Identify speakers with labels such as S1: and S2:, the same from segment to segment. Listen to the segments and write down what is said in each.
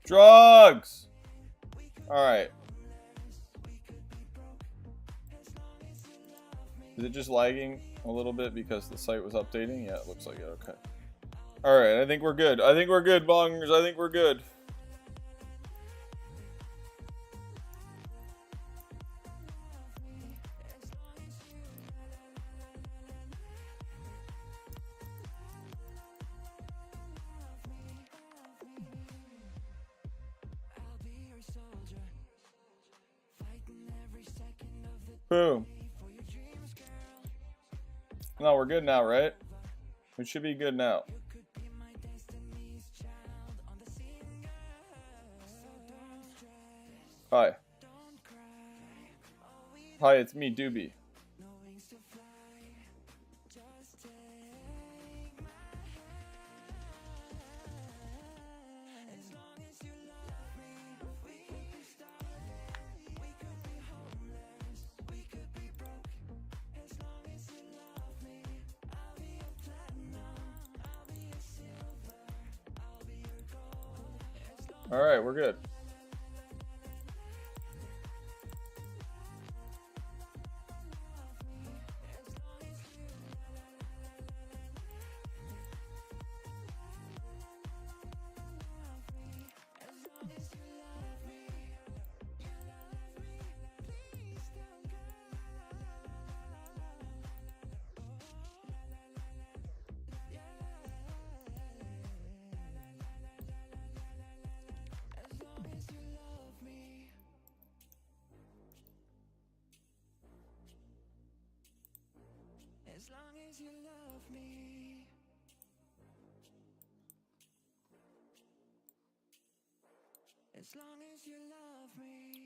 S1: Drugs! Alright. Is it just lagging a little bit because the site was updating? Yeah, it looks like it. Okay. Alright, I think we're good. I think we're good, bongers. I think we're good. Boom. No, we're good now, right? We should be good now. Hi. Hi, it's me, Doobie. All right, we're good.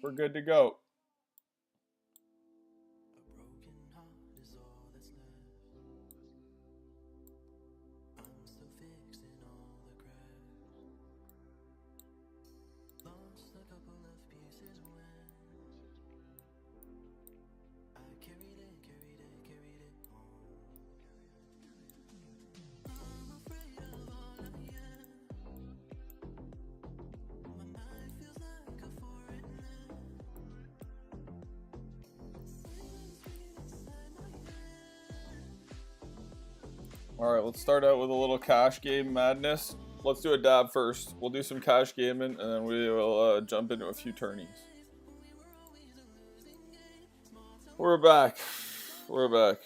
S1: We're good to go. Alright, let's start out with a little cash game madness. Let's do a dab first. We'll do some cash gaming, and then we will jump into a few tourneys. We're back. We're back.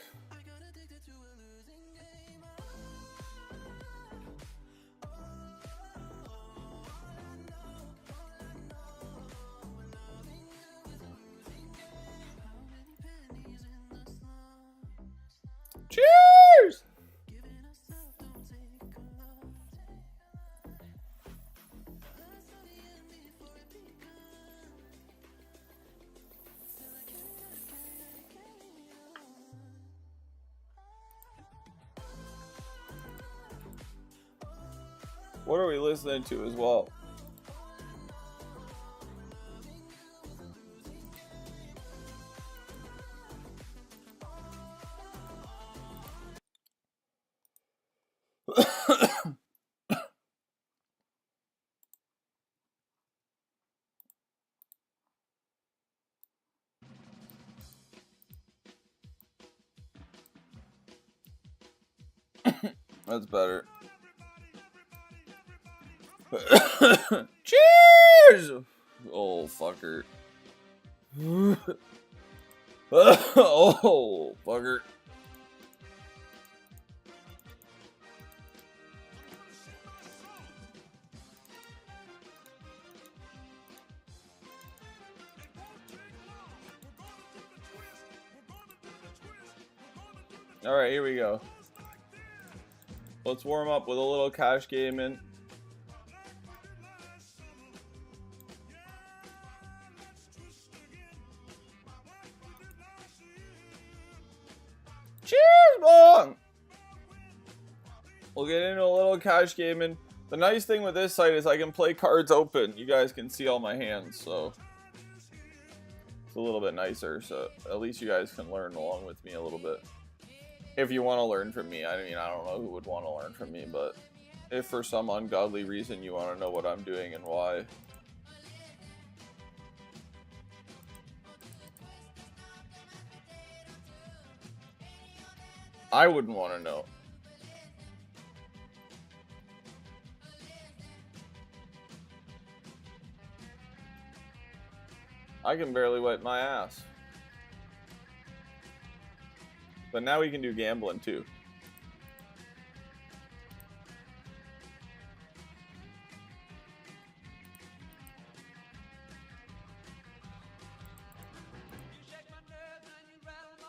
S1: Cheers! What are we listening to as well? That's better. Cheers! Oh, fucker. Oh, fucker. Alright, here we go. Let's warm up with a little cash gaming. Cheers, bong! We'll get into a little cash gaming. The nice thing with this site is I can play cards open. You guys can see all my hands, so it's a little bit nicer. So at least you guys can learn along with me a little bit. If you want to learn from me. I mean, I don't know who would want to learn from me, but if for some ungodly reason you want to know what I'm doing and why. I wouldn't want to know. I can barely wipe my ass. But now we can do gambling too.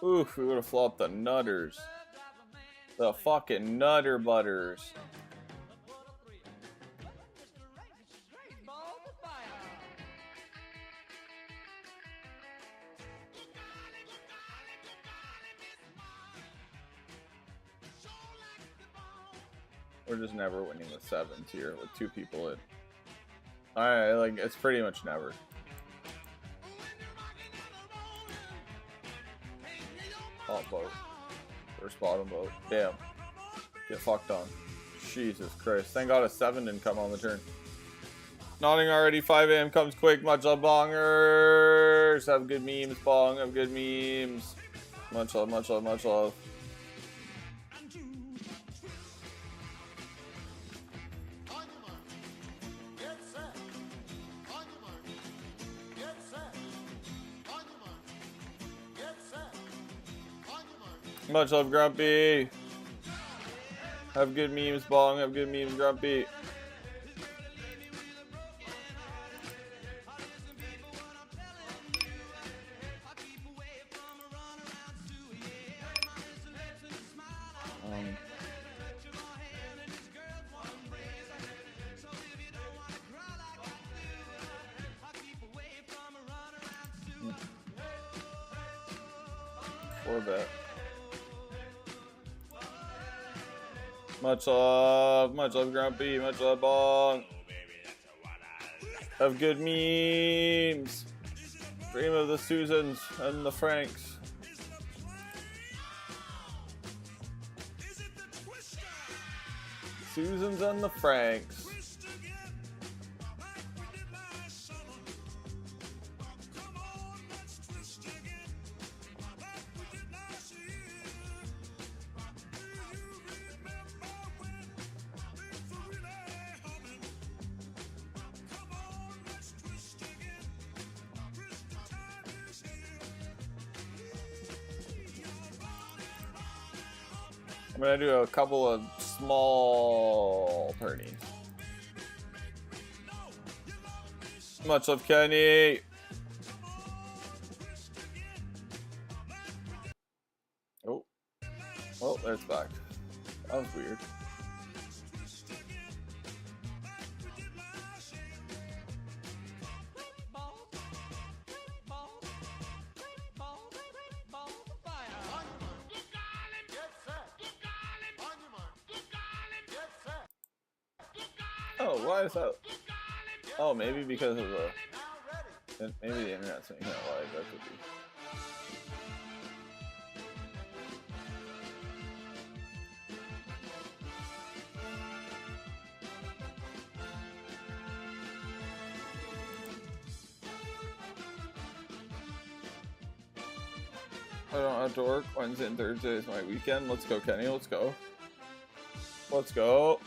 S1: Oof, we would have flopped the nutters. The fucking nutter butters. We're just never winning the sevens here with two people in. Alright, like, it's pretty much never. Top vote. First bottom vote. Damn. Get fucked on. Jesus Christ. Thank God a 7 didn't come on the turn. Nodding already. 5 a.m. comes quick. Much love, bongers. Have good memes, bong. Have good memes. Much love, much love, much love. Much love, Grumpy. Have good memes, bong. Have good memes, Grumpy. Four bet. Much love, Grumpy, much love, bong. Have good memes. Dream of the Susans and the Franks. Susans and the Franks. I'm gonna do a couple of small turnies. Much love, Kenny. Oh, well, there's back. That was weird. Oh, why is that? Oh, maybe because of the... Maybe the internet's saying that live. That could be. I don't have to work. Wednesday and Thursday is my weekend. Let's go, Kenny. Let's go. Let's go.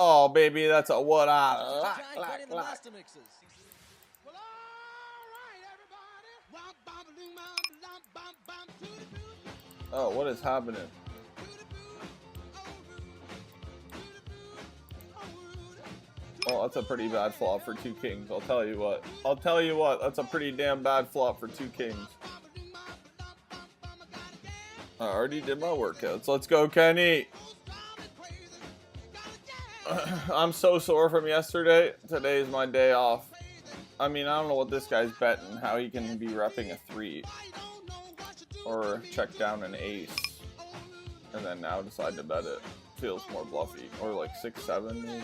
S1: Oh, baby, that's a what I like.
S2: Well, all right, everybody.
S1: Oh, what is happening? Oh, that's a pretty bad flop for 2 kings. I'll tell you what. I'll tell you what. That's a pretty damn bad flop for 2 kings. I already did my workouts. Let's go, Kenny. I'm so sore from yesterday. Today is my day off. I mean, I don't know what this guy's betting. How he can be repping a 3. Or check down an ace. And then now decide to bet it. Feels more bluffy. Or like 6-7 maybe.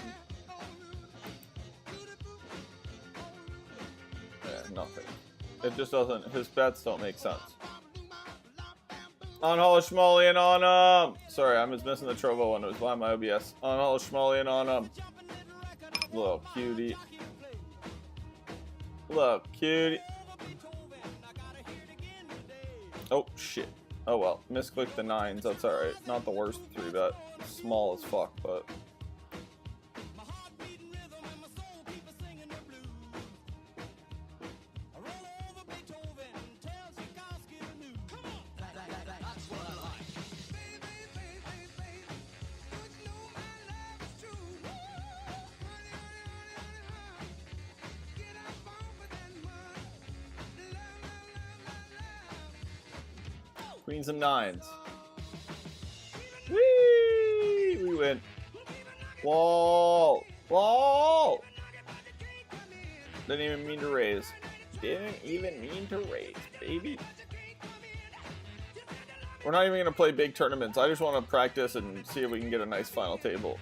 S1: Yeah, nothing. It just doesn't, his bets don't make sense. On Holishmolly and on sorry, I was missing the Trovo one. It was by my OBS. On Holishmolly and on little cutie. Little cutie. Oh shit. Oh well. Misclicked the 9s. That's alright. Not the worst 3 bet. Small as fuck, but queens and 9s. Whee! We win. Wall! Wall! Didn't even mean to raise. Didn't even mean to raise, baby. We're not even going to play big tournaments. I just want to practice and see if we can get a nice final table.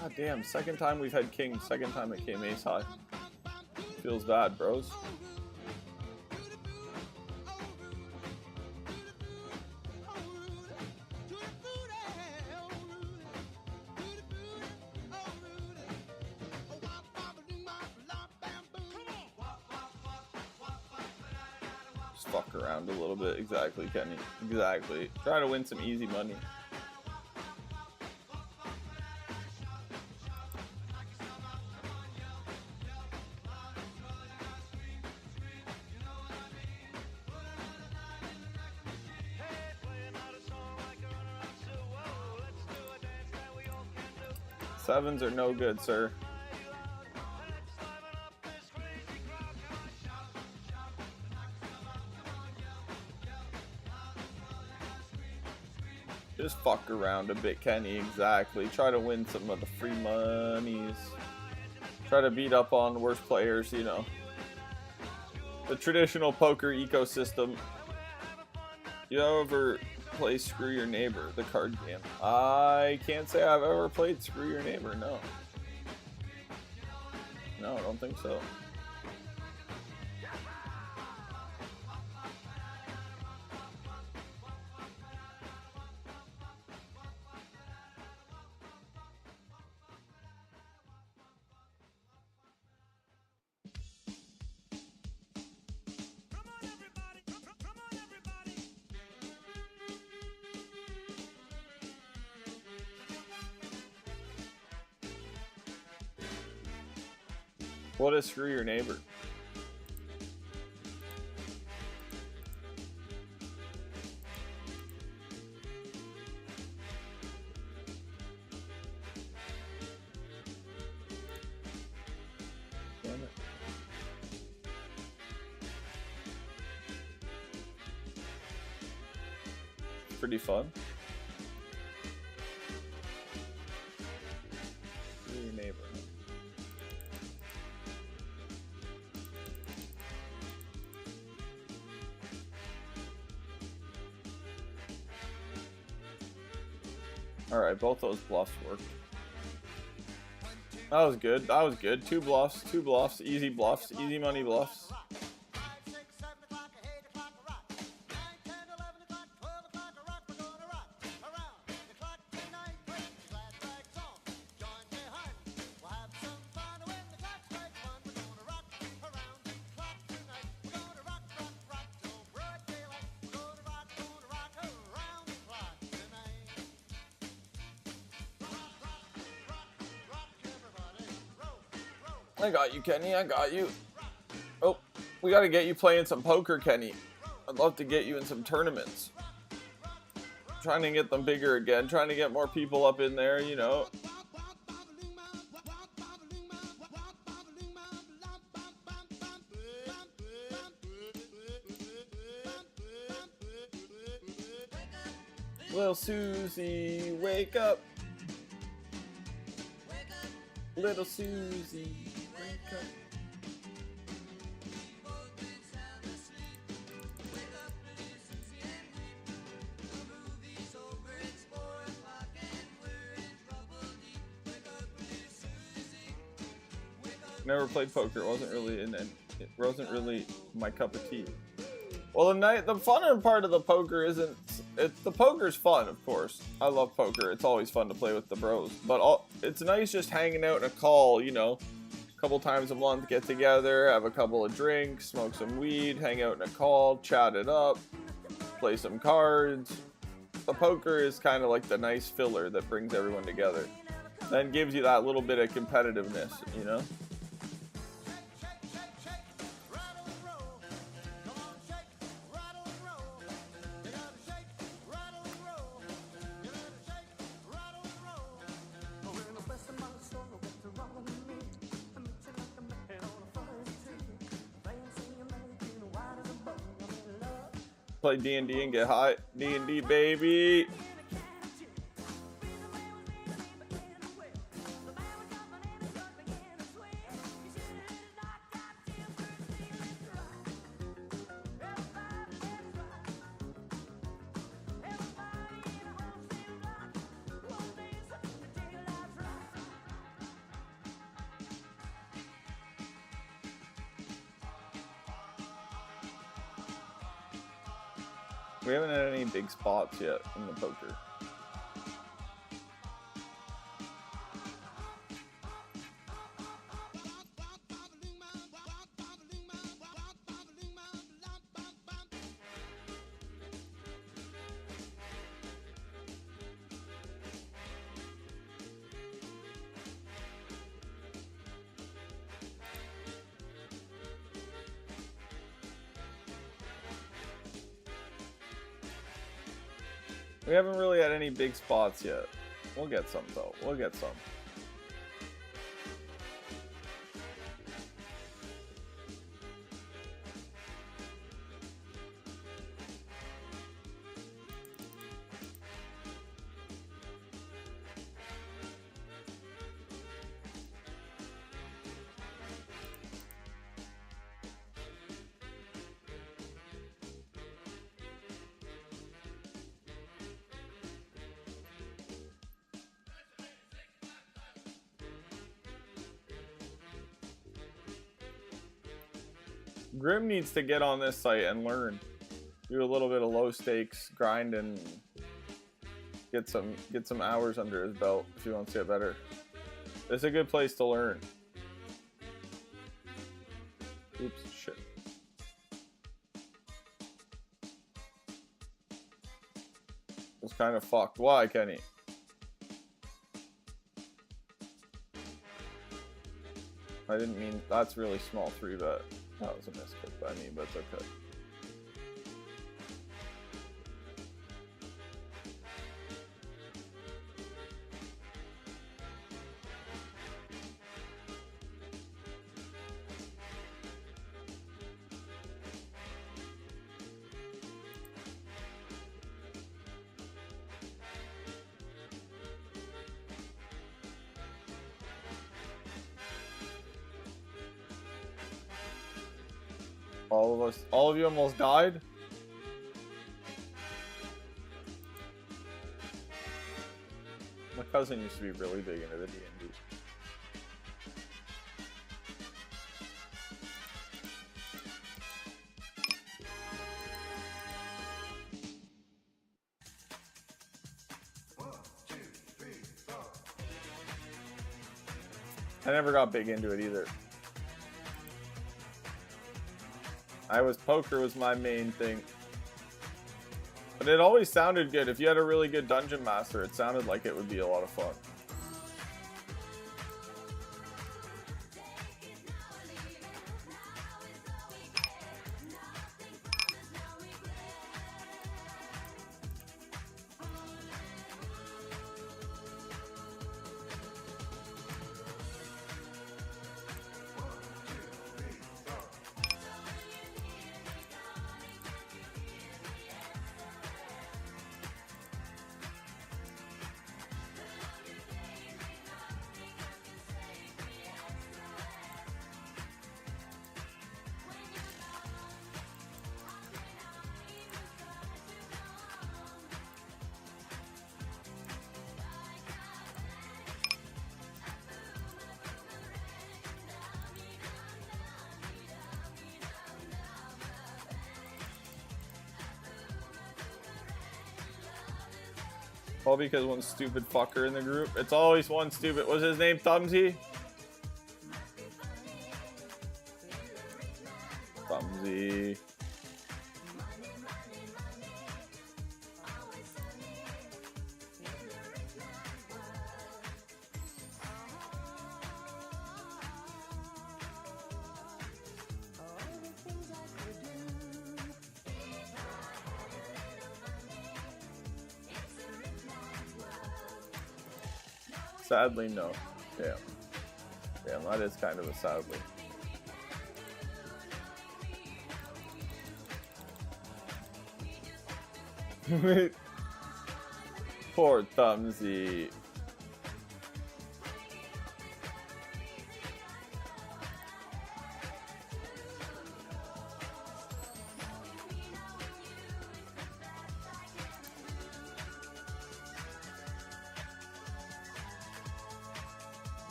S1: God damn, second time we've had king, second time it came ace high. Feels bad, bros. Just fuck around a little bit. Exactly, Kenny. Exactly. Try to win some easy money. Sevens are no good, sir. Just fuck around a bit, Kenny. Exactly. Try to win some of the free monies. Try to beat up on worse players, you know. The traditional poker ecosystem. You ever play Screw Your Neighbor, the card game? I can't say I've ever played Screw Your Neighbor, no. No, I don't think so. What is Screw Your Neighbor? Damn it. Pretty fun. Screw Your Neighbor. Alright, both those bluffs worked. That was good. That was good. 2 bluffs. 2 bluffs. Easy bluffs. Easy money bluffs. I got you, Kenny. I got you. Oh, we got to get you playing some poker, Kenny. I'd love to get you in some tournaments. Trying to get them bigger again. Trying to get more people up in there, you know. Little Susie, wake up. Little Susie, wake up. Never played poker. It wasn't really my cup of tea. Well, the funner part of the poker isn't. The poker's fun, of course. I love poker. It's always fun to play with the bros. But it's nice just hanging out in a call, you know, a couple times a month, get together, have a couple of drinks, smoke some weed, hang out in a call, chat it up, play some cards. The poker is kind of like the nice filler that brings everyone together. Then gives you that little bit of competitiveness, you know. Play D&D and get high. D&D, baby. We haven't had any big spots yet in the poker. We haven't really had any big spots yet. We'll get some though. We'll get some. Grim needs to get on this site and learn. Do a little bit of low stakes grind and get some hours under his belt if he wants to get better. It's a good place to learn. Oops, shit. It's kind of fucked. Why, Kenny? I didn't mean that's really small 3-bet. That was a misclick by me, but it's okay. All of you almost died? My cousin used to be really big into the D&D. I never got big into it either. Poker was my main thing. But it always sounded good. If you had a really good dungeon master, it sounded like it would be a lot of fun. All because one stupid fucker in the group. It's always one stupid. What's his name? Thumbsy? Thumbsy. Sadly, no. Damn. Damn, that is kind of a sadly. Poor Thumbsy.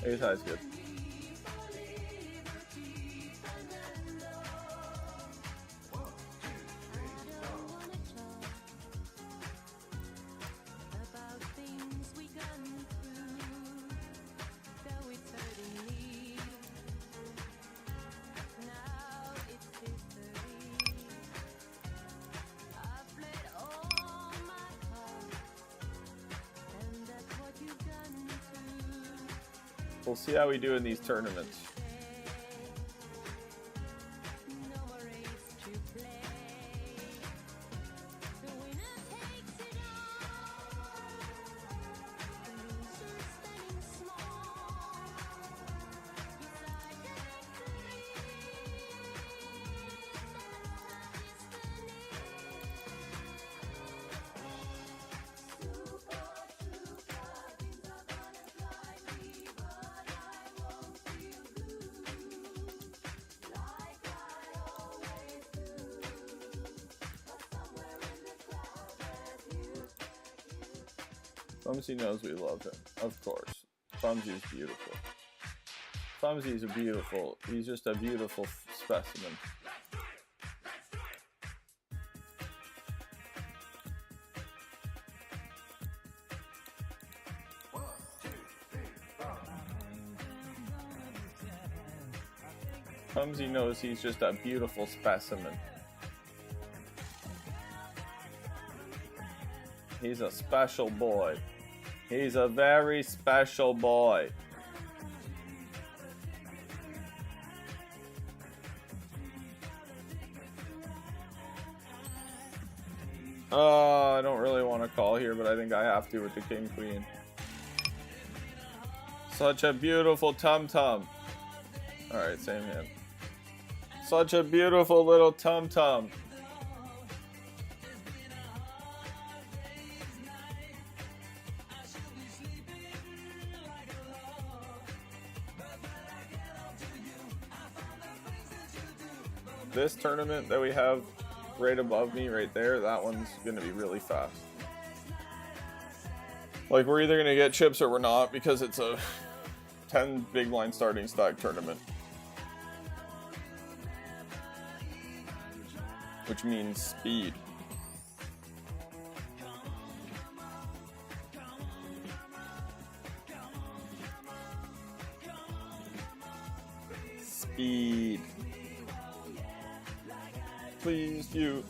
S1: Ace High is good. We'll see how we do in these tournaments. Thumbsy knows we love him, of course. Thumbsy's beautiful. Thumbsy's beautiful. He's just a beautiful specimen. Thumbsy knows he's just a beautiful specimen. He's a special boy. He's a very special boy. I don't really want to call here, but I think I have to with the King Queen. Such a beautiful tum-tum. Alright, same hand. Such a beautiful little tum-tum. This tournament that we have right above me, right there, that one's going to be really fast. Like, we're either going to get chips or we're not, because it's a 10 big blind starting stack tournament. Which means speed. Speed. Please, you.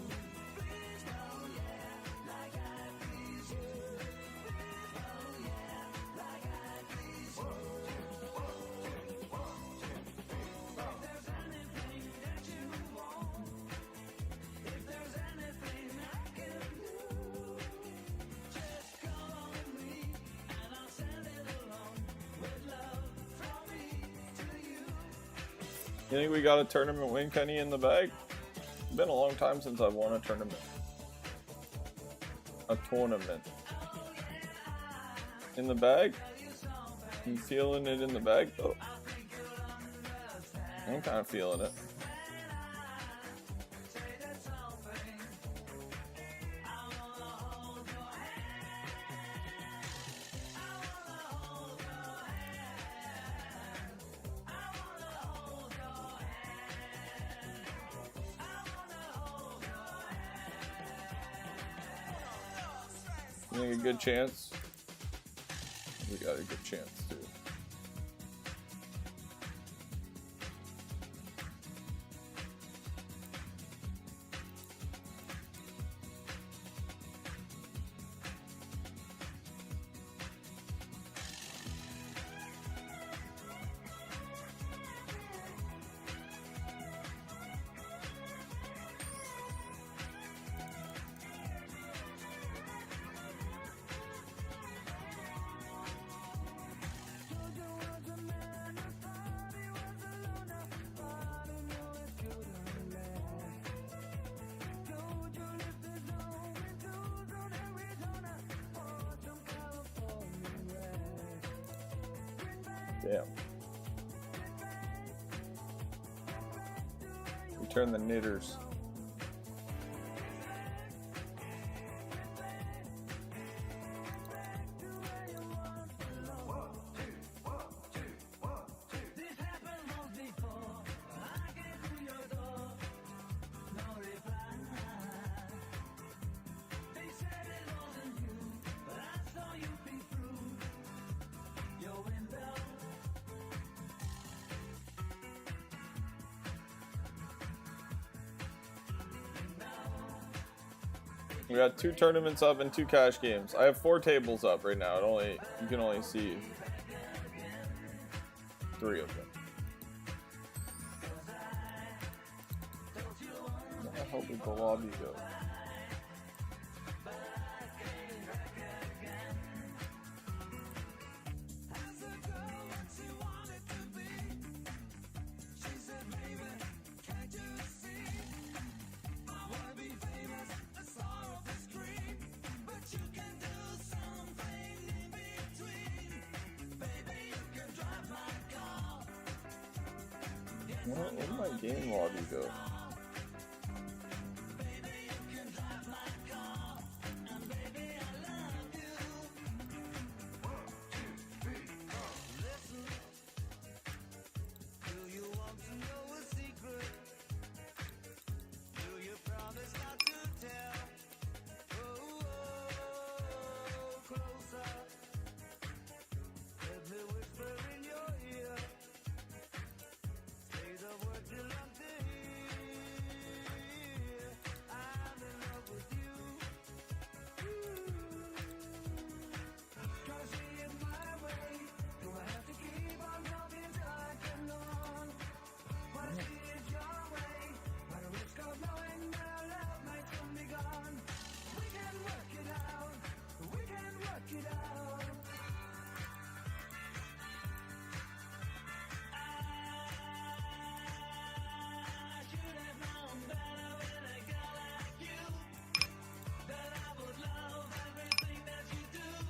S1: You think we got a tournament win, Kenny, in the bag? It's been a long time since I've won a tournament. A tournament. In the bag? You feeling it in the bag, though? I'm kind of feeling it. You think a good chance? We got a good chance too. Damn. Return the knitters. We got 2 tournaments up and 2 cash games. I have 4 tables up right now. You can only see 3 of them. Where the hell did the lobby go? Where did my game lobby go?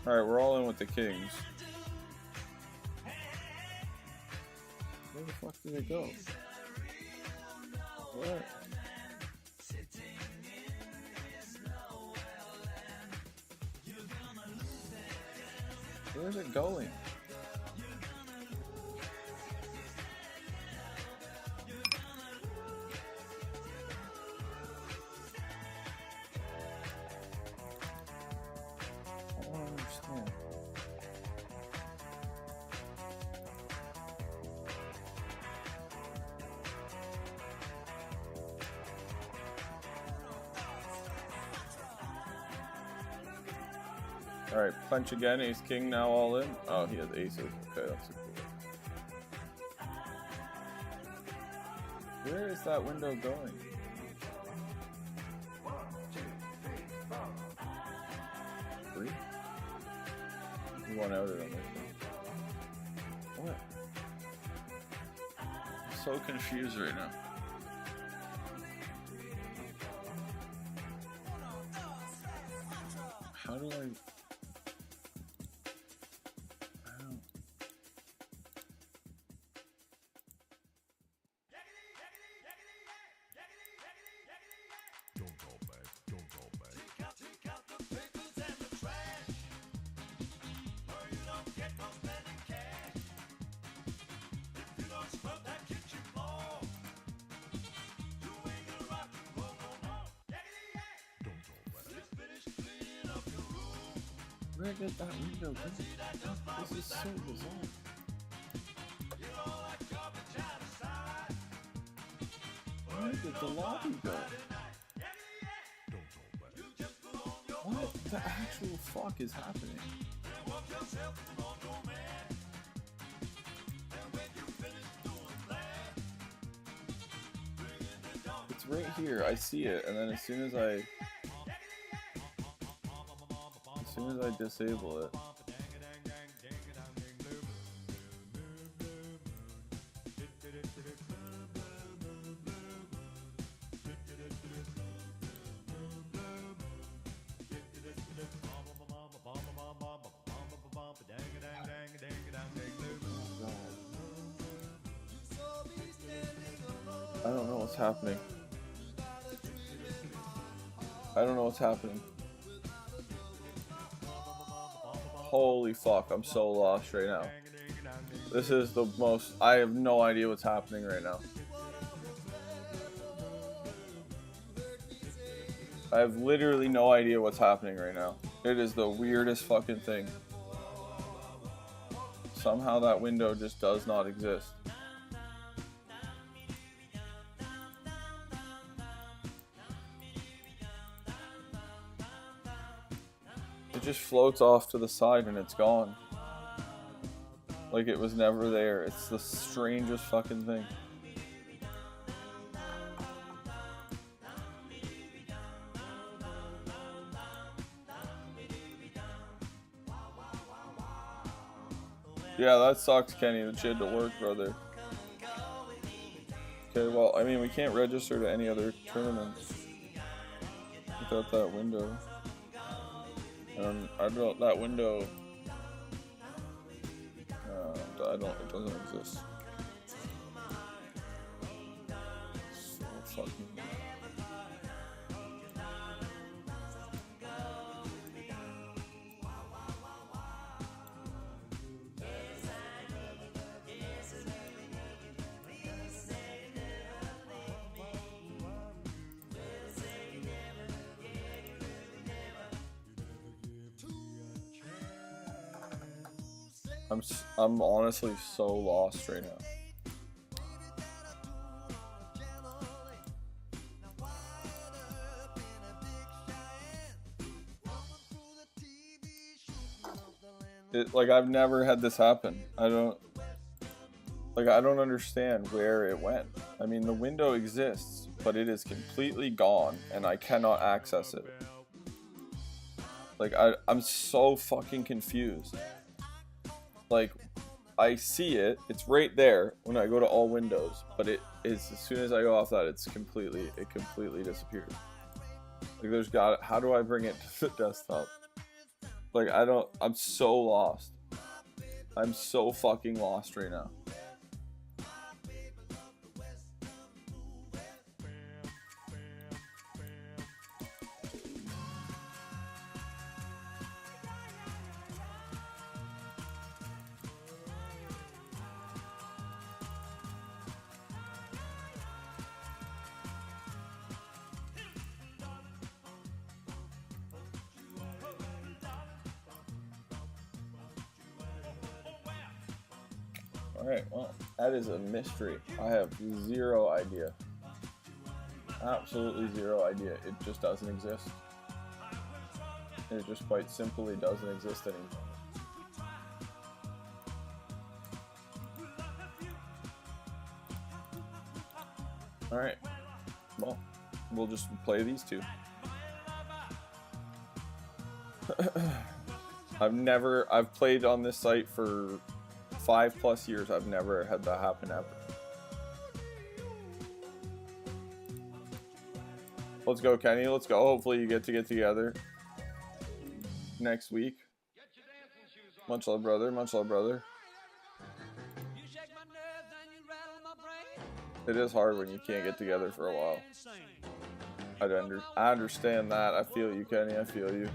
S1: Alright, we're all in with the Kings. Where the fuck did it go? What? Where's it going? Alright, punch again, ace king now all in. Oh, he has aces. Okay, that's a cool. Where is that window going? Three? You won out it on this one. What? I'm so confused right now. How do I... Where did that window go? This is so bizarre. Where did the lobby go? What the actual fuck is happening? It's right here. I see it, and then as soon as I disable it, I don't know what's happening. I don't know what's happening. Holy fuck, I'm so lost right now. This is the most... I have no idea what's happening right now. I have literally no idea what's happening right now. It is the weirdest fucking thing. Somehow that window just does not exist. It just floats off to the side and it's gone. Like it was never there. It's the strangest fucking thing. Yeah, that sucks, Kenny, that you had to work, brother. Okay, well, I mean, we can't register to any other tournaments without that window. I don't, that window, it doesn't exist. So fucking... I'm honestly so lost right now. Like, I've never had this happen. I don't understand where it went. I mean, the window exists, but it is completely gone, and I cannot access it. Like, I'm so fucking confused. Like, I see it, it's right there when I go to all windows, but it is, as soon as I go off that, it completely disappears. Like, how do I bring it to the desktop? Like, I'm so lost. I'm so fucking lost right now. Alright, well, that is a mystery. I have zero idea. Absolutely zero idea. It just doesn't exist. It just quite simply doesn't exist anymore. Alright, well, we'll just play these two. I've played on this site for 5+ years. I've never had that happen ever. Let's go, Kenny. Let's go. Hopefully you get together next week. Much love, brother. Much love, brother. It is hard when you can't get together for a while. I understand that. I feel you, Kenny. I feel you.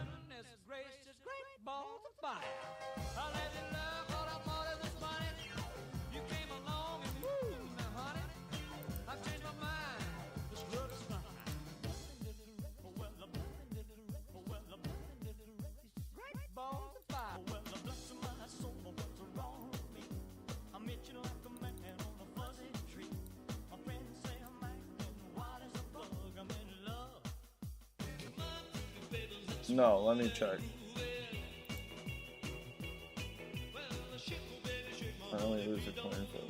S1: No, let me check. I only lose a coin flip.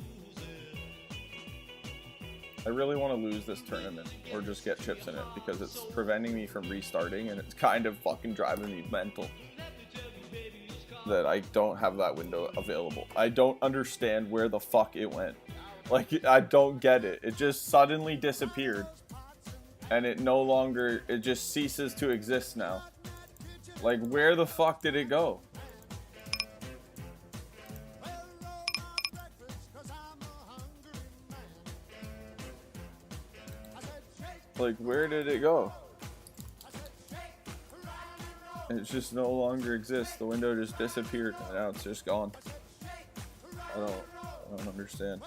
S1: I really want to lose this tournament or just get chips in it because it's preventing me from restarting and it's kind of fucking driving me mental that I don't have that window available. I don't understand where the fuck it went. Like, I don't get it. It just suddenly disappeared and it no longer, it just ceases to exist now. Like, where the fuck did it go? Like, where did it go? It just no longer exists. The window just disappeared and now it's just gone. I don't understand.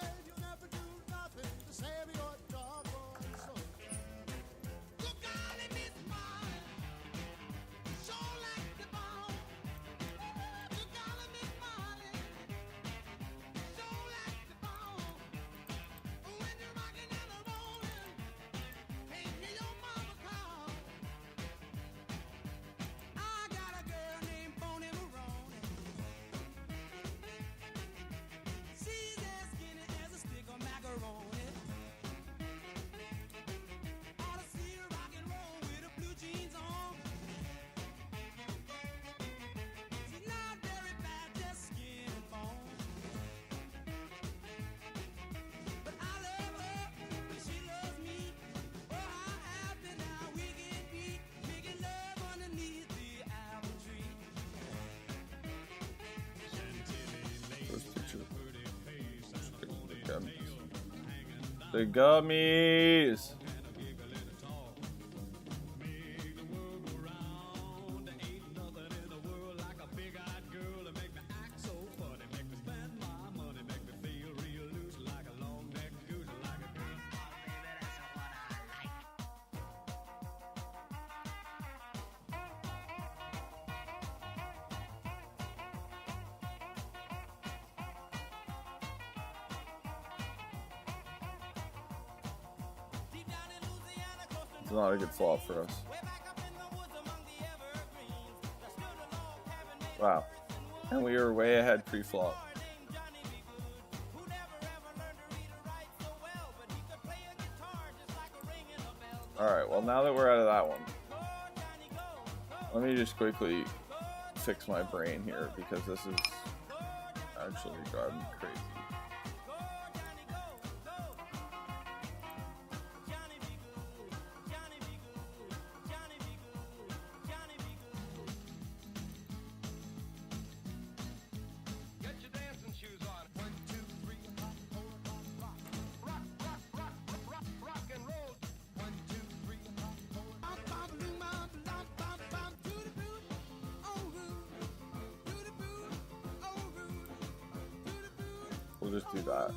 S1: The gummies. It's not a good flop for us. Wow. And we were way ahead pre-flop. Alright, well now that we're out of that one, let me just quickly fix my brain here because this is actually driving me crazy. We'll just do that.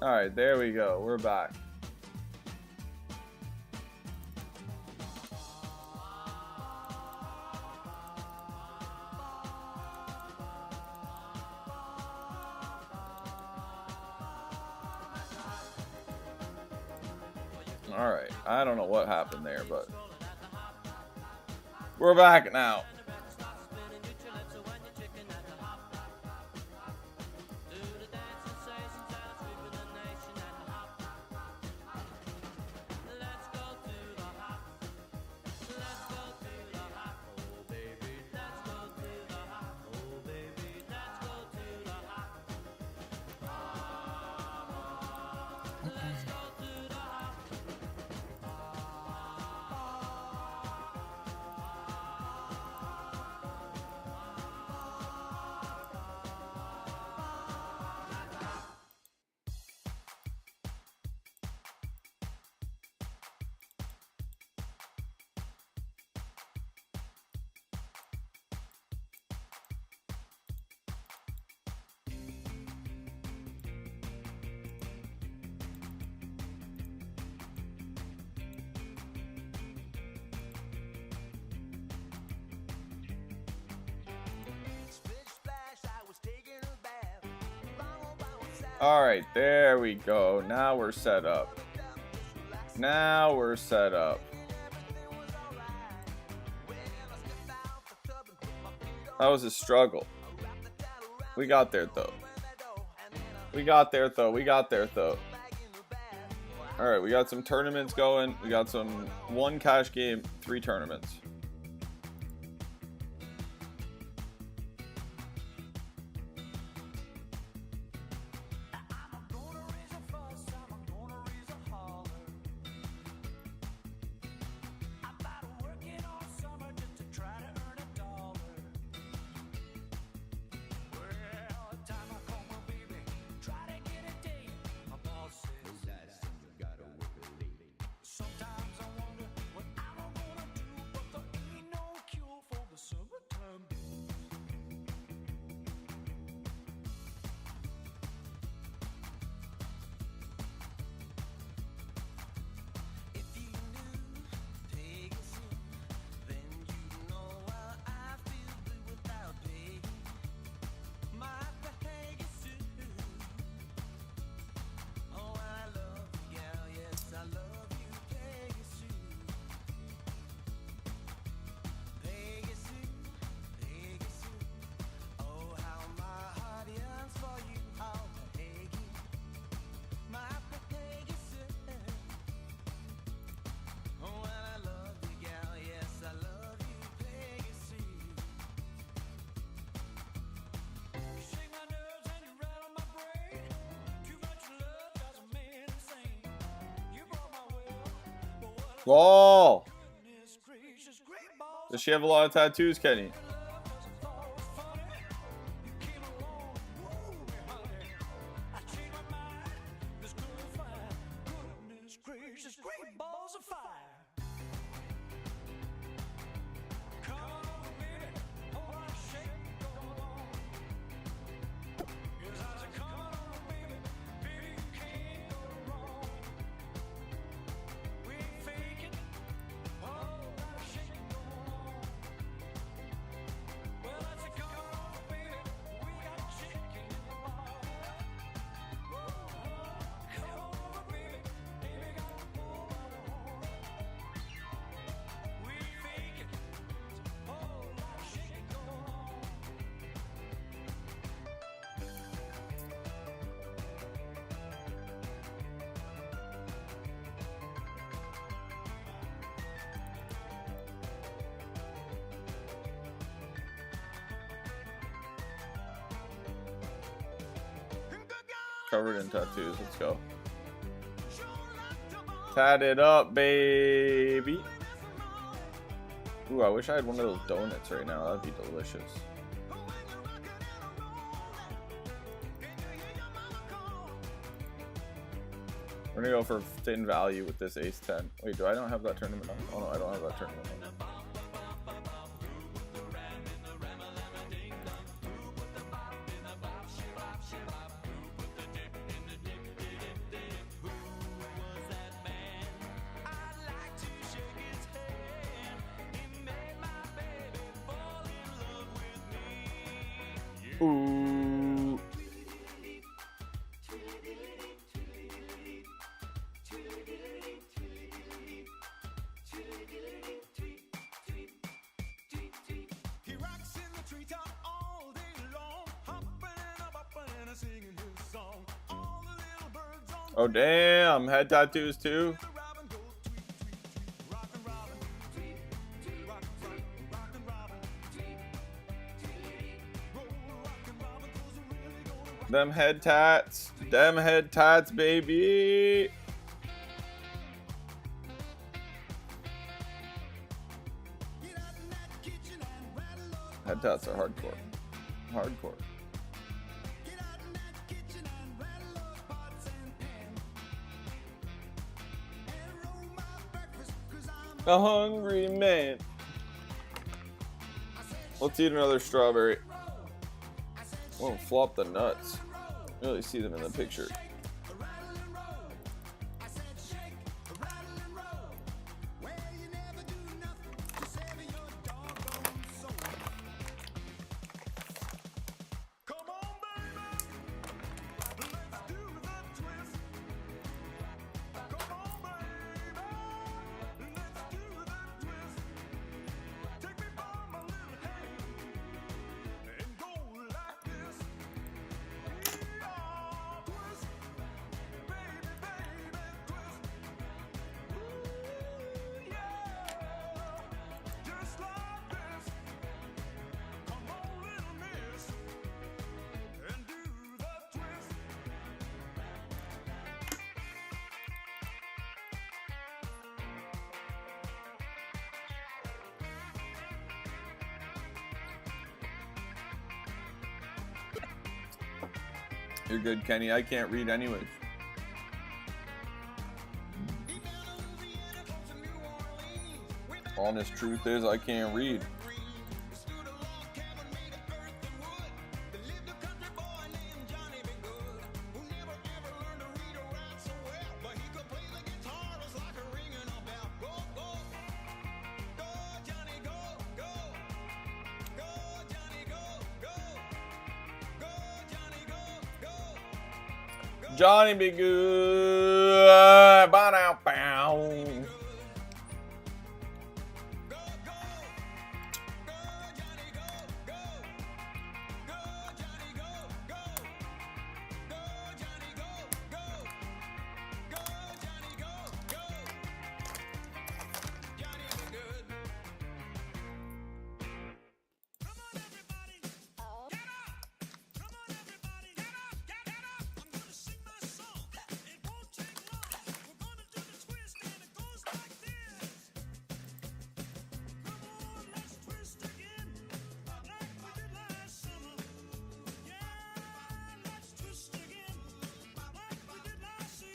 S1: Alright, there we go. We're back. Alright, I don't know what happened there, but we're back now. Alright, there we go. Now we're set up. Now we're set up. That was a struggle. We got there though. We got there though. We got there though. Alright, we got some tournaments going. We got some 1 cash game, 3 tournaments. Whoa! Does she have a lot of tattoos, Kenny? Covered in tattoos. Let's go. Tat it up, baby. Ooh, I wish I had one of those donuts right now. That'd be delicious. We're gonna go for thin value with this ace 10. Wait, do I don't have that tournament on? Oh no, I don't have that tournament on. Ooh. He rocks in the treetop all day long, hopping up and singing his song. All the little birds on. Oh damn, head tattoos too. Them head tats, baby. Head tats are hardcore. Hardcore. A hungry man. Let's eat another strawberry. Whoa, flop the nuts. You really see them in the picture. You're good, Kenny. I can't read anyways. Honest truth is, I can't read. Johnny be good. Bow, bow.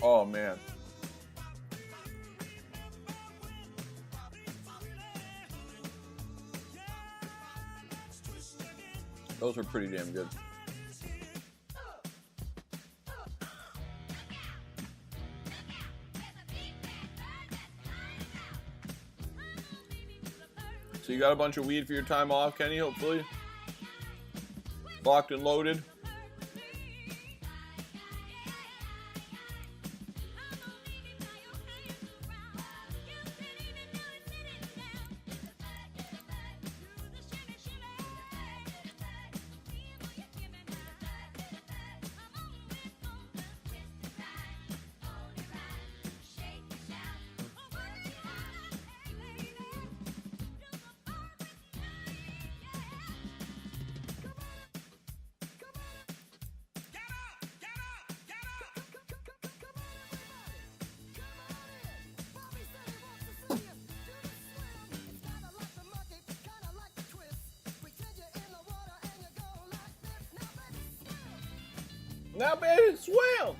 S1: Oh man. Those were pretty damn good. So you got a bunch of weed for your time off, Kenny, hopefully? Locked and loaded? Now, baby, swim!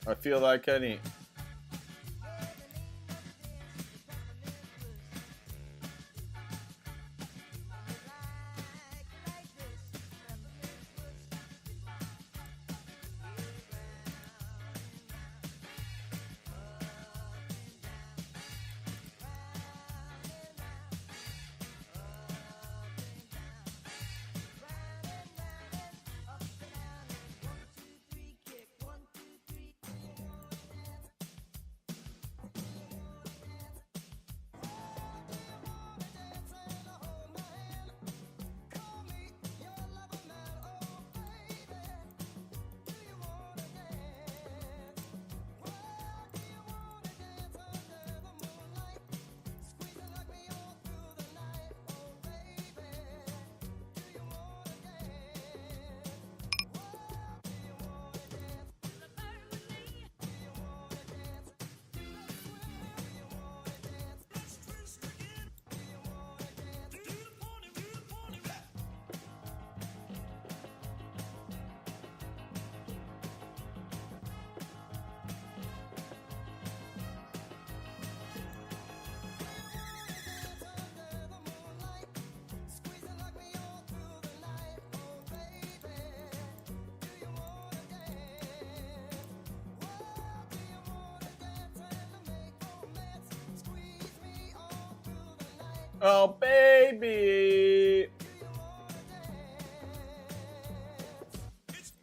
S1: I feel like Kenny. Oh, baby.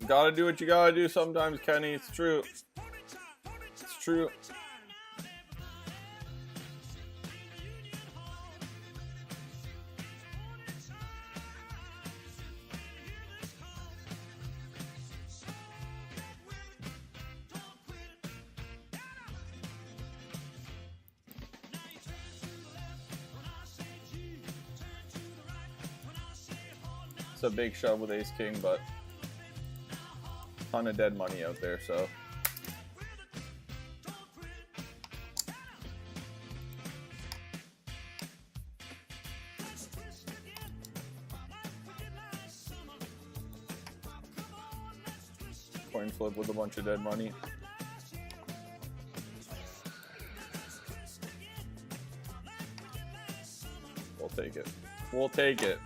S1: Gotta do what you gotta do sometimes, Kenny. It's true. It's true. It's a big shove with ace king, but ton of dead money out there, so. Coin flip with a bunch of dead money. We'll take it. We'll take it.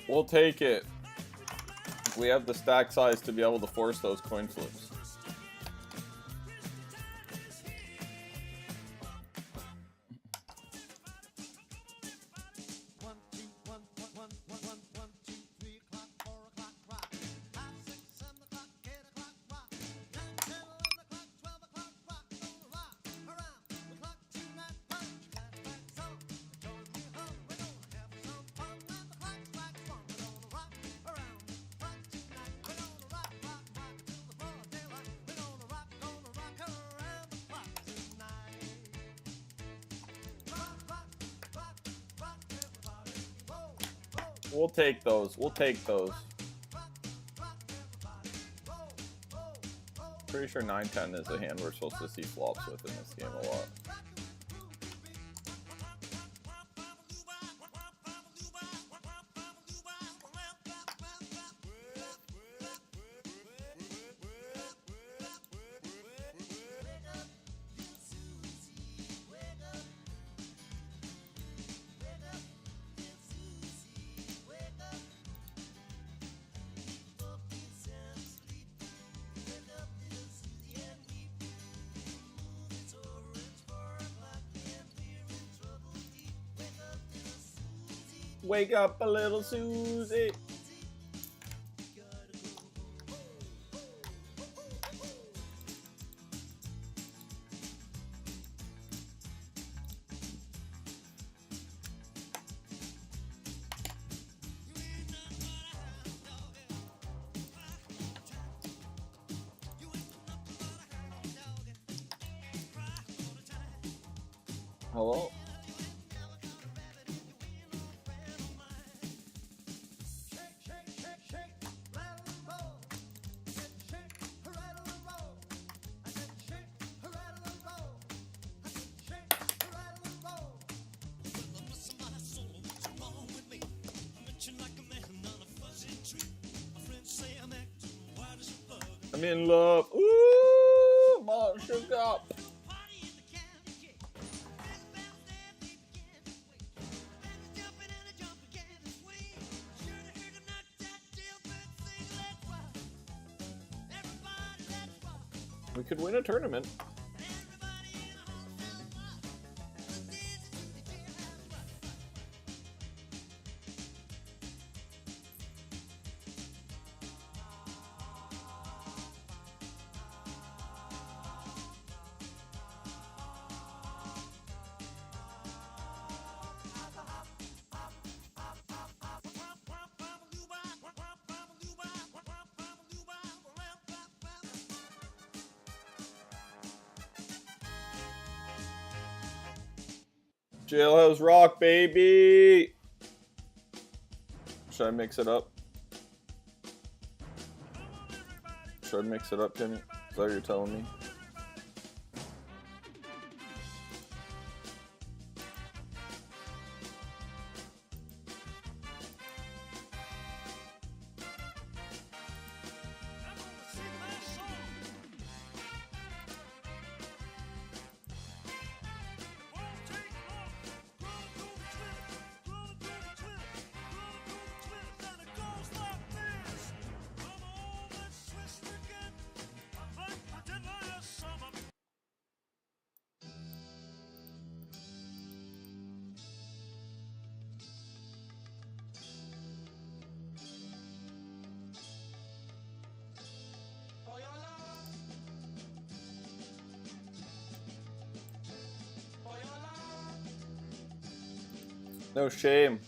S1: We'll take it. We have the stack size to be able to force those coin flips. We'll take those. We'll take those. Pretty sure 9-10 is a hand we're supposed to see flops with in this game a lot. Wake up a little Susie. Hello? I'm in love. Ooh, Monster Cup. We could win a tournament. Jailhouse Rock, baby! Should I mix it up? Should I mix it up, Timmy? Is that what you're telling me? No shame.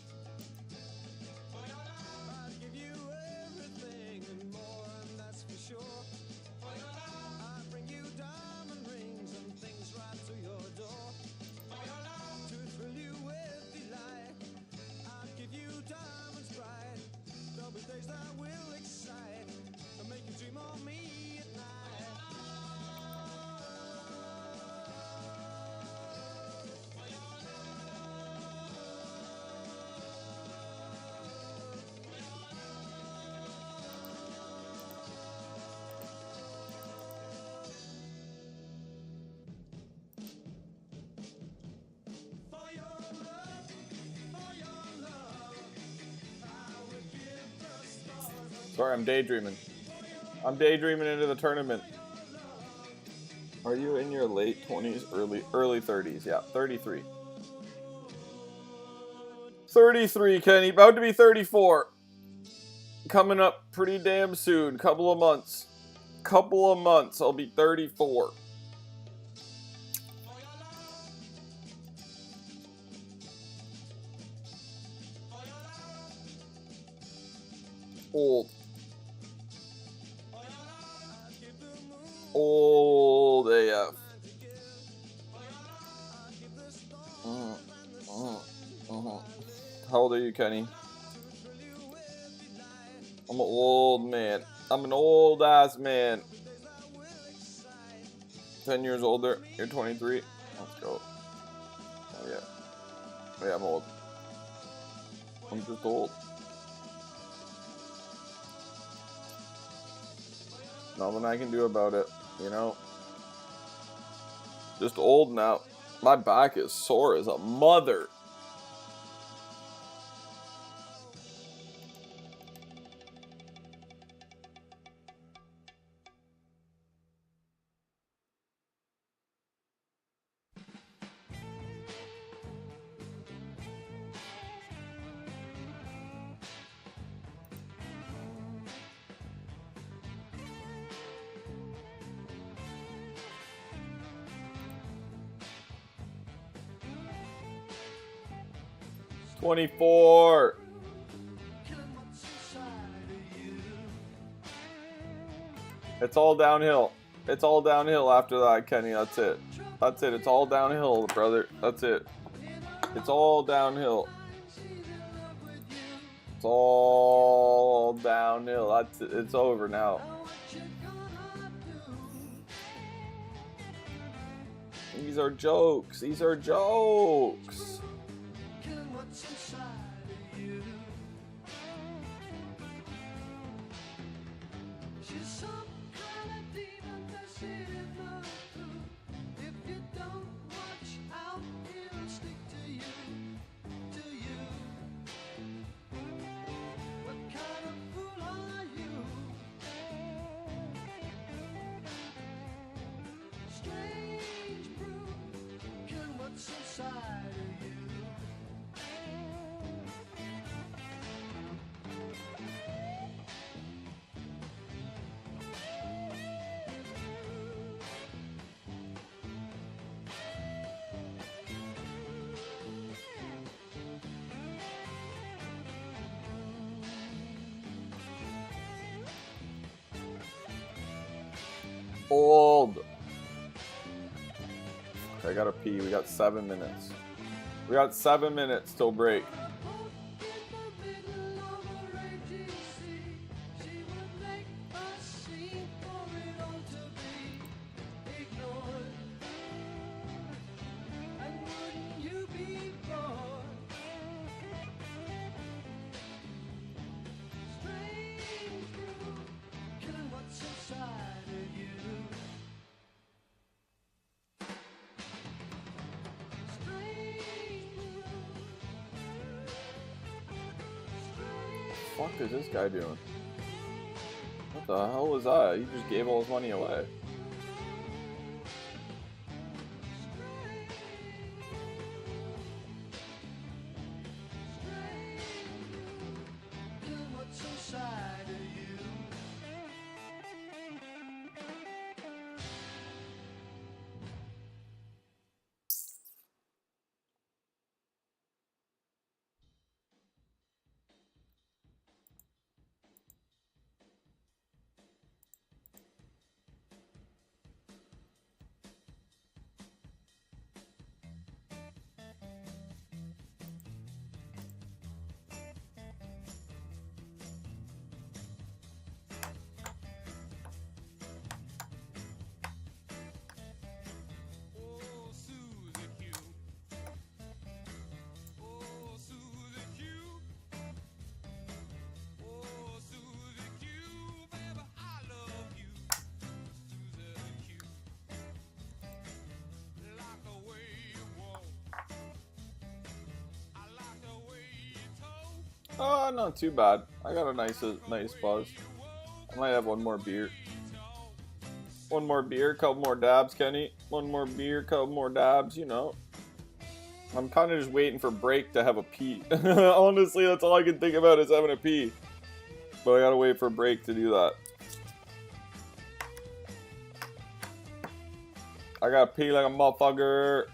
S1: Sorry, I'm daydreaming. I'm daydreaming into the tournament. Are you in your late 20s, early 30s? Yeah, 33. 33, Kenny. About to be 34. Coming up pretty damn soon. Couple of months. I'll be 34. Old AF. How old are you, Kenny? I'm an old man. I'm an old ass man. 10 years older. You're 23. Let's go. Oh, yeah. Yeah, I'm old. I'm just old. Nothing I can do about it, you know? Just old now. My back is sore as a mother. $24. It's all downhill. It's all downhill after that, Kenny. That's it. That's it. It's all downhill, brother. That's it. It's all downhill. It's all downhill. That's it. It's over now. These are jokes. These are jokes. Old. I gotta pee. We got 7 minutes. We got 7 minutes till break. What the fuck is this guy doing? What the hell was that? He just gave all his money away. Not too bad. I got a nice buzz. I might have one more beer. One more beer, couple more dabs, Kenny. One more beer, couple more dabs, you know. I'm kind of just waiting for break to have a pee. Honestly, that's all I can think about is having a pee. But I gotta wait for break to do that. I gotta pee like a motherfucker.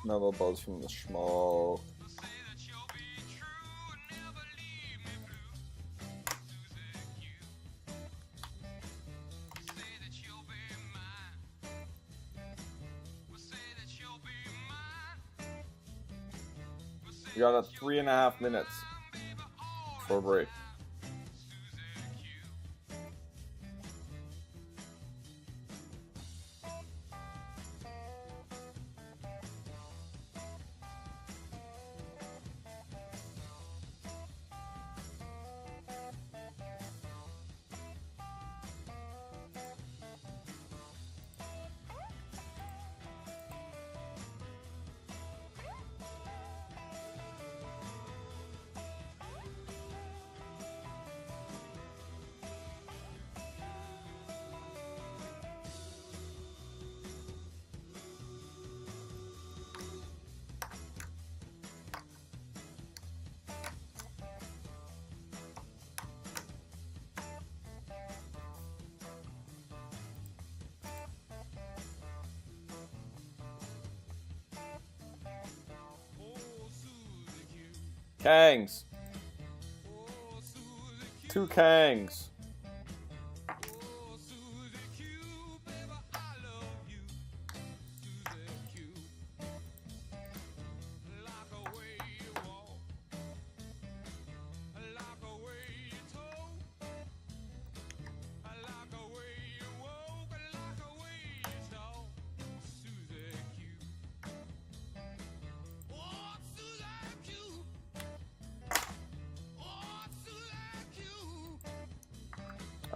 S1: Another buzz from the schmo. We got a 3.5 minutes for break. Kangs. 2 Kangs.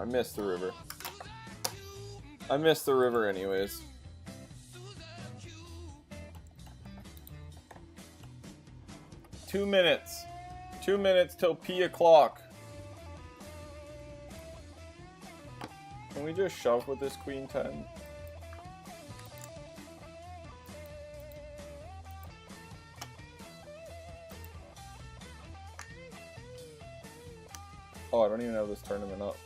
S1: I missed the river. I missed the river anyways. Two minutes. 2 minutes till P o'clock. Can we just shove with this queen 10? Oh, I don't even have this tournament up.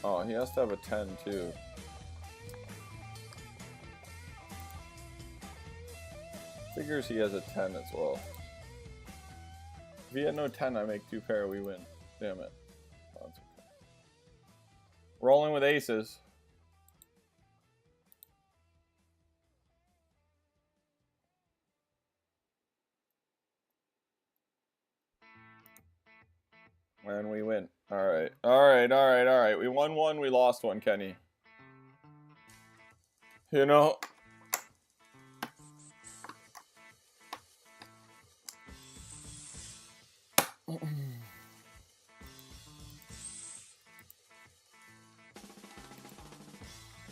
S1: Oh, he has to have a 10 too. Figures he has a 10 as well. If he had no 10, I make 2 pair, we win. Damn it. Oh, that's okay. Rolling with aces. And we win. Alright. Alright, alright, alright. We won one, we lost one, Kenny. You know...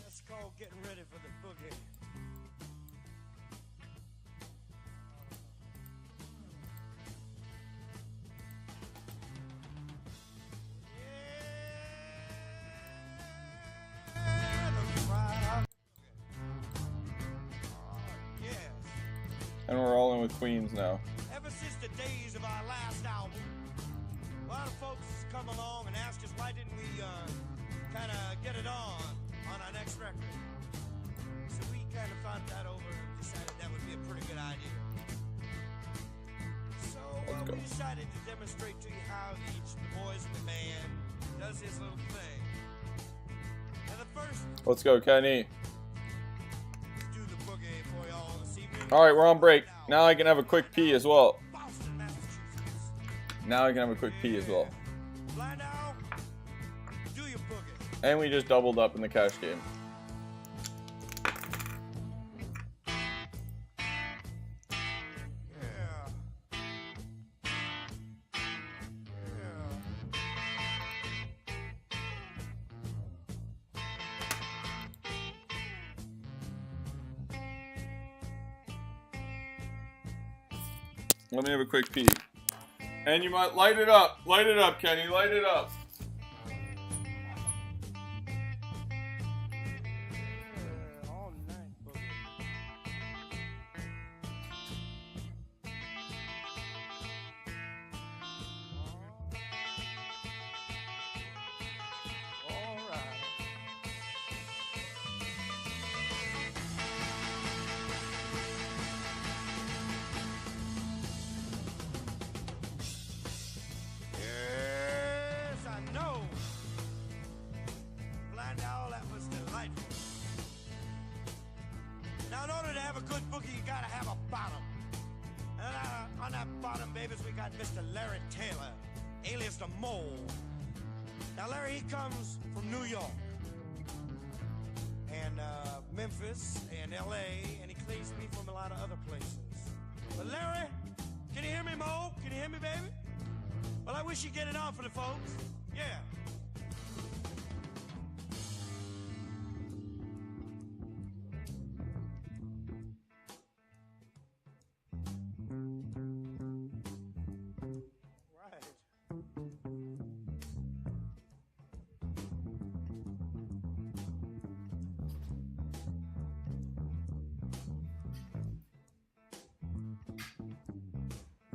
S2: Let's go getting ready for the boogie.
S1: And we're all in with queens now.
S2: Ever since the days of our last album, a lot of folks come along and asked us why didn't we kind of get it on our next record. So we kind of thought that over and decided that would be a pretty good idea. So we decided to demonstrate to you how each of the boys in the band does his little thing. And the first...
S1: Let's go, Kenny.
S2: Let's do the boogie for y'all this evening.
S1: Alright, we're on break. Now I can have a quick pee as well.
S2: Boston, Massachusetts.
S1: Now I can have a quick pee as well.
S2: Blind Owl, do your boogie.
S1: And we just doubled up in the cash game. Let me have a quick pee. And you might light it up, Kenny, light it up.
S2: All night boogie. All right. Yes, I know. Blind Owl, that was delightful. Now, in order to have a good boogie, you gotta have a bottom. And on that bottom, babies, we got Mr. Larry Taylor, alias the Mole. Now, Larry, he comes from New York, and Memphis, and L.A., and he claims to be from a lot of other places. But Larry, can you hear me, Mo? Can you hear me, baby? Well, I wish you'd get it on for the folks. Yeah. Right.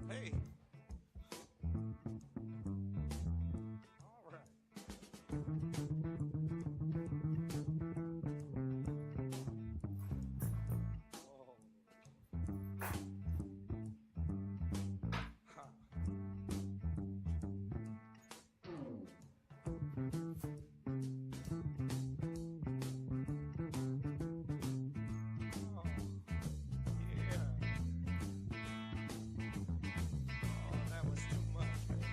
S2: Hey. All right. Oh. Huh. Oh. Yeah. Oh, that was too much, baby.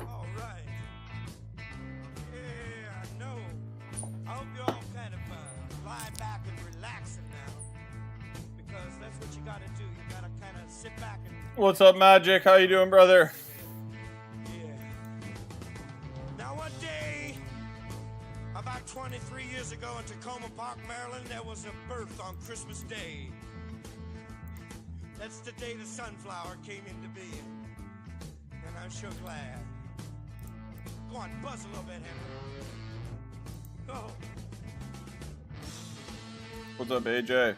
S2: All right. Yeah, I know. I hope you're all kind of lying back and relaxing now, because that's what you gotta do. You gotta kind of sit back and
S1: What's up, Magic? How you doing, brother?
S2: yeah. Now, one day, about 23 years ago in Tacoma Park, Maryland, there was a birth on Christmas Day. That's the day the sunflower came into being. And I'm sure glad. Go on, buzz a little bit, Henry. Oh,
S1: What's up, AJ?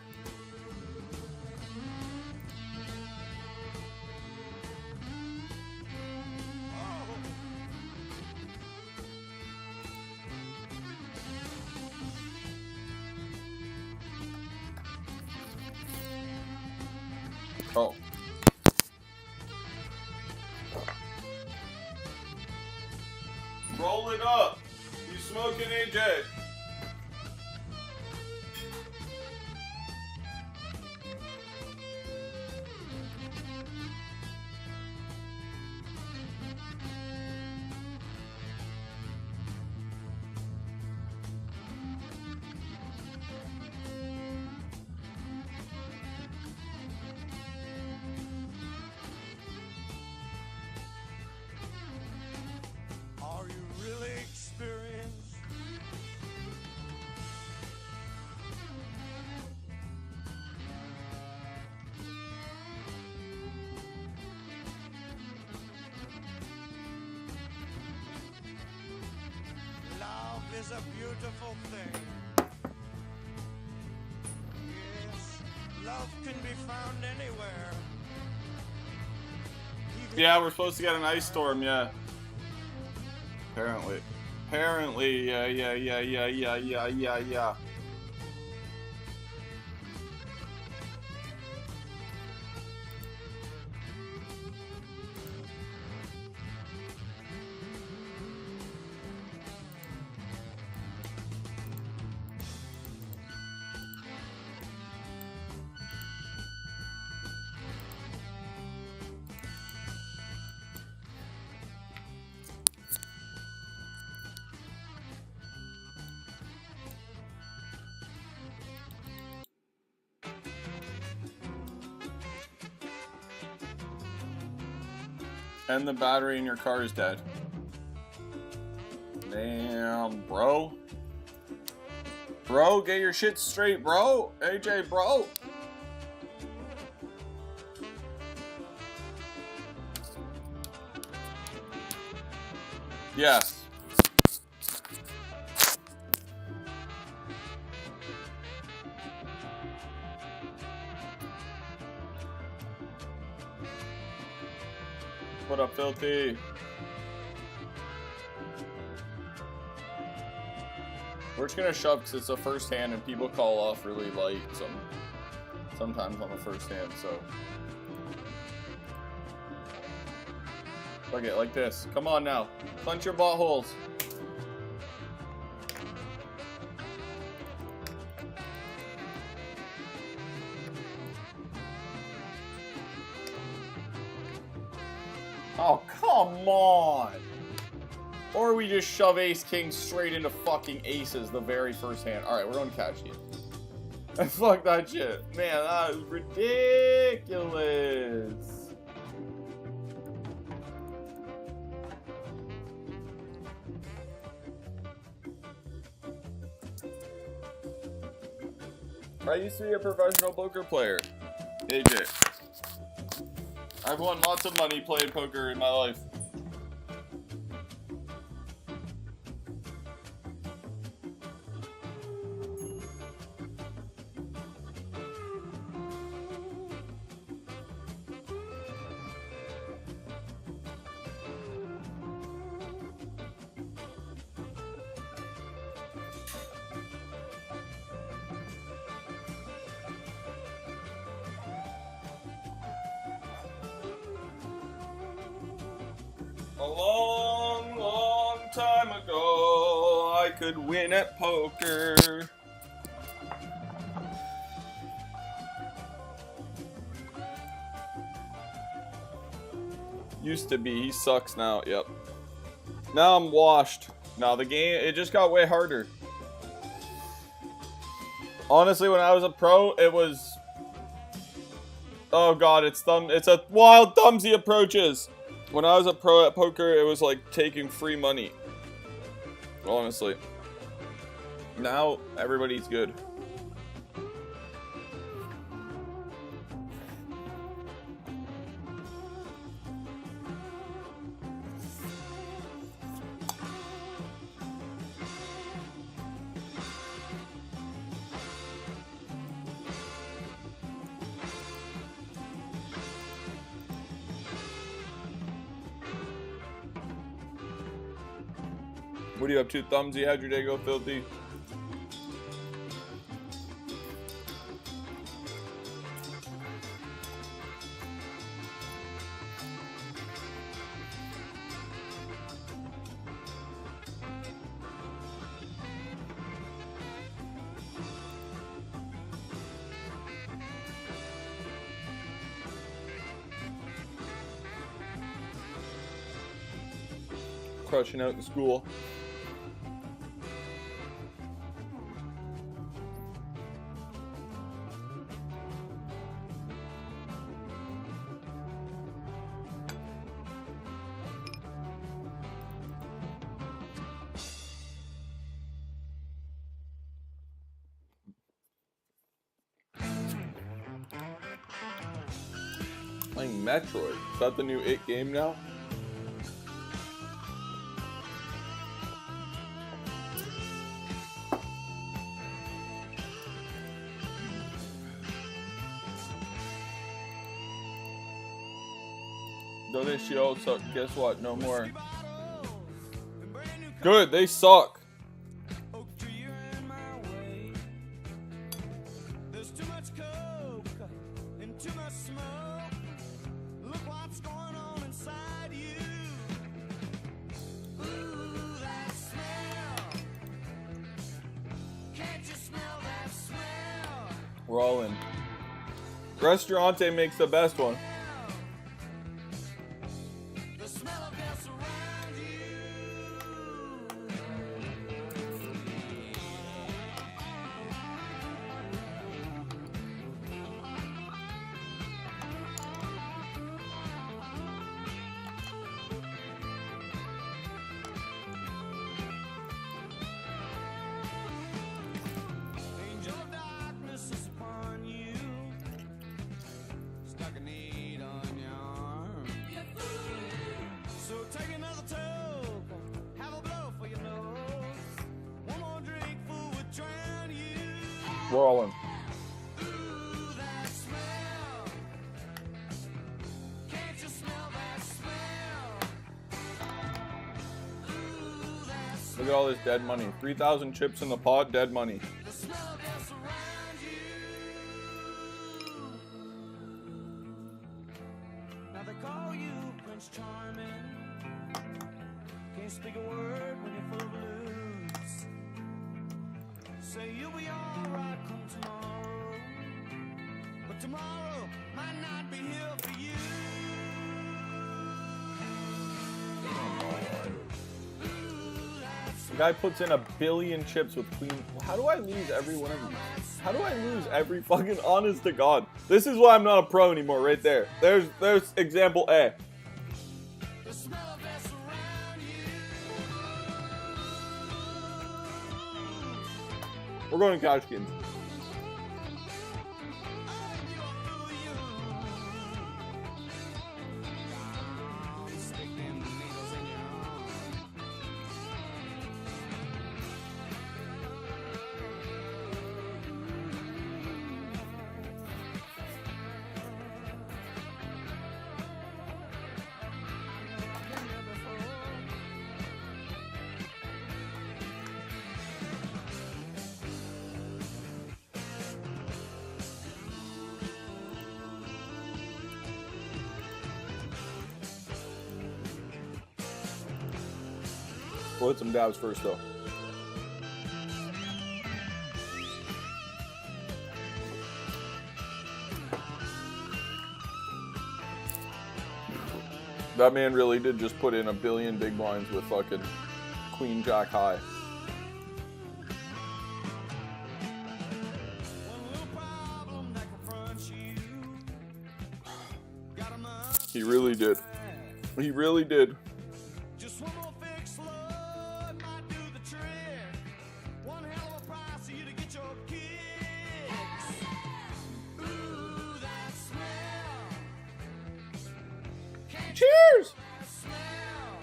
S2: oh.
S1: Oh. Roll it up. You smoking, AJ?
S2: Are you really experienced? Love is a beautiful thing. Yes, love can be found anywhere. Even
S1: Yeah, we're supposed to get an ice storm, yeah. Apparently. Apparently, yeah. And the battery in your car is dead. Damn, bro. Bro, get your shit straight, bro. AJ, bro. Yes. What up, Filthy? We're just gonna shove because it's a first hand and people call off really light sometimes on the first hand, so. Fuck it, like this. Come on now. Clench your buttholes. Oh, come on! Or we just shove ace king straight into fucking aces the very first hand. Alright, we're on cash game. Fuck that shit. Man, that is ridiculous. I used to be a professional poker player. AJ. I've won lots of money playing poker in my life. A long, long time ago, I could win at poker. Used to be, he sucks now, yep. Now I'm washed. Now the game, it just got way harder. Honestly, when I was a pro, it was... Oh god, it's a wild thumbsy approaches. When I was a pro at poker, it was like taking free money. Honestly. Now, everybody's good. What are you up to, Thumbsy? How'd your day go, Filthy? Crushing out in school. Playing Metroid. Is that the new It game now? Though they show, so guess what? No more. Good, they suck. We're all in. Restaurante makes the best one. We're all in. Look at all this dead money. 3,000 chips in the pot, dead money.
S2: Now they call you Prince Charming. Can't speak a word when you're full of blues. Say you'll be alright come tomorrow, but tomorrow might not be here for you.
S1: The guy puts in 1 billion chips with Queen. How do I lose every one of these? How do I lose every fucking, honest to God? This is why I'm not a pro anymore, right there. There's example A. We're going to cash games. We'll hit some dabs first, though. That man really did just put in 1 billion big blinds with fucking Queen Jack high. He really did. He really did.
S2: Just one more fix load might do the trick. One hell of a price for you to get your kicks. Ooh, that smell.
S1: Cheers!
S2: That smell.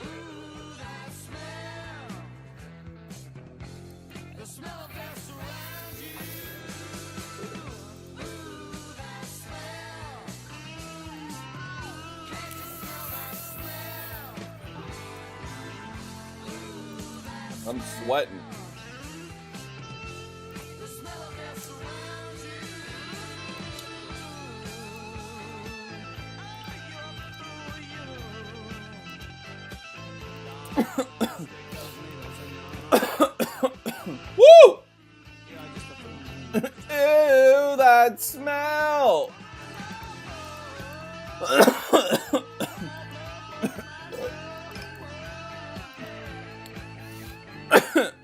S2: Ooh, that smell. The smell that surrounds you. Ooh, that smell. Can't you smell that smell?
S1: I'm sweating.
S2: The smell that surrounds you.
S1: Woo! Ew, that smell!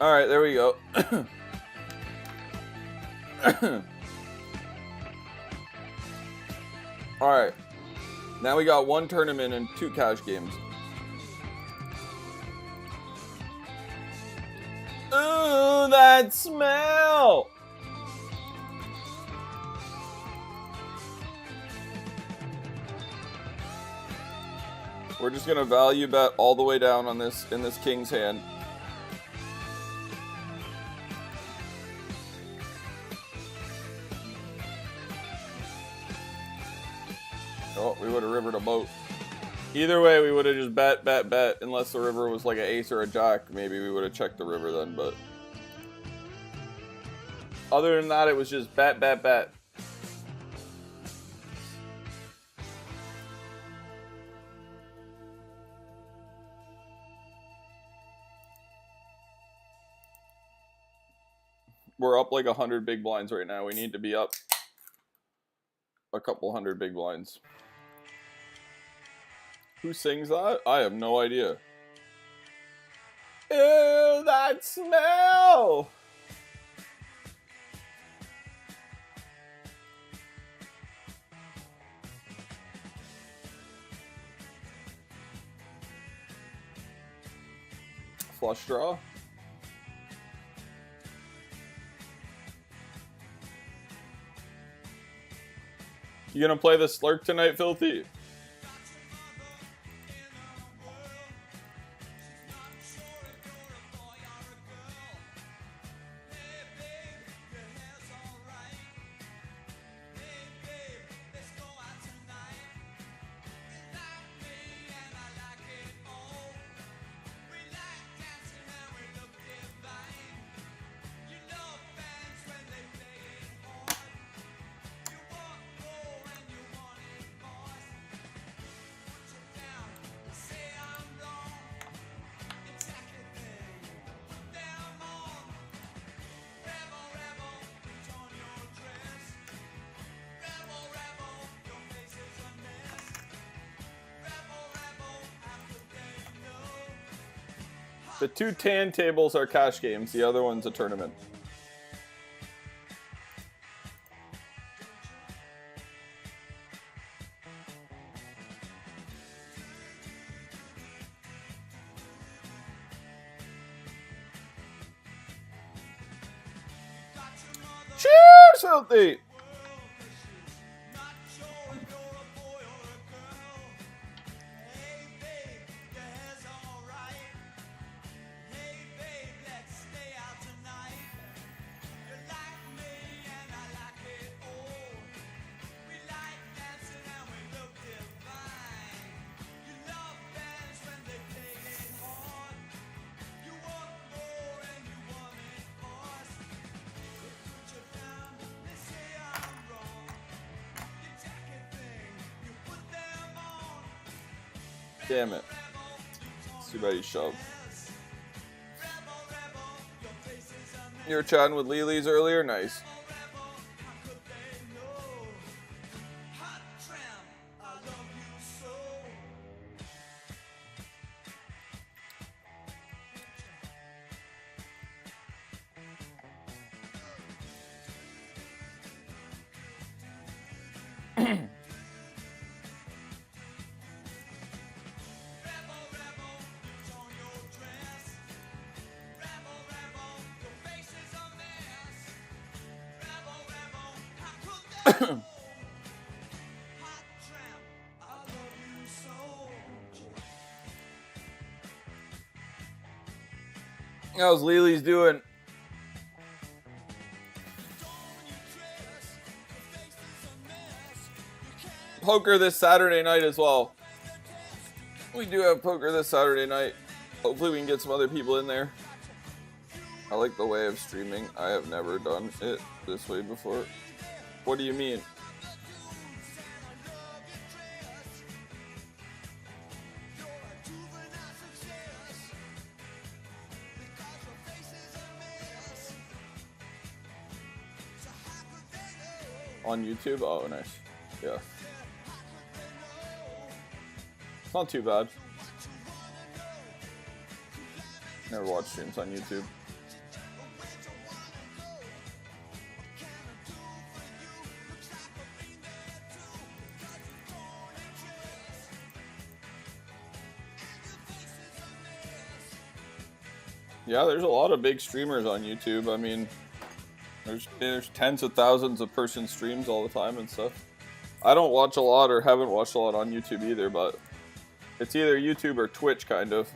S1: Alright, there we go. Alright. Now we got 1 tournament and 2 cash games. Ooh, that smell! We're just gonna value bet all the way down on this in this king's hand. Oh, we would have rivered a boat. Either way, we would have just bet. Unless the river was like an ace or a jack, maybe we would have checked the river then, but... Other than that, it was just bet. We're up like 100 big blinds right now. We need to be up a couple hundred big blinds. Who sings that? I have no idea. Ew, that smell! Flush draw. You gonna play the Slurk tonight, Filthy? The 2 tan tables are cash games. The other one's a tournament. Cheers, Filthy! Damn it. Too bad you shoved. You were chatting with Lilies earlier? Nice. How's Lili's doing? Poker this Saturday night as well. We do have poker this Saturday night. Hopefully we can get some other people in there. I like the way of streaming. I have never done it this way before. What do you mean? On YouTube? Oh, nice. Yeah. It's not too bad. Never watched streams on YouTube. Yeah, there's a lot of big streamers on YouTube. I mean, there's tens of thousands of person streams all the time and stuff. I don't watch a lot or haven't watched a lot on YouTube either, but it's either YouTube or Twitch, kind of.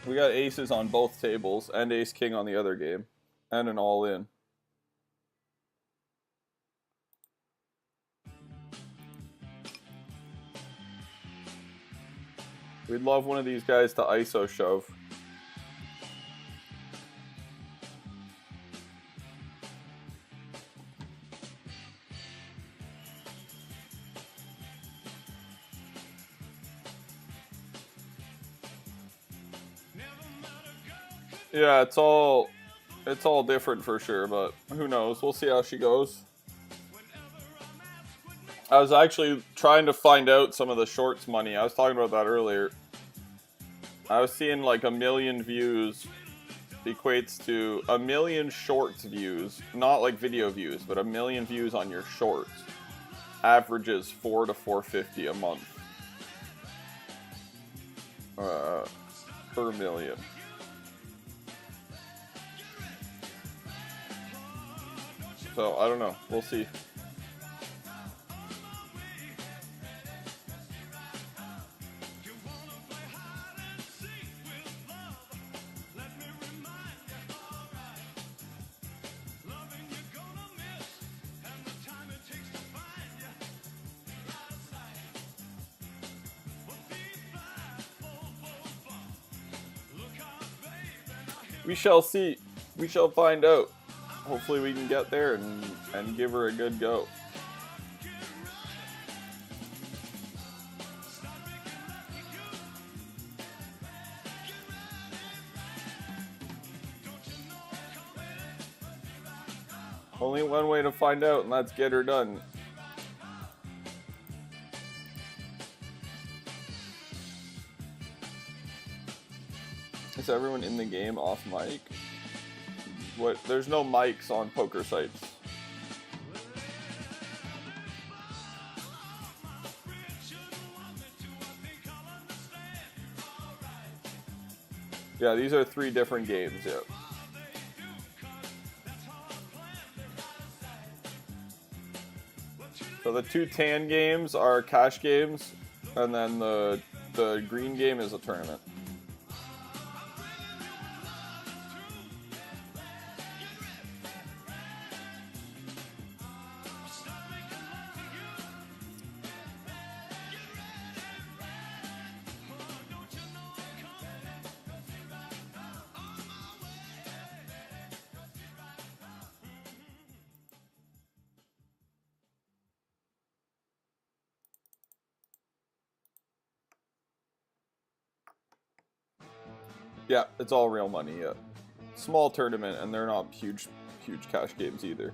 S1: We got aces on both tables and ace king on the other game and an all-in. We'd love one of these guys to ISO shove. Yeah, it's all different for sure, but who knows? We'll see how she goes. I was actually trying to find out some of the shorts money. I was talking about that earlier. I was seeing like 1 million views equates to 1 million shorts views, not like video views, but 1 million views on your shorts averages $400 to $450 a month per million. So I don't know. We'll see. We shall see. We shall find out. Hopefully we can get there and give her a good go. Only one way to find out, and that's get her done. Is everyone in the game off mic? What? There's no mics on poker sites. Yeah, these are 3 different games, yeah. So the 2 tan games are cash games, and then the green game is a tournament. Yeah, it's all real money, yeah. Small tournament, and they're not huge cash games either.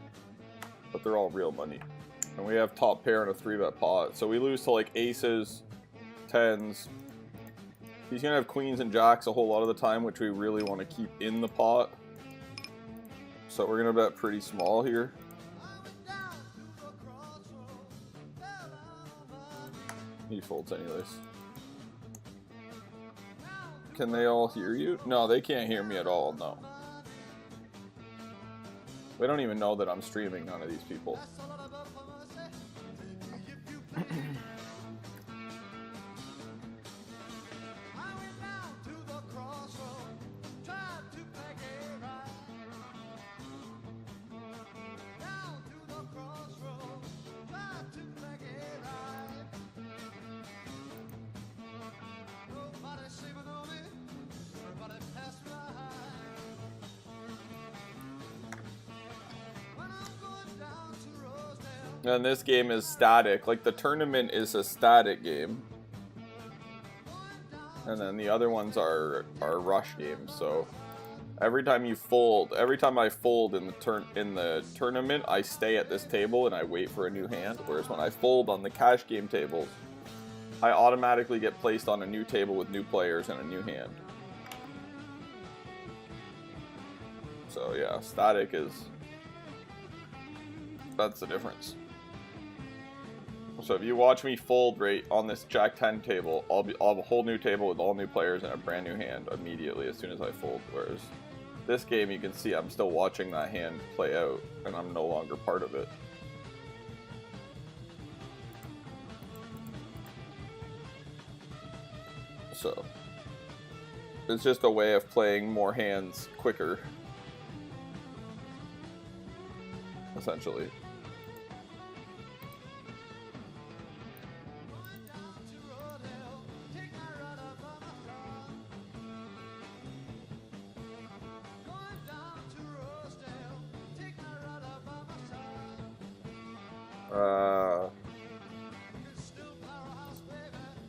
S1: But they're all real money. And we have top pair and a 3-bet pot. So we lose to like aces, 10s. He's going to have queens and jacks a whole lot of the time, which we really want to keep in the pot. So we're going to bet pretty small here. He folds anyways. Can they all hear you? No, they can't hear me at all, no. They don't even know that I'm streaming, none of these people. And this game is static. Like, the tournament is a static game. And then the other ones are rush games. So every time you fold, every time I fold in the tournament, I stay at this table and I wait for a new hand. Whereas when I fold on the cash game tables, I automatically get placed on a new table with new players and a new hand. So yeah, static is... that's the difference. So if you watch me fold right on this Jack 10 table, I'll have a whole new table with all new players and a brand new hand immediately as soon as I fold. Whereas this game, you can see I'm still watching that hand play out and I'm no longer part of it. So it's just a way of playing more hands quicker, essentially. Uh,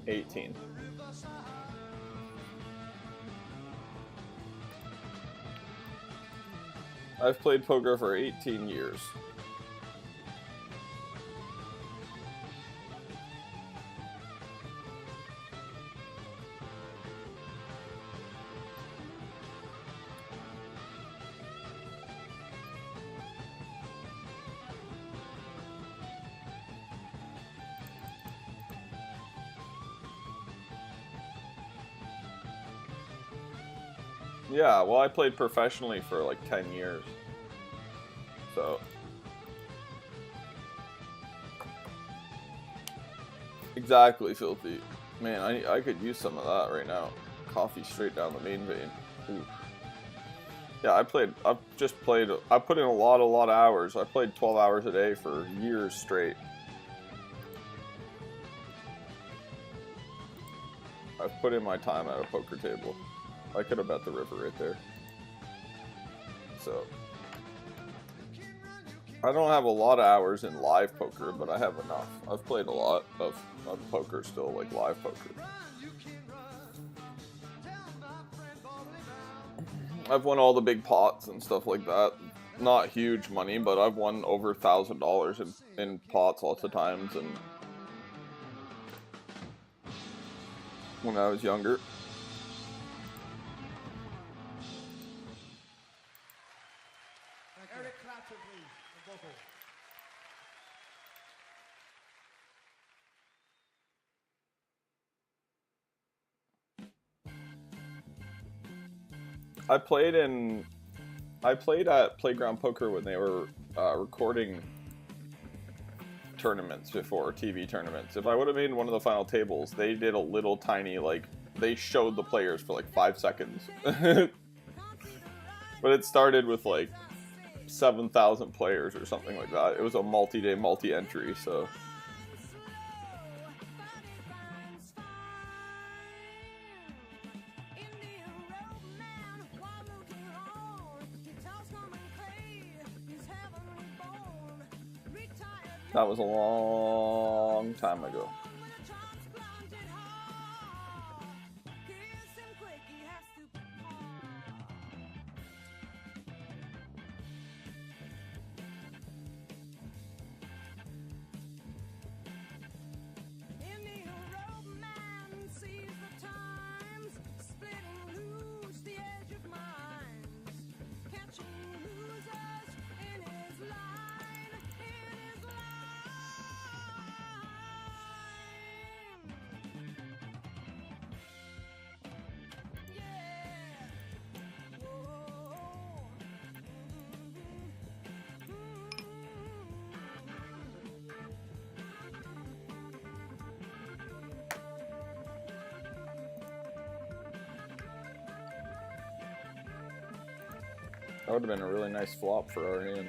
S1: 18. I've played poker for 18 years. Yeah, well, I played professionally for like 10 years. So. Exactly, Filthy. Man, I could use some of that right now. Coffee straight down the main vein. Ooh. Yeah, I put in a lot of hours. I played 12 hours a day for years straight. I've put in my time at a poker table. I could have bet the river right there. So, I don't have a lot of hours in live poker, but I have enough. I've played a lot of poker still, like live poker. I've won all the big pots and stuff like that. Not huge money, but I've won over $1,000 in pots lots of times, and when I was younger.
S3: Thatcher, please, on vocal.
S1: I played at Playground Poker when they were recording tournaments before, TV tournaments. If I would have made one of the final tables, they did a little tiny, like, they showed the players for like 5 seconds. But it started with like 7,000 players or something like that. It was a multi-day, multi-entry, so... That was a long time ago. That would have been a really nice flop for our hand.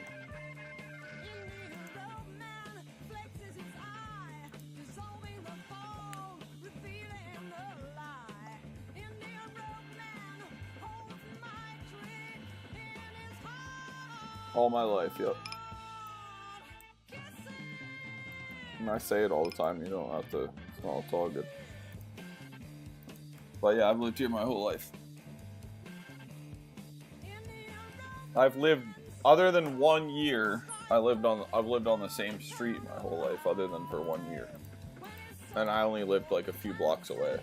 S1: All my life, yep. And I say it all the time, you don't have to, it's all good. But yeah, I've lived here my whole life. I've lived, other than 1 year, I've lived on the same street my whole life, other than for 1 year. And I only lived like a few blocks away.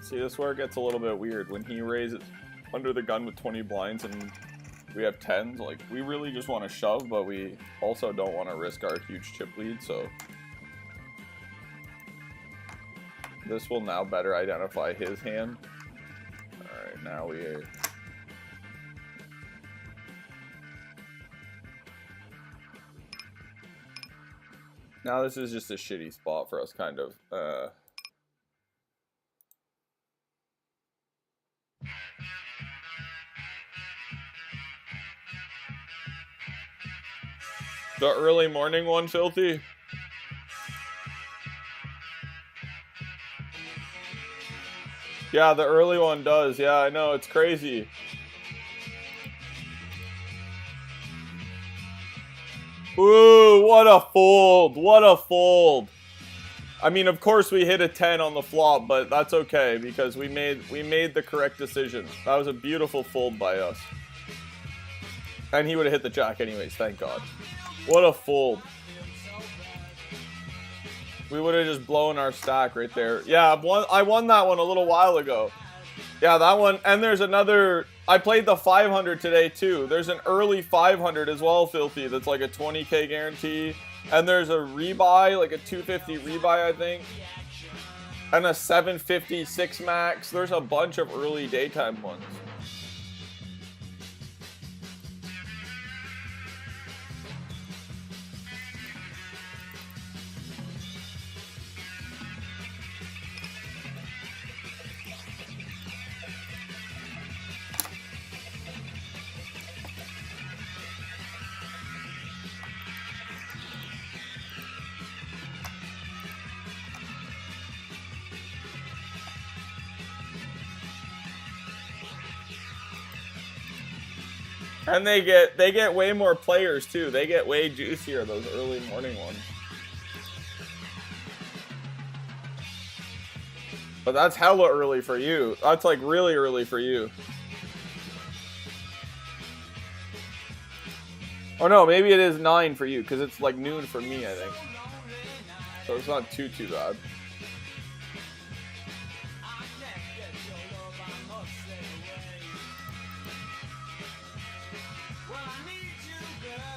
S1: See, this is where it gets a little bit weird. When he raises under the gun with 20 blinds and we have 10s, like, we really just want to shove, but we also don't want to risk our huge chip lead, so... This will now better identify his hand. Alright, now we... Now this is just a shitty spot for us, kind of. The early morning one, Filthy? Yeah, the early one does. Yeah, I know. It's crazy. Ooh, what a fold. What a fold. I mean, of course we hit a 10 on the flop, but that's okay because we made the correct decision. That was a beautiful fold by us. And he would have hit the jack anyways, thank God. What a fold. We would have just blown our stack right there. Yeah, I won that one a little while ago. Yeah, that one. And there's another... I played the 500 today, too. There's an early 500 as well, Filthy, that's like a 20K guarantee. And there's a rebuy, like a 250 rebuy, I think. And a 750 6 max. There's a bunch of early daytime ones. And they get way more players too. They get way juicier, those early morning ones. But that's hella early for you. That's like really early for you. Oh no, maybe it is 9 for you, because it's like noon for me, I think. So it's not too bad.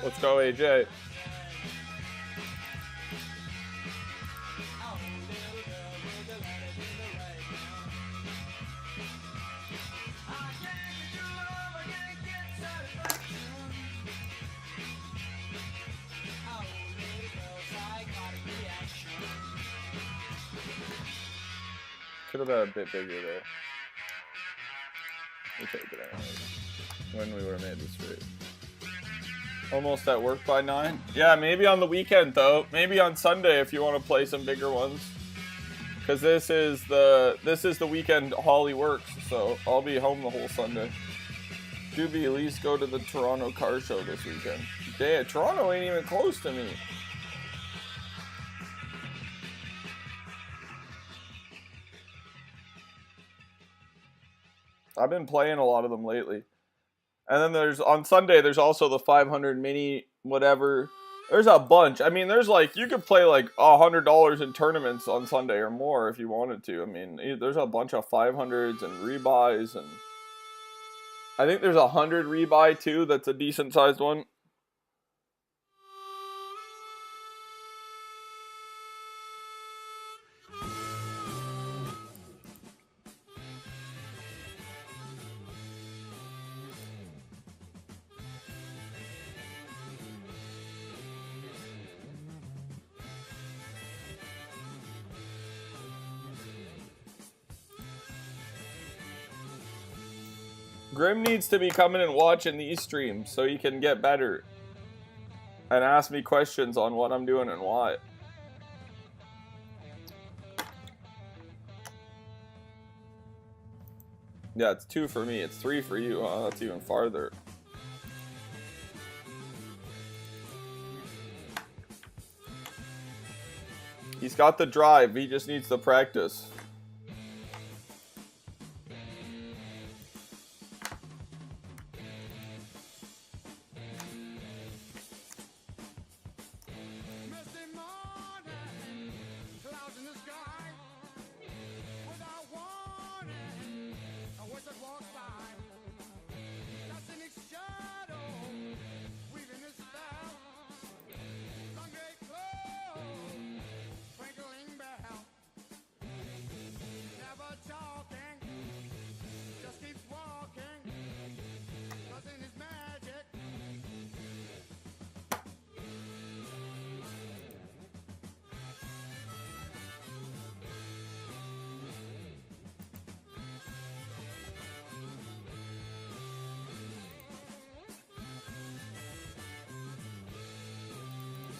S1: Let's go, AJ. Could have been a bit bigger there. We'll take it anyways. When we were made this straight. Almost at work by 9. Yeah, maybe on the weekend though. Maybe on Sunday if you want to play some bigger ones. Because this is the weekend Holly works, so I'll be home the whole Sunday. Doobie, at least go to the Toronto car show this weekend. Damn, Toronto ain't even close to me. I've been playing a lot of them lately. And then there's, on Sunday, there's also the 500 mini whatever. There's a bunch. I mean, there's like, you could play like $100 in tournaments on Sunday or more if you wanted to. I mean, there's a bunch of 500s and rebuys, and I think there's 100 rebuy too. That's a decent sized one. Grim needs to be coming and watching these streams so he can get better and ask me questions on what I'm doing and why. Yeah, it's 2 for me. It's 3 for you. Huh? That's even farther. He's got the drive. He just needs to practice.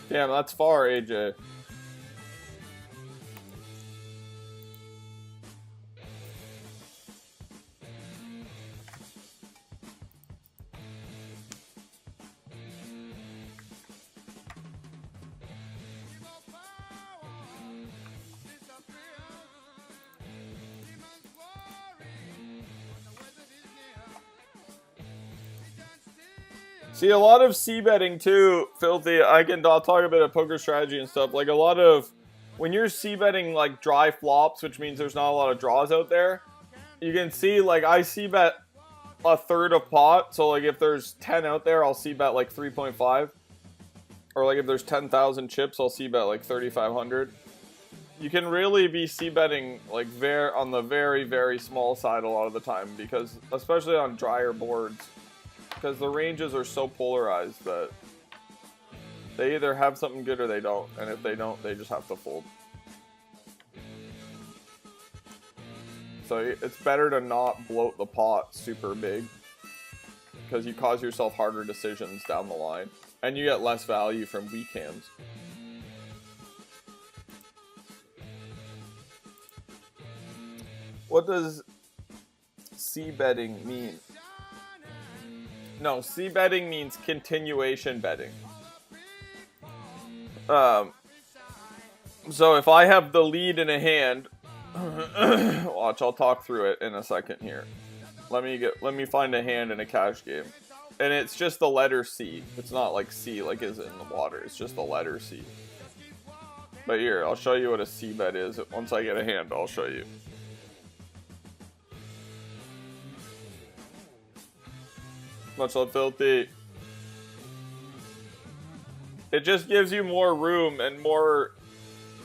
S1: Damn, that's far, AJ. See, a lot of c-betting too, Filthy. I'll talk a bit of poker strategy and stuff. Like a lot of, when you're c-betting like dry flops, which means there's not a lot of draws out there, you can see like I c-bet a third of pot. So like if there's 10 out there, I'll c-bet like 3.5. Or like if there's 10,000 chips, I'll c-bet like 3,500. You can really be c-betting like on the very, very small side a lot of the time, because especially on drier boards. Because the ranges are so polarized that they either have something good or they don't. And if they don't, they just have to fold. So it's better to not bloat the pot super big, because you cause yourself harder decisions down the line. And you get less value from weak hands. What does c-betting mean? No, C betting means continuation betting. So if I have the lead in a hand, watch, I'll talk through it in a second here. Let me find a hand in a cash game. And it's just the letter C. It's not like C like is in the water. It's just the letter C. But here, I'll show you what a C bet is. Once I get a hand, I'll show you. Much love, Filthy. It just gives you more room and more...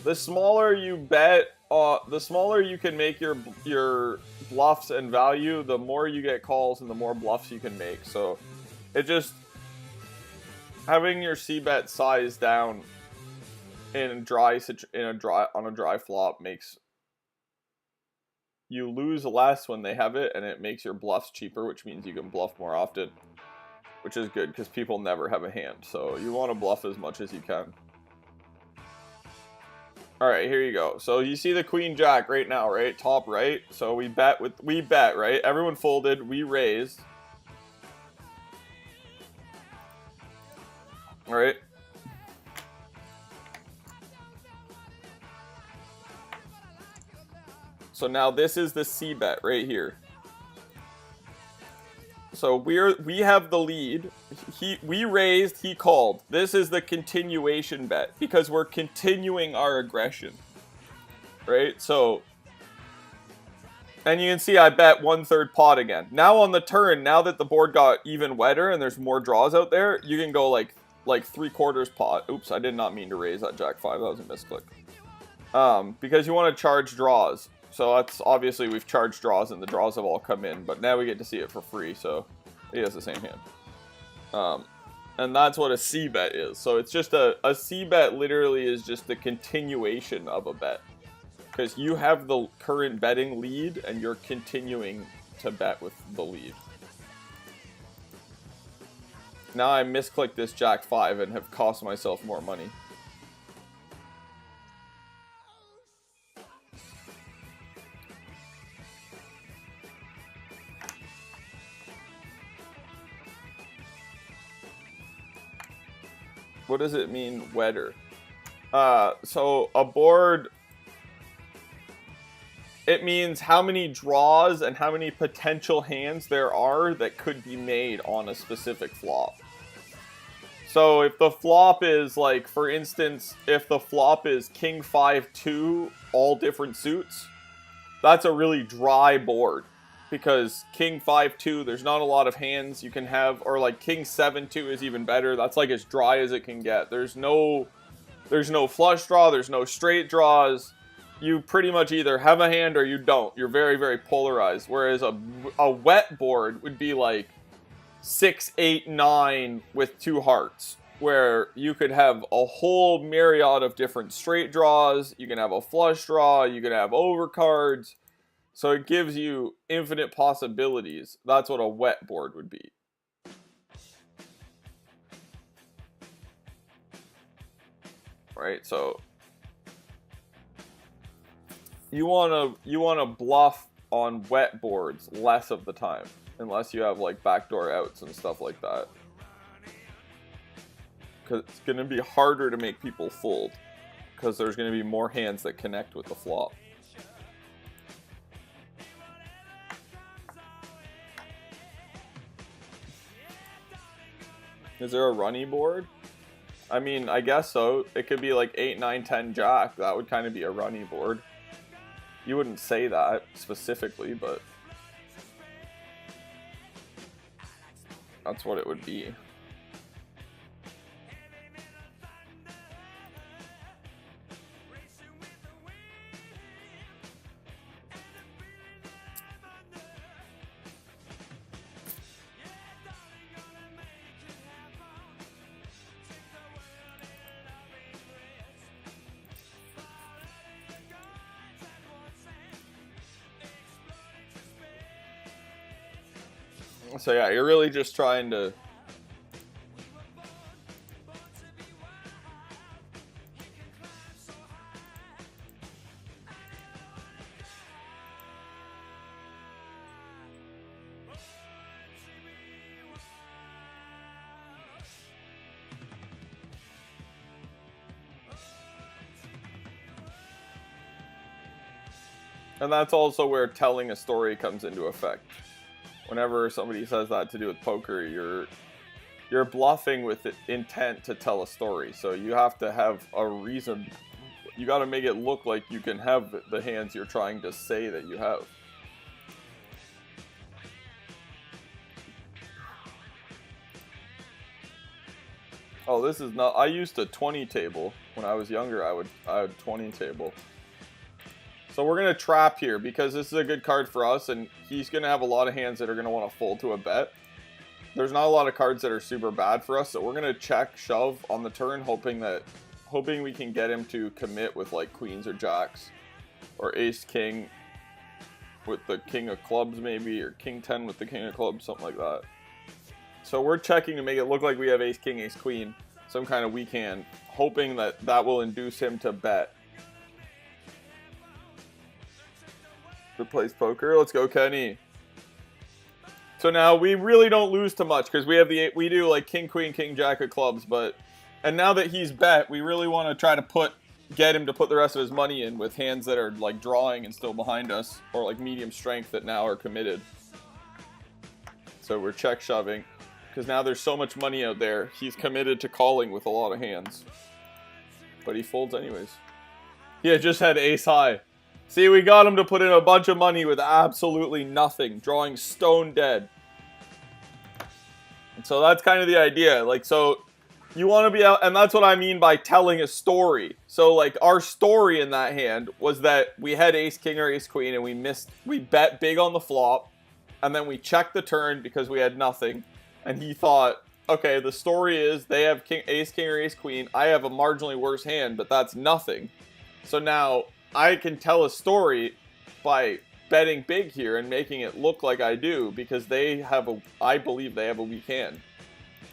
S1: The smaller you bet, the smaller you can make your bluffs and value, the more you get calls and the more bluffs you can make. So it just... Having your C-bet size down on a dry flop makes you lose less when they have it, and it makes your bluffs cheaper, which means you can bluff more often, which is good because people never have a hand. So you want to bluff as much as you can. All right, here you go. So you see the queen jack right now, right? Top right. So we bet, right? Everyone folded, we raised. All right. So now this is the C bet right here. So we have the lead. We raised, he called. This is the continuation bet because we're continuing our aggression. Right? So, and you can see I bet 1/3 pot again. Now on the turn, now that the board got even wetter and there's more draws out there, you can go like 3/4 pot. Oops, I did not mean to raise that jack 5. That was a misclick. Because you want to charge draws. So that's obviously we've charged draws and the draws have all come in, but now we get to see it for free, so he has the same hand. And that's what a C bet is. So it's just a C bet literally is just the continuation of a bet. Because you have the current betting lead and you're continuing to bet with the lead. Now I misclicked this jack 5 and have cost myself more money. What does it mean, wetter? So a board, it means how many draws and how many potential hands there are that could be made on a specific flop. So if the flop is like, for instance, if the flop is king 5-2, all different suits, that's a really dry board. Because king 5-2, there's not a lot of hands you can have, or like king 7-2 is even better. That's like as dry as it can get. There's no flush draw, there's no straight draws. You pretty much either have a hand or you don't. You're very, very polarized. Whereas a wet board would be like 6, 8, 9 with 2 hearts, where you could have a whole myriad of different straight draws. You can have a flush draw, you can have overcards. So it gives you infinite possibilities. That's what a wet board would be. Right? So you want to bluff on wet boards less of the time, unless you have like backdoor outs and stuff like that. Cuz it's going to be harder to make people fold because there's going to be more hands that connect with the flop. Is there a runny board? I mean, I guess so. It could be like 8, 9, 10 jack. That would kind of be a runny board. You wouldn't say that specifically, but that's what it would be. So yeah, you're really just trying to And that's also where telling a story comes into effect. Whenever somebody says that to do with poker, you're bluffing with intent to tell a story. So you have to have a reason. You got to make it look like you can have the hands you're trying to say that you have. Oh, this is not. I used a 20 table when I was younger. I had 20 table. So we're gonna trap here because this is a good card for us, and he's gonna have a lot of hands that are gonna want to fold to a bet. There's not a lot of cards that are super bad for us, so we're gonna check shove on the turn, hoping we can get him to commit with like queens or jacks, or ace king with the king of clubs maybe, or king 10 with the king of clubs, something like that. So we're checking to make it look like we have ace king, ace queen, some kind of weak hand, hoping that that will induce him to bet. To plays poker. Let's go, Kenny. So now we really don't lose too much because we do like king, queen, king, jack of clubs, and now that he's bet, we really want to try to get him to put the rest of his money in with hands that are like drawing and still behind us, or like medium strength that now are committed. So we're check shoving because now there's so much money out there. He's committed to calling with a lot of hands, but he folds anyways. He just had ace high. See, we got him to put in a bunch of money with absolutely nothing, drawing stone dead. And so that's kind of the idea. Like, so you want to be out, and that's what I mean by telling a story. So like our story in that hand was that we had ace king or ace queen and we bet big on the flop, and then we checked the turn because we had nothing. And he thought, okay, the story is they have ace king or ace queen. I have a marginally worse hand, but that's nothing. So now I can tell a story by betting big here and making it look like I do, because I believe they have a weak hand.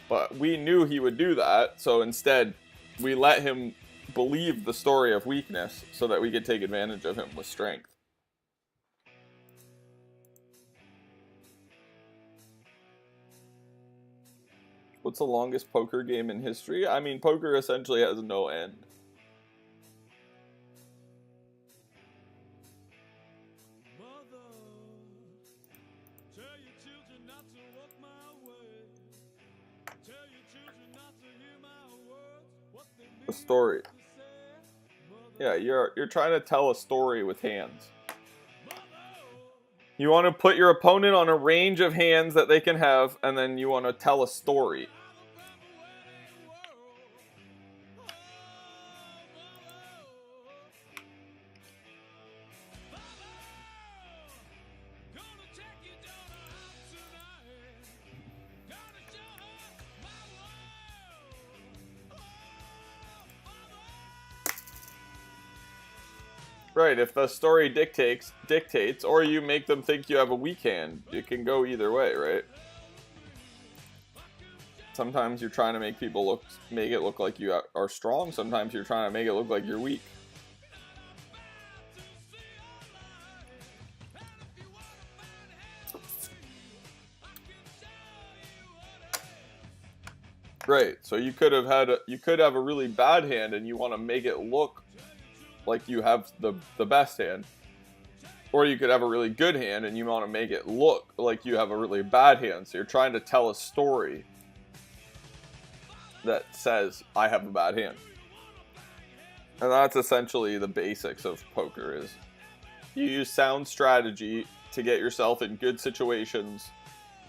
S1: But we knew he would do that, so instead we let him believe the story of weakness so that we could take advantage of him with strength. What's the longest poker game in history? I mean, poker essentially has no end. A story. Yeah, you're trying to tell a story with hands. You want to put your opponent on a range of hands that they can have, and then you want to tell a story. Right, if the story dictates, or you make them think you have a weak hand, it can go either way, right? Sometimes you're trying to make people make it look like you are strong. Sometimes you're trying to make it look like you're weak. Right, so you could have a really bad hand and you want to make it look like you have the best hand, or you could have a really good hand and you want to make it look like you have a really bad hand. So you're trying to tell a story that says I have a bad hand, and that's essentially the basics of poker. Is you use sound strategy to get yourself in good situations,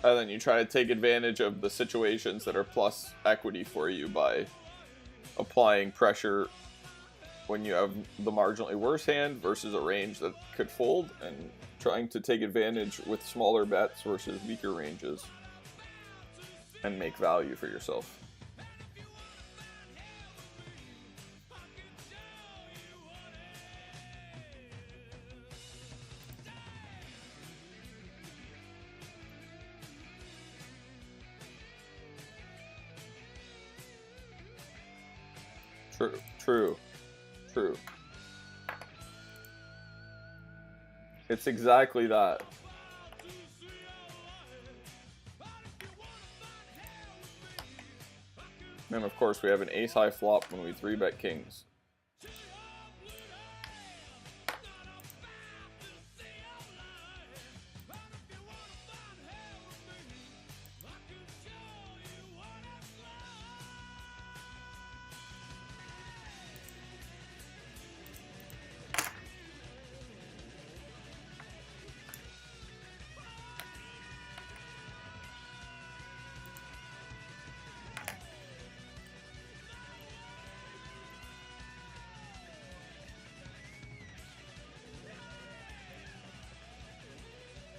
S1: and then you try to take advantage of the situations that are plus equity for you by applying pressure when you have the marginally worse hand versus a range that could fold, and trying to take advantage with smaller bets versus weaker ranges and make value for yourself. True. It's exactly that. And of course we have an ace high flop when we 3-bet kings.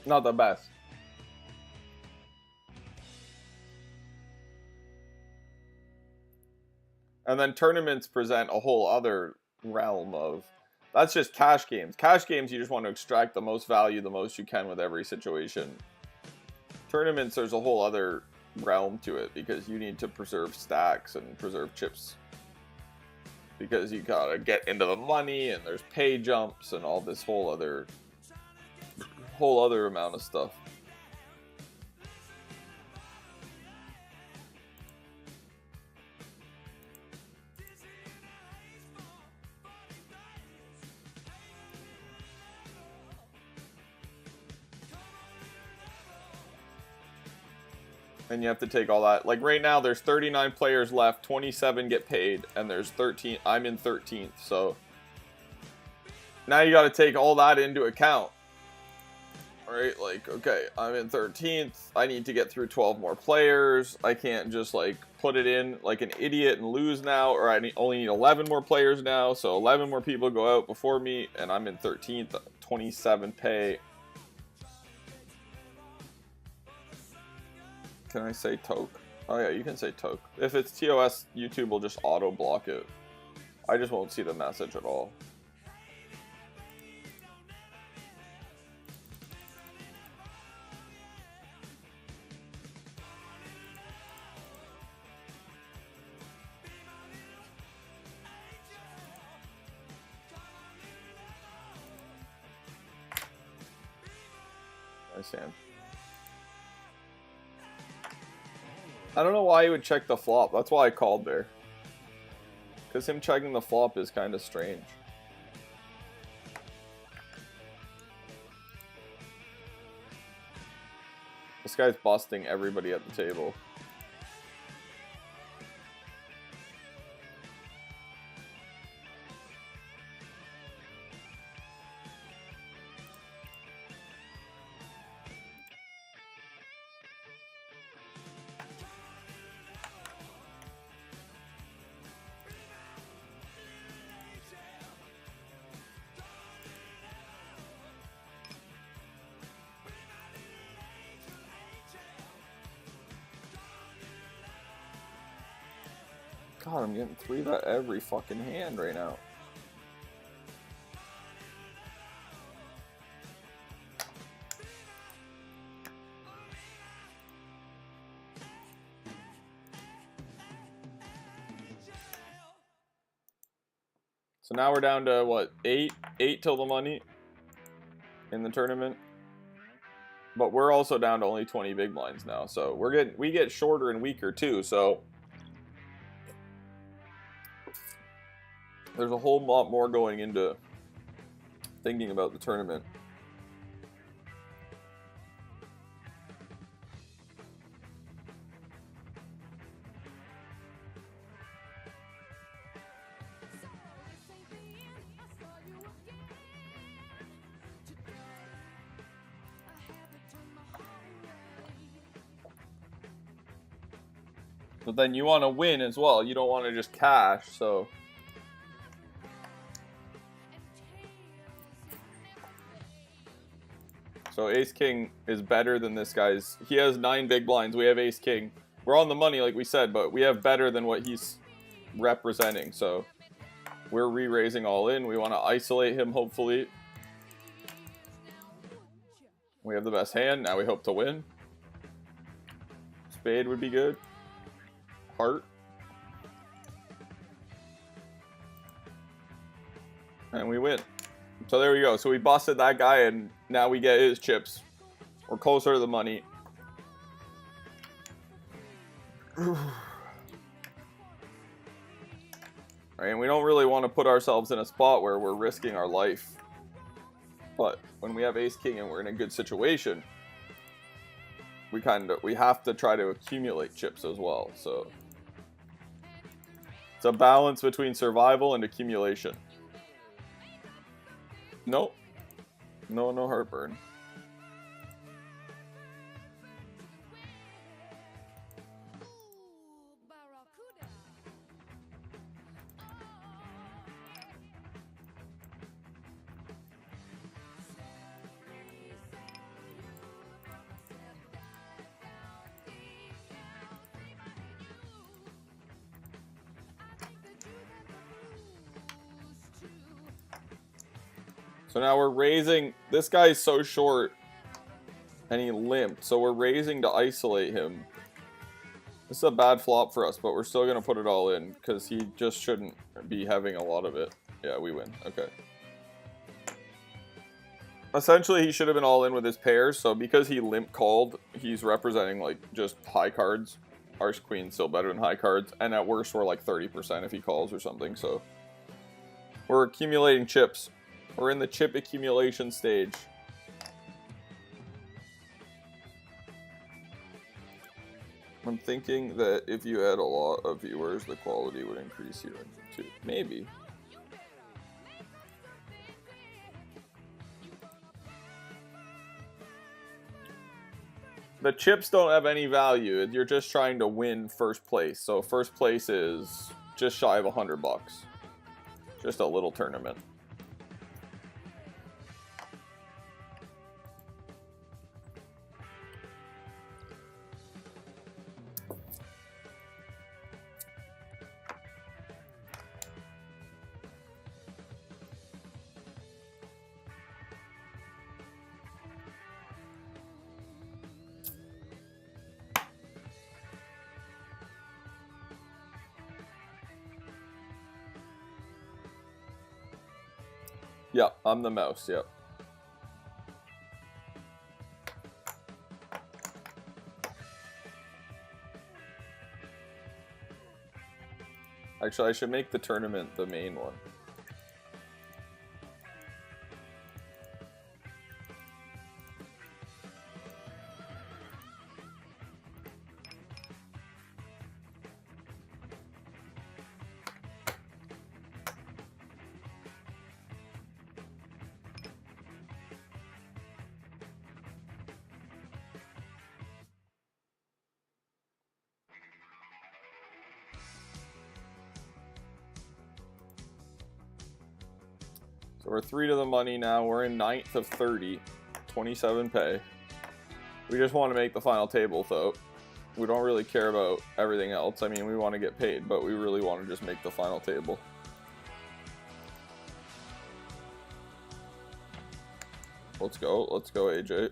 S1: Not the best. And then tournaments present a whole other realm of... That's just cash games. Cash games, you just want to extract the most value the most you can with every situation. Tournaments, there's a whole other realm to it because you need to preserve stacks and preserve chips. Because you gotta get into the money and there's pay jumps and all this whole other amount of stuff. And you have to take all that. Like right now, there's 39 players left, 27 get paid, and there's 13. I'm in 13th, so now you got to take all that into account. All right, like, okay, I'm in 13th. I need to get through 12 more players. I can't just like put it in like an idiot and lose now, or I only need 11 more players now, so 11 more people go out before me, and I'm in 13th, 27 pay. Can I say toke? Oh yeah, you can say toke. If it's TOS, YouTube will just auto block it. I just won't see the message at all. Nice hand. I don't know why he would check the flop. That's why I called there. Because him checking the flop is kind of strange. This guy's busting everybody at the table. God, I'm getting 3-bet every fucking hand right now. So now we're down to what, 8 till the money in the tournament. But we're also down to only 20 big blinds now, so we get shorter and weaker too. So there's a whole lot more going into thinking about the tournament. But then you want to win as well. You don't want to just cash, so... So Ace-King is better than this guy's. He has 9 big blinds. We have Ace-King. We're on the money, like we said, but we have better than what he's representing. So we're re-raising all in. We want to isolate him, hopefully. We have the best hand. Now we hope to win. Spade would be good. Heart. And we win. So there we go. So we busted that guy, and now we get his chips. We're closer to the money. And we don't really want to put ourselves in a spot where we're risking our life. But when we have Ace-King and we're in a good situation, we have to try to accumulate chips as well. So it's a balance between survival and accumulation. Nope. No heartburn. So now we're raising. This guy's so short. And he limped. So we're raising to isolate him. This is a bad flop for us, but we're still going to put it all in. Because he just shouldn't be having a lot of it. Yeah, we win. Okay. Essentially, he should have been all in with his pairs. So because he limp called, he's representing like just high cards. Arse Queen's still better than high cards. And at worst, we're like 30% if he calls or something. So we're accumulating chips. We're in the chip accumulation stage. I'm thinking that if you had a lot of viewers, the quality would increase here too. Maybe. The chips don't have any value. You're just trying to win first place. So first place is just shy of $100. Just a little tournament. Yeah, I'm the mouse, yep. Actually, I should make the tournament the main one. So we're 3 to the money now. We're in 9th of 30. 27 pay. We just want to make the final table, though. We don't really care about everything else. I mean, we want to get paid, but we really want to just make the final table. Let's go. Let's go, AJ.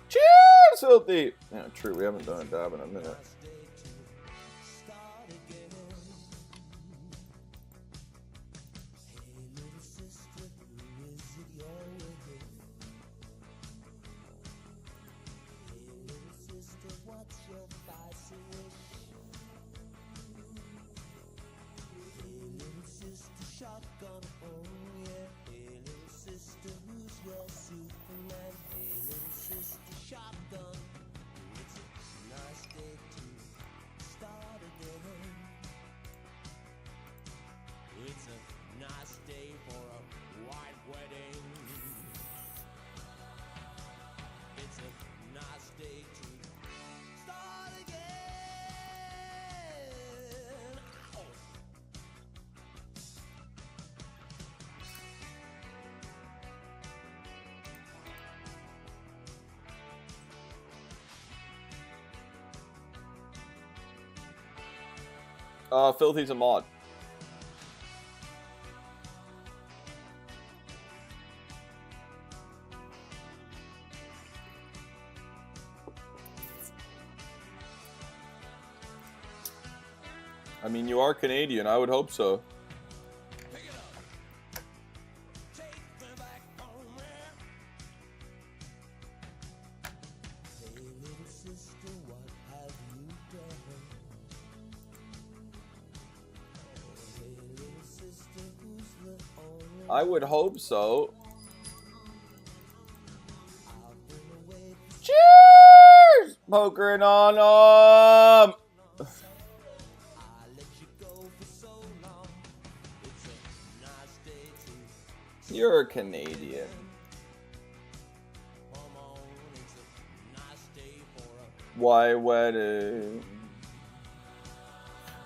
S1: Cheers, Filthy! Yeah, true, we haven't done a dab in a minute. Filthy's a mod. I mean, you are Canadian, I would hope so. I would hope so. Cheers! Pokering on 'em! You're Canadian. Why wedding?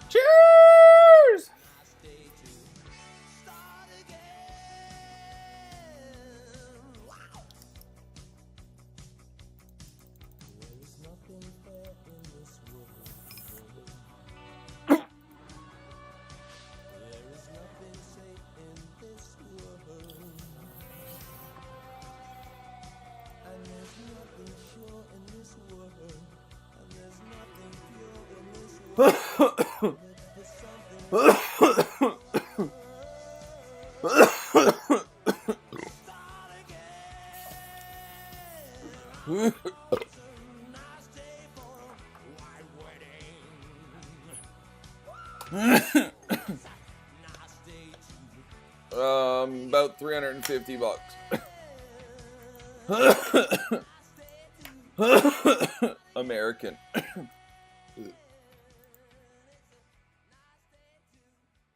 S1: Cheers! About 350 bucks. American.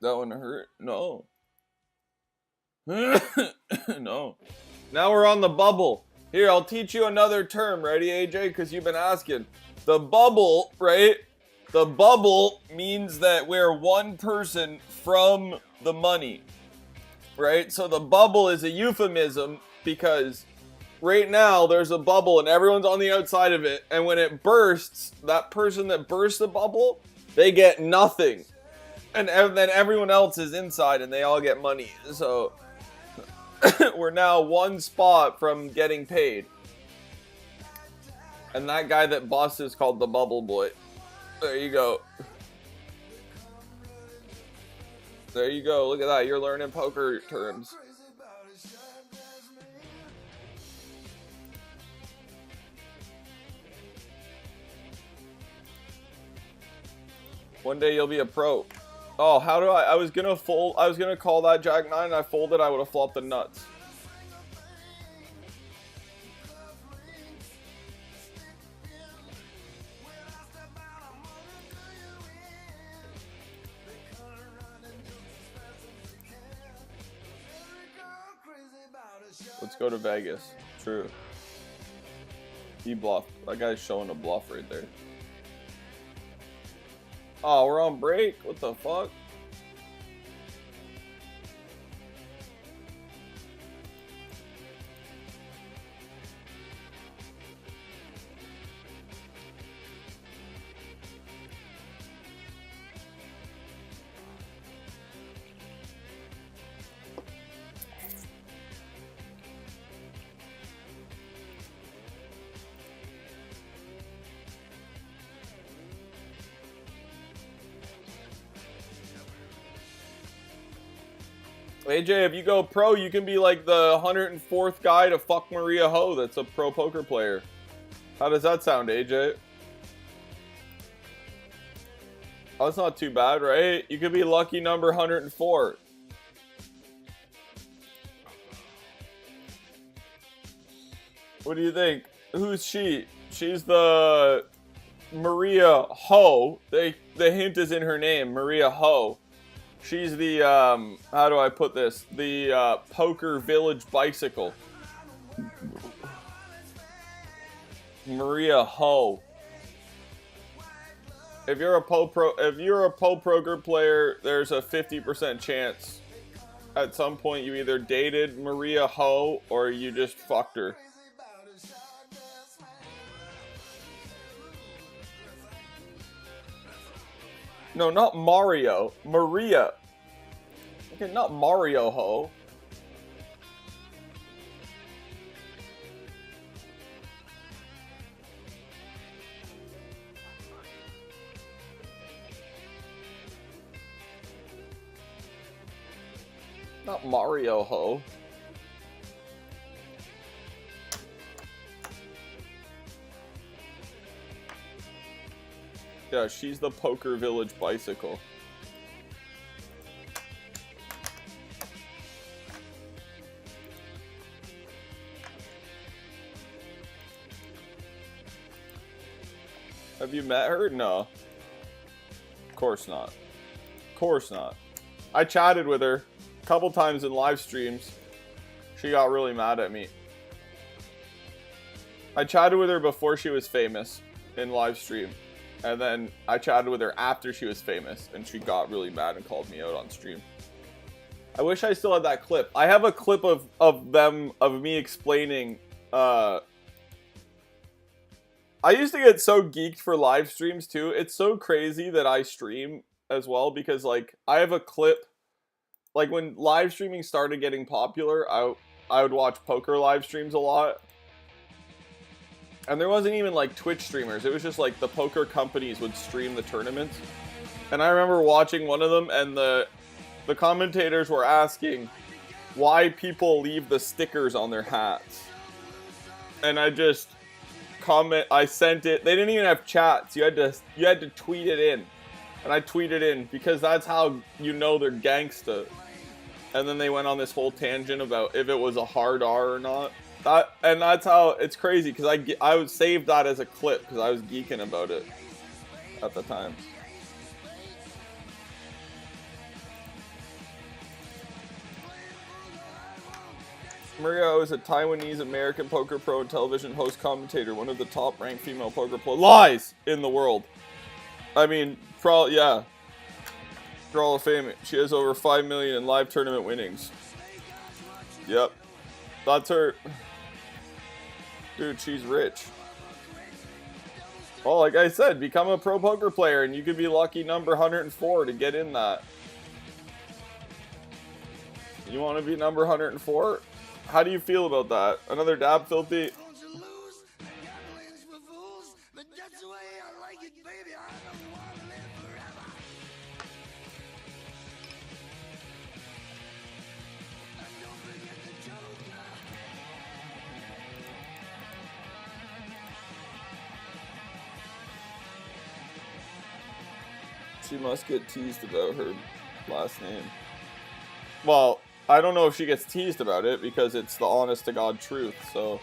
S1: That one hurt? No. No. Now we're on the bubble. Here, I'll teach you another term. Ready, AJ? Because you've been asking. The bubble, right? The bubble means that we're one person from the money. Right? So the bubble is a euphemism because right now there's a bubble and everyone's on the outside of it. And when it bursts, that person that bursts the bubble, they get nothing. And then everyone else is inside and they all get money. So we're now one spot from getting paid. And that guy that busts is called the Bubble Boy. There you go. There you go. Look at that. You're learning poker terms. One day you'll be a pro. Oh, how do I was gonna fold. I was gonna call that Jack 9 and I folded. I would have flopped the nuts. Let's go to Vegas. True. He bluffed. That guy's showing a bluff right there. Oh, we're on break? What the fuck? AJ, if you go pro, you can be like the 104th guy to fuck Maria Ho that's a pro poker player. How does that sound, AJ? Oh, that's not too bad, right? You could be lucky number 104. What do you think? Who's she? She's the Maria Ho. The hint is in her name, Maria Ho. She's the, how do I put this? The Poker Village Bicycle. Maria Ho. If you're a poker player, there's a 50% chance at some point you either dated Maria Ho or you just fucked her. No, not Mario. Maria. Okay, not Mario Ho. Not Mario Ho. Yeah, she's the Poker Village Bicycle. Have you met her? No. Of course not. Of course not. I chatted with her a couple times in live streams. She got really mad at me. I chatted with her before she was famous in live stream. And then I chatted with her after she was famous. And she got really mad and called me out on stream. I wish I still had that clip. I have a clip of me explaining. I used to get so geeked for live streams too. It's so crazy that I stream as well because like I have a clip. Like when live streaming started getting popular, I would watch poker live streams a lot. And there wasn't even like Twitch streamers. It was just like the poker companies would stream the tournaments. And I remember watching one of them and the commentators were asking why people leave the stickers on their hats. And I just I sent it. They didn't even have chats. You had to tweet it in. And I tweeted in because that's how you know they're gangsta. And then they went on this whole tangent about if it was a hard R or not. And that's how it's crazy because I would save that as a clip because I was geeking about it at the time. Maria is a Taiwanese American poker pro and television host commentator, one of the top ranked female poker players. Lies in the world. I mean, probably, yeah. Hall of Fame. She has over 5 million in live tournament winnings. Yep. That's her. Dude, she's rich. Well, like I said, become a pro poker player and you could be lucky number 104 to get in that. You want to be number 104? How do you feel about that? Another dab, Filthy? She must get teased about her last name. Well, I don't know if she gets teased about it because it's the honest to God truth. So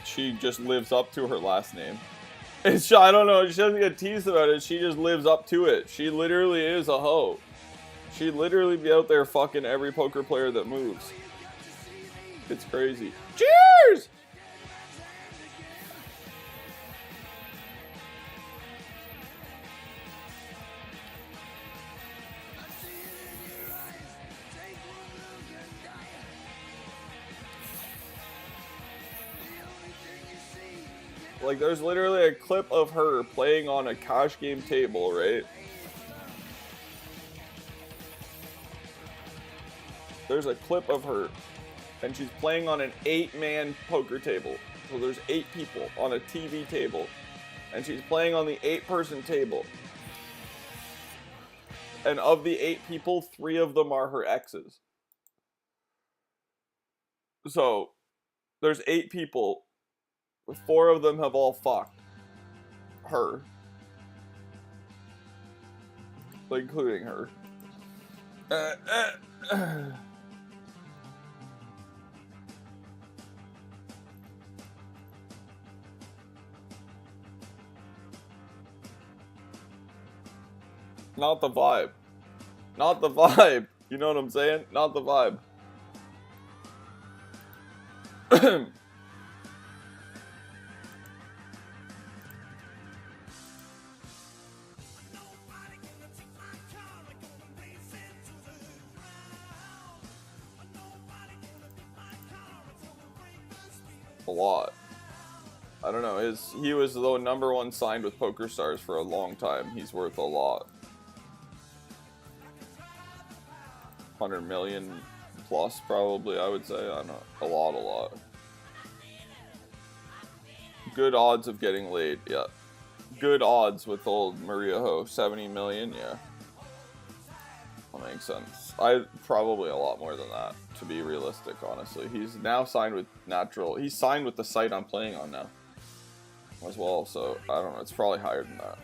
S1: she just lives up to her last name. I don't know. She doesn't get teased about it. She just lives up to it. She literally is a hoe. She'd literally be out there fucking every poker player that moves. It's crazy. Cheers! Like, there's literally a clip of her playing on a cash game table, right? There's a clip of her, and she's playing on an 8-man poker table. So there's 8 people on a TV table, and she's playing on the 8-person table. And of the 8 people, 3 of them are her exes. So, there's 8 people. 4 of them have all fucked her. Including her. Not the vibe. Not the vibe. You know what I'm saying? Not the vibe. A lot. I don't know. He was the number 1 signed with PokerStars for a long time. He's worth a lot. 100 million plus, probably. I would say. I don't know. A lot. Good odds of getting laid. Yeah. Good odds with old Maria Ho. 70 million. Yeah. That makes sense. Probably a lot more than that, to be realistic, honestly. He's now signed with Natural. He's signed with the site I'm playing on now as well, so I don't know. It's probably higher than that.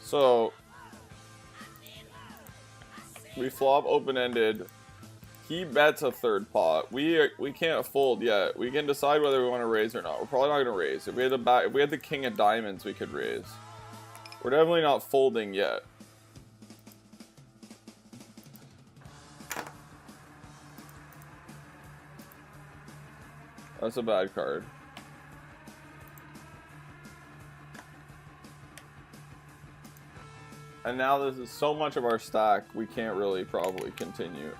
S1: So, We flop open-ended. He bets a third pot. We can't fold yet. We can decide whether we want to raise or not. We're probably not going to raise. If we had the king of diamonds, we could raise. We're definitely not folding yet. That's a bad card. And now this is so much of our stack, we can't really probably continue.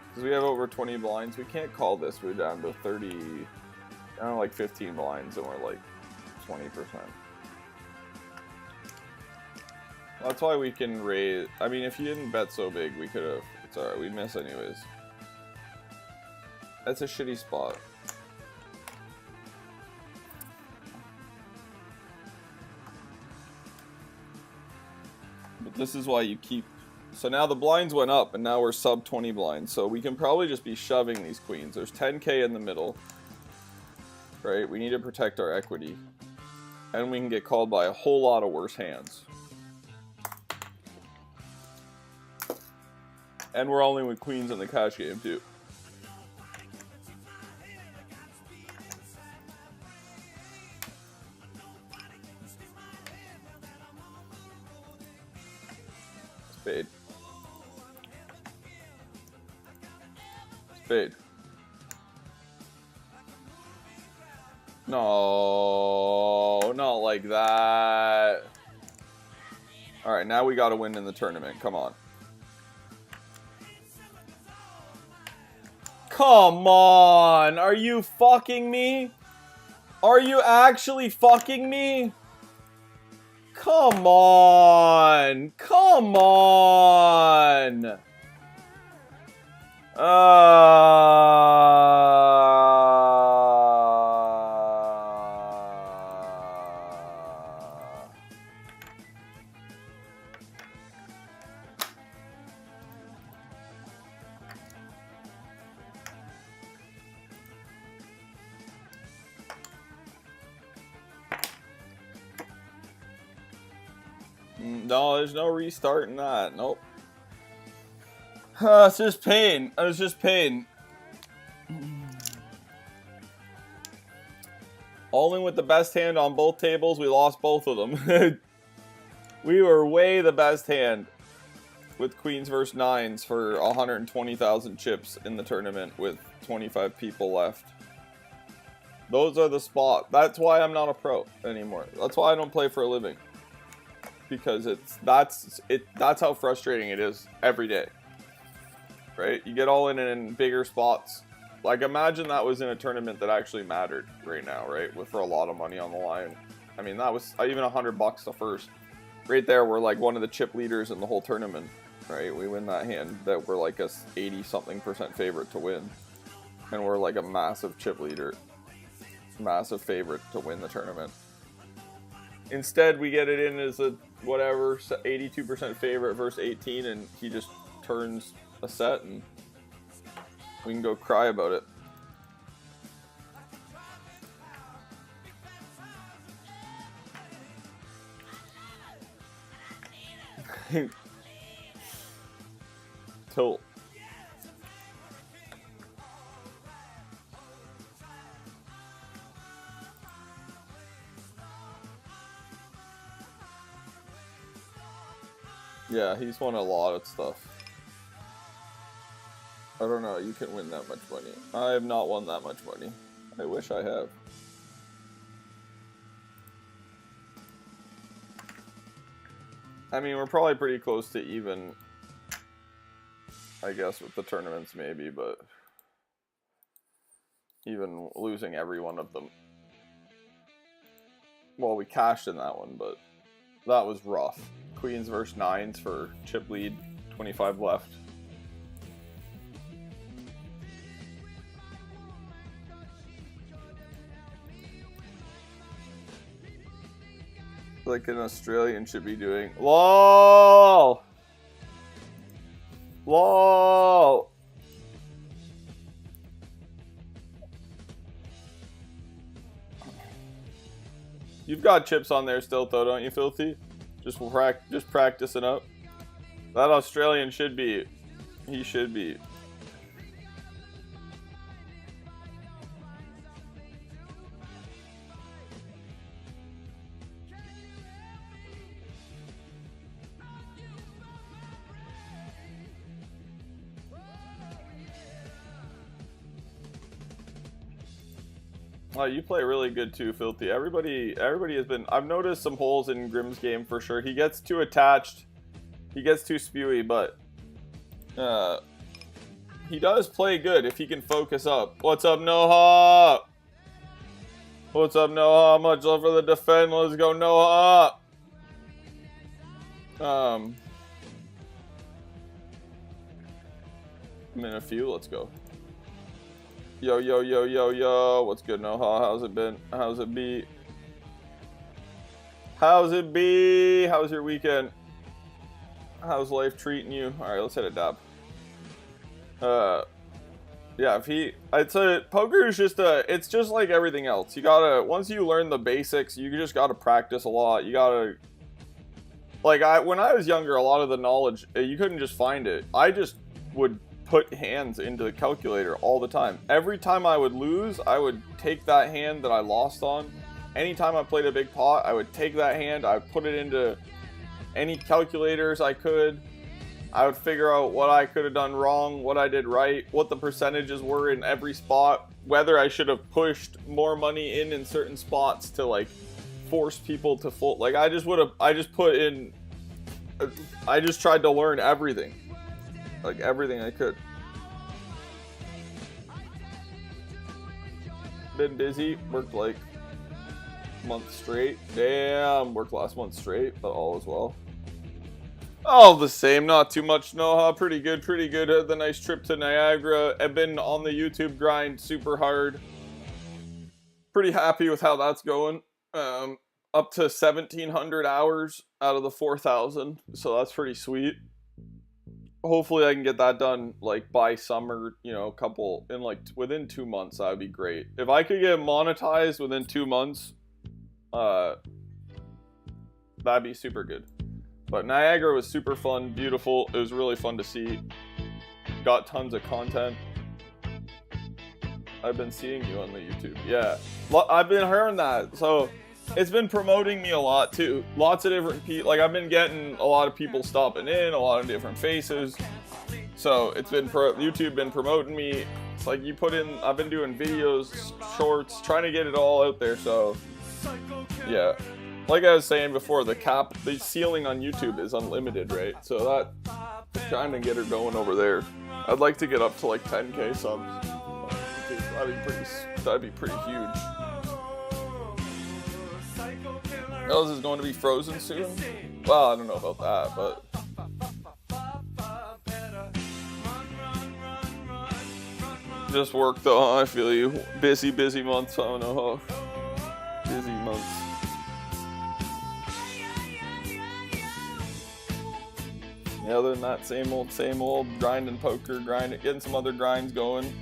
S1: Because we have over 20 blinds, we can't call this. We're down to 30, I don't know, like 15 blinds, and we're like 20%. That's why we can raise. I mean, if you didn't bet so big, we could have. It's alright, we miss anyways. That's a shitty spot. But this is why you keep. So now the blinds went up, and now we're sub 20 blinds. So we can probably just be shoving these queens. There's 10k in the middle. Right? We need to protect our equity. And we can get called by a whole lot of worse hands. And we're only with queens in the cash game, too. Spade. Spade. No, not like that. Alright, now we gotta win in the tournament. Come on. Come on! Are you fucking me? Are you actually fucking me? Come on! Come on! No, there's no restarting that. Nope. It's just pain. It was just pain. All in with the best hand on both tables. We lost both of them. We were way the best hand with queens versus nines for 120,000 chips in the tournament with 25 people left. Those are the spots. That's why I'm not a pro anymore. That's why I don't play for a living. Because that's how frustrating it is every day. Right? You get all in bigger spots. Like, imagine that was in a tournament that actually mattered right now, right? For a lot of money on the line. I mean, that was even $100 the first. Right there, we're like one of the chip leaders in the whole tournament, right? We win that hand that we're like a 80-something% favorite to win. And we're like a massive chip leader. Massive favorite to win the tournament. Instead, we get it in as a whatever 82% favorite versus 18, and he just turns a set, and we can go cry about it. Tilt. Yeah, he's won a lot of stuff. I don't know, you can win that much money. I have not won that much money. I wish I have. I mean, we're probably pretty close to even, I guess, with the tournaments maybe, but even losing every one of them. Well, we cashed in that one, but that was rough. Queens versus nines for chip lead, 25 left. Like an Australian should be doing. LOL! LOL! You've got chips on there still, though, don't you, Filthy? Just practicing up. That Australian should be. He should be. Oh, you play really good too, Filthy. Everybody has been. I've noticed some holes in Grimm's game for sure. He gets too attached. He gets too spewy, but he does play good if he can focus up. What's up, Noha? What's up, Noha? Much love for the defend. Let's go, Noha. I'm in a few. Let's go. Yo, yo, yo, yo, yo. What's good, Noha? How's it been? How's it be? How's it be? How's your weekend? How's life treating you? Alright, let's hit a dab. Yeah, I'd say poker is just it's just like everything else. You gotta, once you learn the basics, you just gotta practice a lot. You gotta, like, when I was younger, a lot of the knowledge, you couldn't just find it. I just would put hands into the calculator all the time. Every time I would lose, I would take that hand that I lost on. Anytime I played a big pot, I would take that hand, I would put it into any calculators I could. I would figure out what I could have done wrong, what I did right, what the percentages were in every spot, whether I should have pushed more money in certain spots to like force people to fold. Like I just tried to learn everything. Like everything I could. Been busy, worked like a month straight. Damn, worked last month straight, but all is well. All the same, not too much, Noha. Pretty good, pretty good. Had the nice trip to Niagara. I've been on the YouTube grind super hard. Pretty happy with how that's going. Up to 1,700 hours out of the 4,000, so that's pretty sweet. Hopefully I can get that done like by summer, you know, within 2 months. That would be great. If I could get monetized within 2 months, that'd be super good. But Niagara was super fun, beautiful. It was really fun to see. Got tons of content. I've been seeing you on the YouTube. Yeah, I've been hearing that. So it's been promoting me a lot too. Lots of different people. Like I've been getting a lot of people stopping in, a lot of different faces. So it's been YouTube been promoting me. It's like you put in. I've been doing videos, shorts, trying to get it all out there. So yeah. Like I was saying before, the ceiling on YouTube is unlimited, right? So trying to get her going over there. I'd like to get up to like 10K subs. That'd be pretty huge. Ellis is going to be frozen soon? Well, I don't know about that, but just work though. I feel you. Busy months. I don't know how busy months. Yeah, other than that, same old, grinding poker, getting some other grinds going.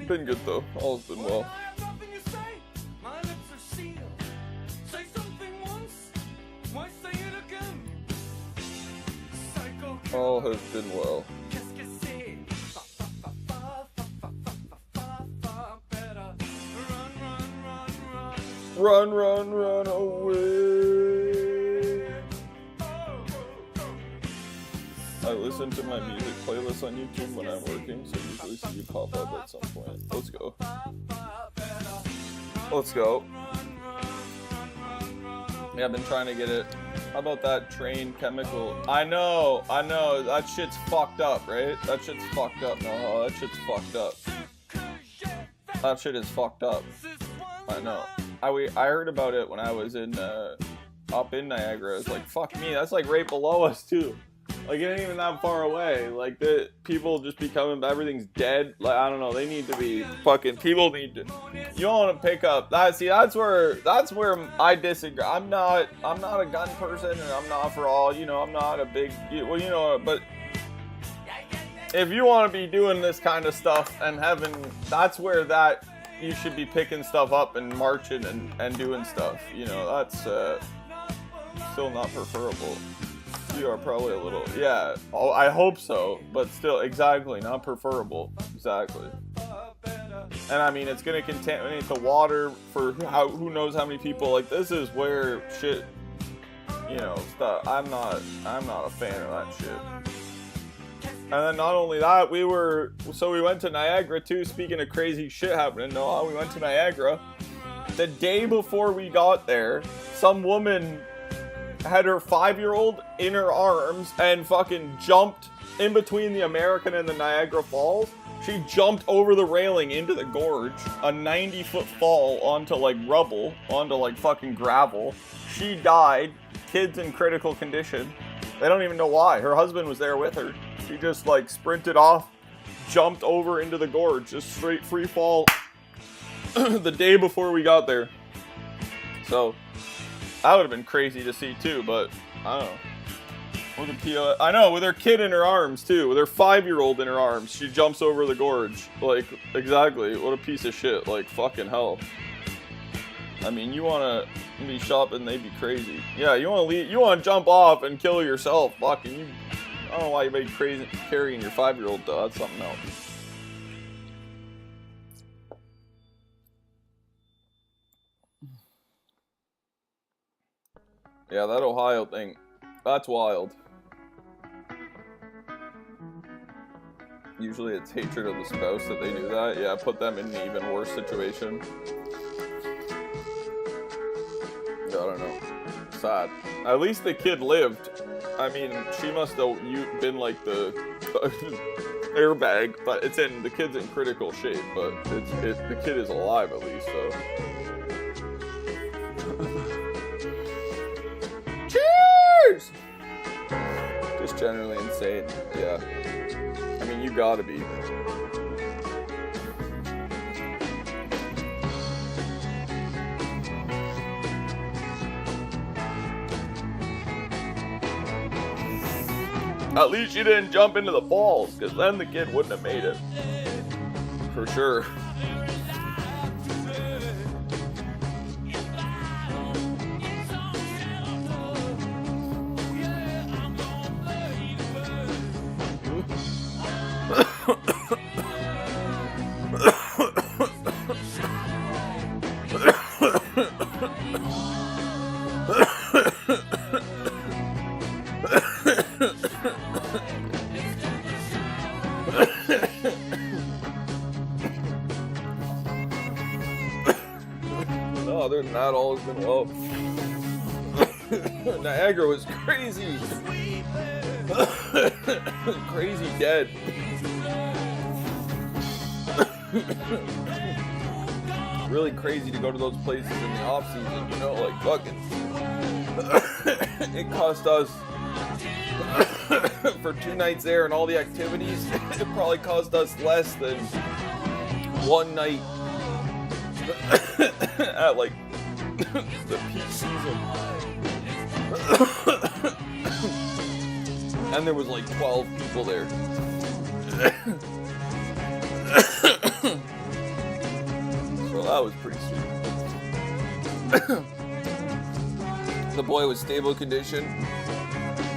S1: Been good though, all's been well. All has been well. Run away. I listen to my music playlist on YouTube when I'm working, so usually see you pop up at some point. Let's go. Let's go. Yeah, I've been trying to get it. How about that train chemical? I know. That shit's fucked up, right? That shit's fucked up. No, that shit's fucked up. That shit is fucked up. I know. I heard about it when I was up in Niagara. It's like, fuck me, that's like right below us too. Like it ain't even that far away. Like the people just becoming, everything's dead. Like I don't know, they need to be fucking, people need to, you don't want to pick up that. See, that's where I disagree. I'm not a gun person, and I'm not for all, you know, I'm not a big, well, you know, but if you want to be doing this kind of stuff and having, that's where that you should be picking stuff up and marching and doing stuff. You know, that's still not preferable. You are probably a little, yeah. Oh, I hope so, but still, exactly, not preferable. Exactly. And I mean, it's gonna contaminate the water for who knows how many people. Like, this is where shit, you know, stuff. I'm not a fan of that shit. And then not only that, we went to Niagara too. Speaking of crazy shit happening, Noah, we went to Niagara. The day before we got there, some woman had her 5-year-old in her arms and fucking jumped in between the American and the Niagara Falls. She jumped over the railing into the gorge, a 90-foot fall onto like rubble, onto like fucking gravel. She died, kids in critical condition. They don't even know why. Her husband was there with her. She just like sprinted off, jumped over into the gorge, just straight free fall the day before we got there. So that would have been crazy to see too, but I don't know. With a POS, I know, with her kid in her arms too, with her 5-year-old in her arms, she jumps over the gorge. Like, exactly, what a piece of shit. Like, fucking hell. I mean, you wanna be shopping, they'd be crazy. Yeah, you wanna jump off and kill yourself. Fucking you. I don't know why you'd be crazy carrying your 5-year-old though. That's something else. Yeah, that Ohio thing, that's wild. Usually it's hatred of the spouse that they do that. Yeah, put them in an even worse situation. I don't know. Sad. At least the kid lived. I mean, she must have been like the airbag, but the kid's in critical shape, but the kid is alive at least, so. Cheers! Just generally insane, yeah. I mean, you gotta be. At least you didn't jump into the balls, because then the kid wouldn't have made it. For sure. No, other than that, all has been well. Niagara was crazy. Crazy dead. Really crazy to go to those places in the off season, you know, like fucking. It cost us for 2 nights there and all the activities. It probably cost us less than 1 night at like the peak season. And there was like 12 people there. So that was pretty sweet. The boy was stable condition.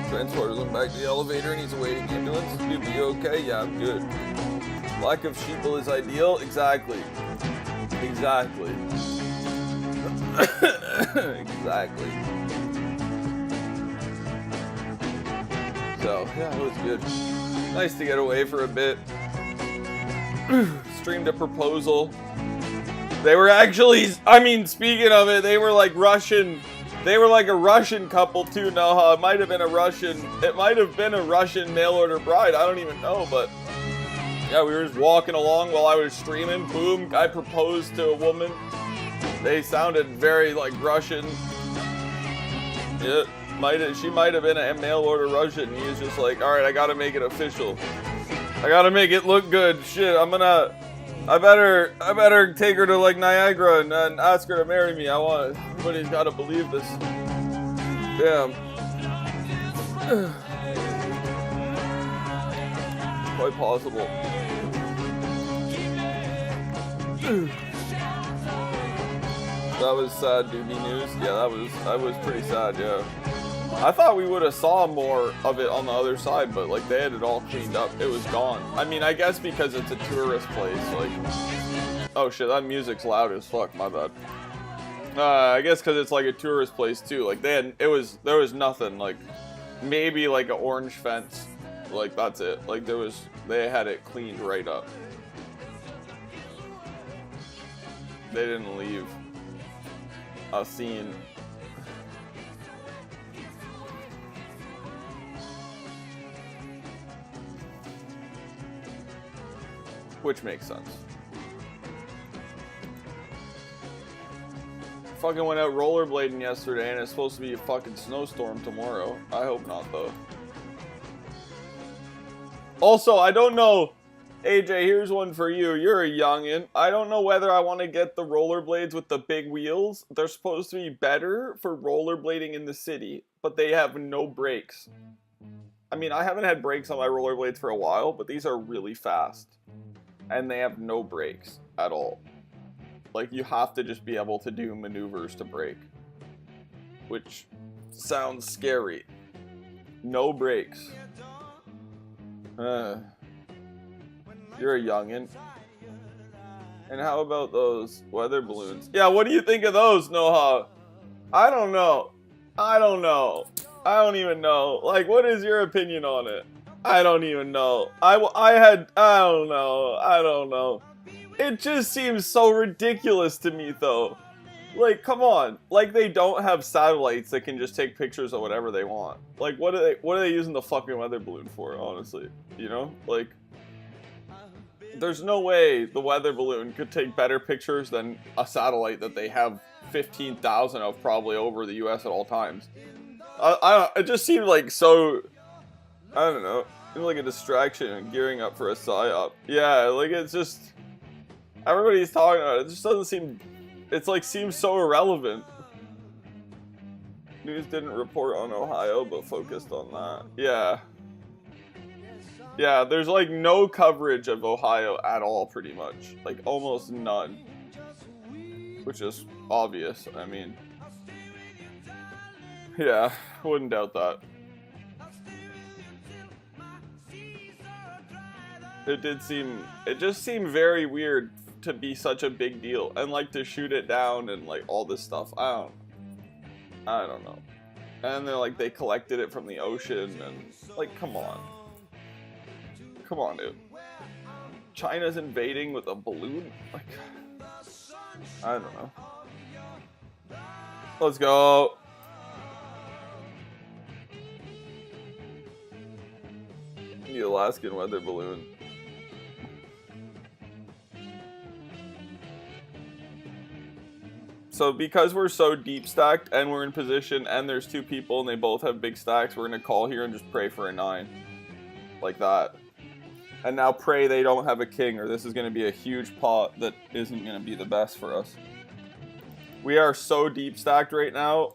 S1: Transported him back to the elevator and he's awaiting ambulance. Dude, are you okay? Yeah, I'm good. Lack of sheeple is ideal? Exactly. Exactly. Exactly. So, yeah, it was good. Nice to get away for a bit. Streamed a proposal. They were actually, I mean, speaking of it, they were like Russian. They were like a Russian couple too, Noah. It might have been a Russian mail order bride. I don't even know, but yeah, we were just walking along while I was streaming. Boom, guy proposed to a woman. They sounded very like Russian. Yeah, she might have been a mail order Russian. He was just like, all right, I gotta make it official. I gotta make it look good. Shit, I better take her to like Niagara and ask her to marry me. Everybody's gotta believe this. Damn. quite possible. That was sad, Doobie News. Yeah, that was pretty sad, yeah. I thought we would have saw more of it on the other side, but like they had it all cleaned up. It was gone. I mean, I guess because it's a tourist place, like... Oh shit, that music's loud as fuck, my bad. I guess because it's like a tourist place too. Like there was nothing, like maybe like an orange fence. Like that's it. Like they had it cleaned right up. They didn't leave a scene. Which makes sense. Fucking went out rollerblading yesterday and it's supposed to be a fucking snowstorm tomorrow. I hope not though. Also, I don't know. AJ, here's one for you. You're a youngin'. I don't know whether I want to get the rollerblades with the big wheels. They're supposed to be better for rollerblading in the city, but they have no brakes. I mean, I haven't had brakes on my rollerblades for a while, but these are really fast. And they have no brakes at all. Like, you have to just be able to do maneuvers to brake. Which sounds scary. No brakes. You're a youngin'. And how about those weather balloons? Yeah, what do you think of those, Noha? I don't know. I don't know. I don't even know. Like, what is your opinion on it? I don't even know. I don't know. I don't know. It just seems so ridiculous to me, though. Like, come on. Like, they don't have satellites that can just take pictures of whatever they want. Like, what are they using the fucking weather balloon for, honestly? You know? Like, there's no way the weather balloon could take better pictures than a satellite that they have 15,000 of probably over the US at all times. It just seemed like so... I don't know. It seemed like a distraction and gearing up for a psyop. Yeah, like, it's just... Everybody's talking about it. It just doesn't seem... It's like, seems so irrelevant. News didn't report on Ohio, but focused on that. Yeah. Yeah, there's like no coverage of Ohio at all, pretty much. Like, almost none. Which is obvious, I mean. Yeah, wouldn't doubt that. It just seemed very weird to be such a big deal. And like to shoot it down and like all this stuff. I don't know. And they're like, they collected it from the ocean and like, come on. Come on, dude. China's invading with a balloon? Like, I don't know. Let's go. The Alaskan weather balloon. So because we're so deep stacked and we're in position and there's two people and they both have big stacks, we're going to call here and just pray for a 9. Like that. And now pray they don't have a king, or this is going to be a huge pot that isn't going to be the best for us. We are so deep stacked right now.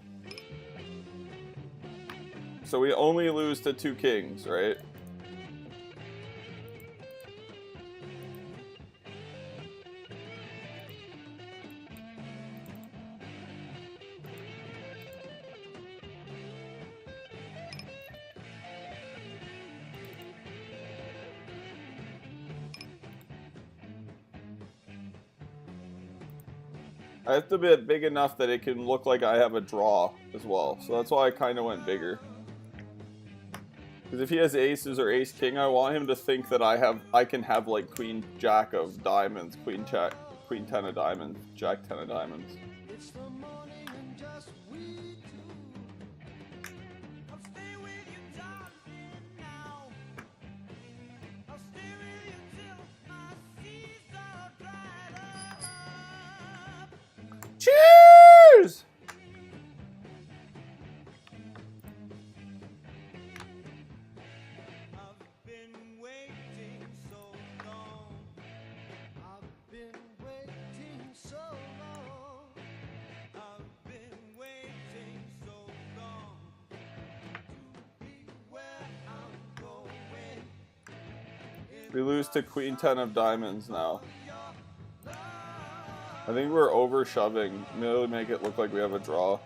S1: So we only lose to 2 kings, right? I have to be big enough that it can look like I have a draw as well. So that's why I kind of went bigger. Because if he has aces or ace king, I want him to think that I can have like queen jack of diamonds, queen 10 of diamonds, jack 10 of diamonds. Cheers!
S2: I've been waiting so long. I've been waiting so long. I've been waiting so long to be where I'm going.
S1: We lose to Queen 10 of Diamonds now. I think we're over shoving. Really make it look like we have a draw.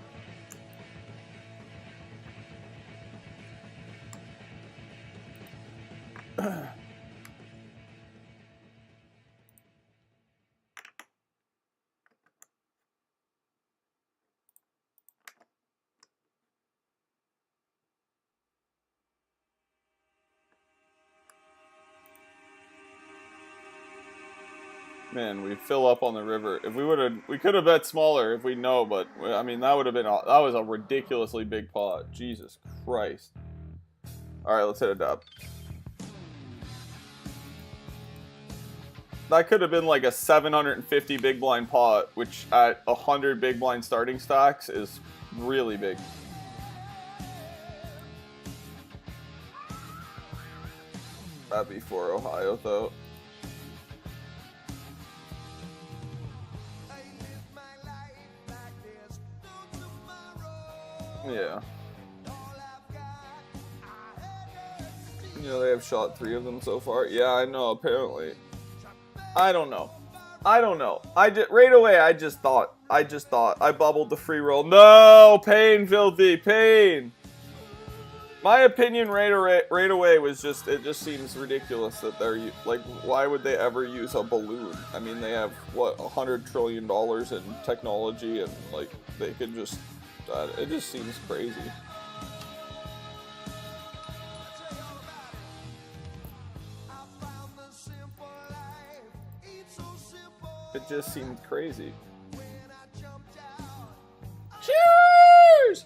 S1: Man, we fill up on the river. If we could have bet smaller if we know, but I mean that was a ridiculously big pot. Jesus Christ! All right, let's hit a dab. That could have been like a 750 big blind pot, which at 100 big blind starting stacks is really big. That'd be for Ohio though. Yeah. You know, they have shot 3 of them so far. Yeah, I know, apparently. I don't know. Right away, I just thought. I bubbled the free roll. No! Pain, Filthy! Pain! My opinion right away was just, it just seems ridiculous that they're, like, why would they ever use a balloon? I mean, they have, what, $100 trillion in technology, and, like, they could just... it just seems crazy. It just seemed crazy. Cheers!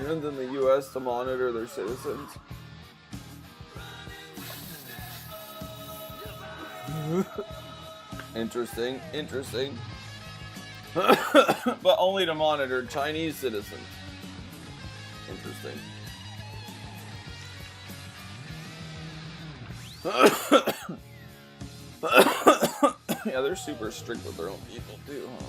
S1: And in the U.S. to monitor their citizens. Interesting. But only to monitor Chinese citizens. Interesting. Yeah, they're super strict with their own people too, huh?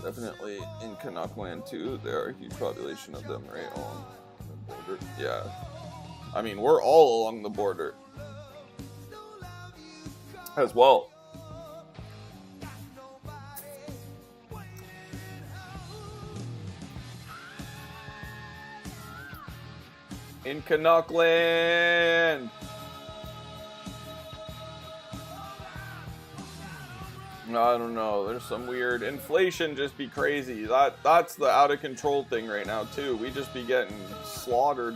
S1: Definitely in Canuck land too. There are a huge population of them right along the border. Yeah. I mean, we're all along the border as well. In Canuck land. I don't know. There's some weird inflation. Just be crazy. That's the out of control thing right now too. We just be getting slaughtered.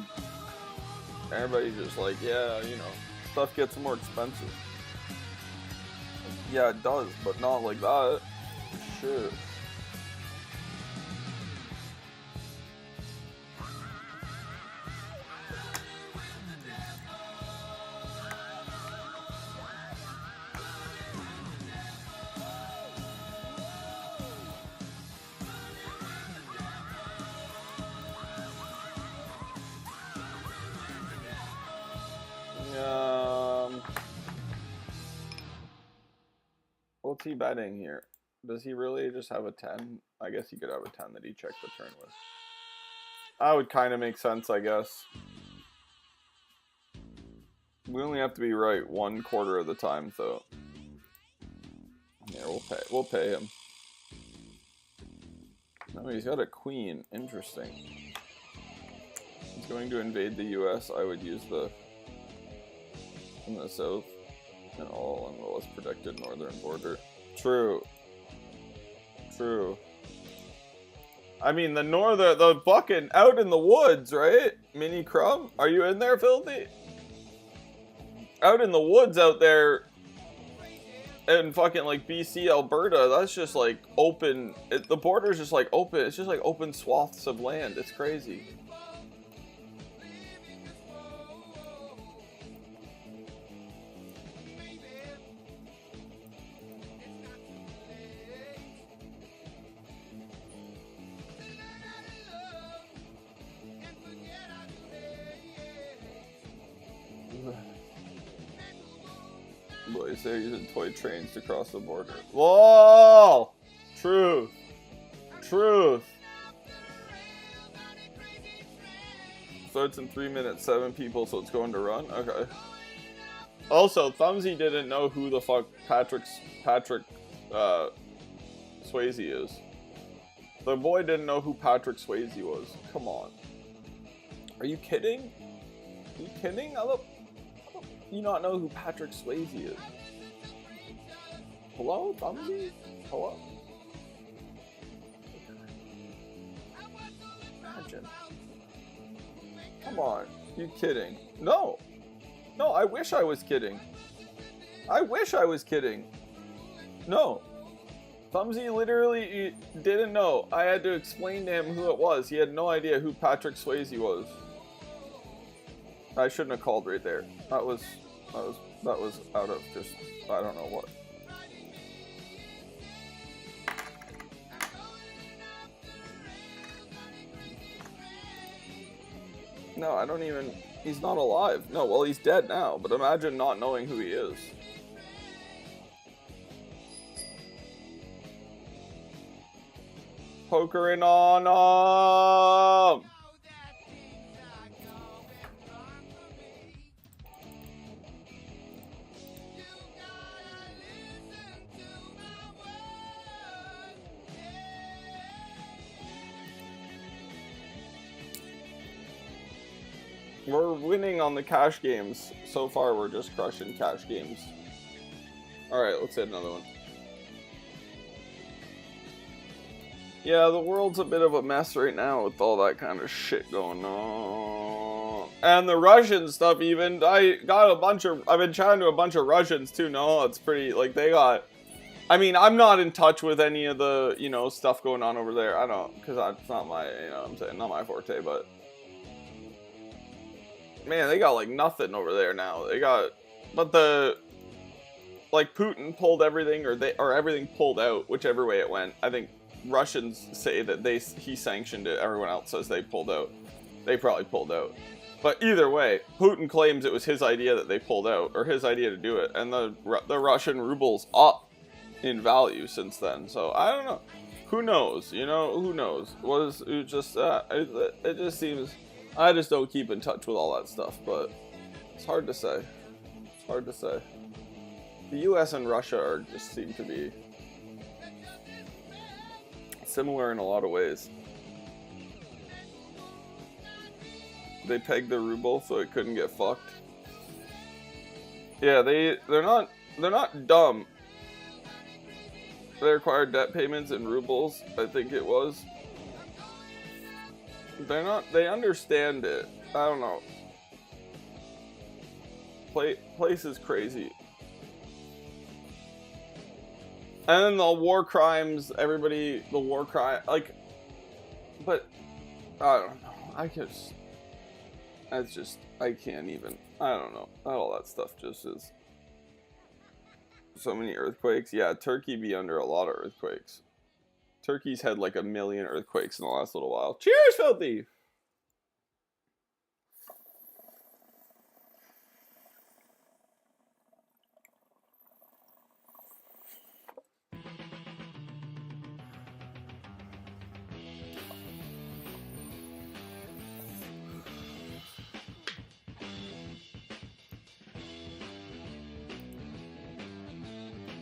S1: Everybody's just like, yeah, you know, stuff gets more expensive. Yeah, it does, but not like that. Shit. What's he betting here? Does he really just have a 10? I guess he could have a 10 that he checked the turn with. That would kind of make sense, I guess. We only have to be right 1/4 of the time, though. Yeah, we'll pay him. No, he's got a queen. Interesting. He's going to invade the U.S. I would use the in the south and all on the less protected northern border. True. I mean, the bucket out in the woods, right? Mini Crumb, are you in there, Filthy? Out in the woods out there in fucking like BC, Alberta, that's just like open. The border's just like open. It's just like open swaths of land. It's crazy. toys. They're using toy trains to cross the border. Whoa! Truth. Truth. Starts in 3 minutes, 7 people, so it's going to run? Okay. Also, Thumbsy didn't know who the fuck Patrick Swayze is. The boy didn't know who Patrick Swayze was. Come on. Are you kidding? Are you kidding? How do you not know who Patrick Swayze is? Hello, Thumbsy? Hello? Imagine. Come on. You kidding? No. No, I wish I was kidding. I wish I was kidding. No. Thumbsy literally didn't know. I had to explain to him who it was. He had no idea who Patrick Swayze was. I shouldn't have called right there. That was out of just, I don't know what. No, I don't even, he's not alive. No, well, he's dead now, but imagine not knowing who he is. Pokering on him! We're winning on the cash games. So far, we're just crushing cash games. Alright, let's hit another one. Yeah, the world's a bit of a mess right now with all that kind of shit going on. And the Russian stuff even. I've been chatting to a bunch of Russians too. No, it's pretty, like, they got... I mean, I'm not in touch with any of the, you know, stuff going on over there. I don't, because that's not my, you know what I'm saying, not my forte, but... Man, they got like nothing over there now. They got, but like Putin pulled everything, or everything pulled out, whichever way it went. I think Russians say that he sanctioned it. Everyone else says they pulled out. They probably pulled out. But either way, Putin claims it was his idea that they pulled out, or his idea to do it, and the Russian ruble's up in value since then. So I don't know. Who knows? You know, who knows? It just seems. I just don't keep in touch with all that stuff, but it's hard to say. It's hard to say. The US and Russia just seem to be similar in a lot of ways. They pegged the ruble so it couldn't get fucked. Yeah, they're not dumb. They required debt payments in rubles, I think it was. They understand it. I don't know. Place is crazy. And then the war crimes, the war crime, like, but, I don't know. I can't even, I don't know. All that stuff just is. So many earthquakes. Yeah, Turkey be under a lot of earthquakes. Turkey's had like 1 million earthquakes in the last little while. Cheers, Filthy!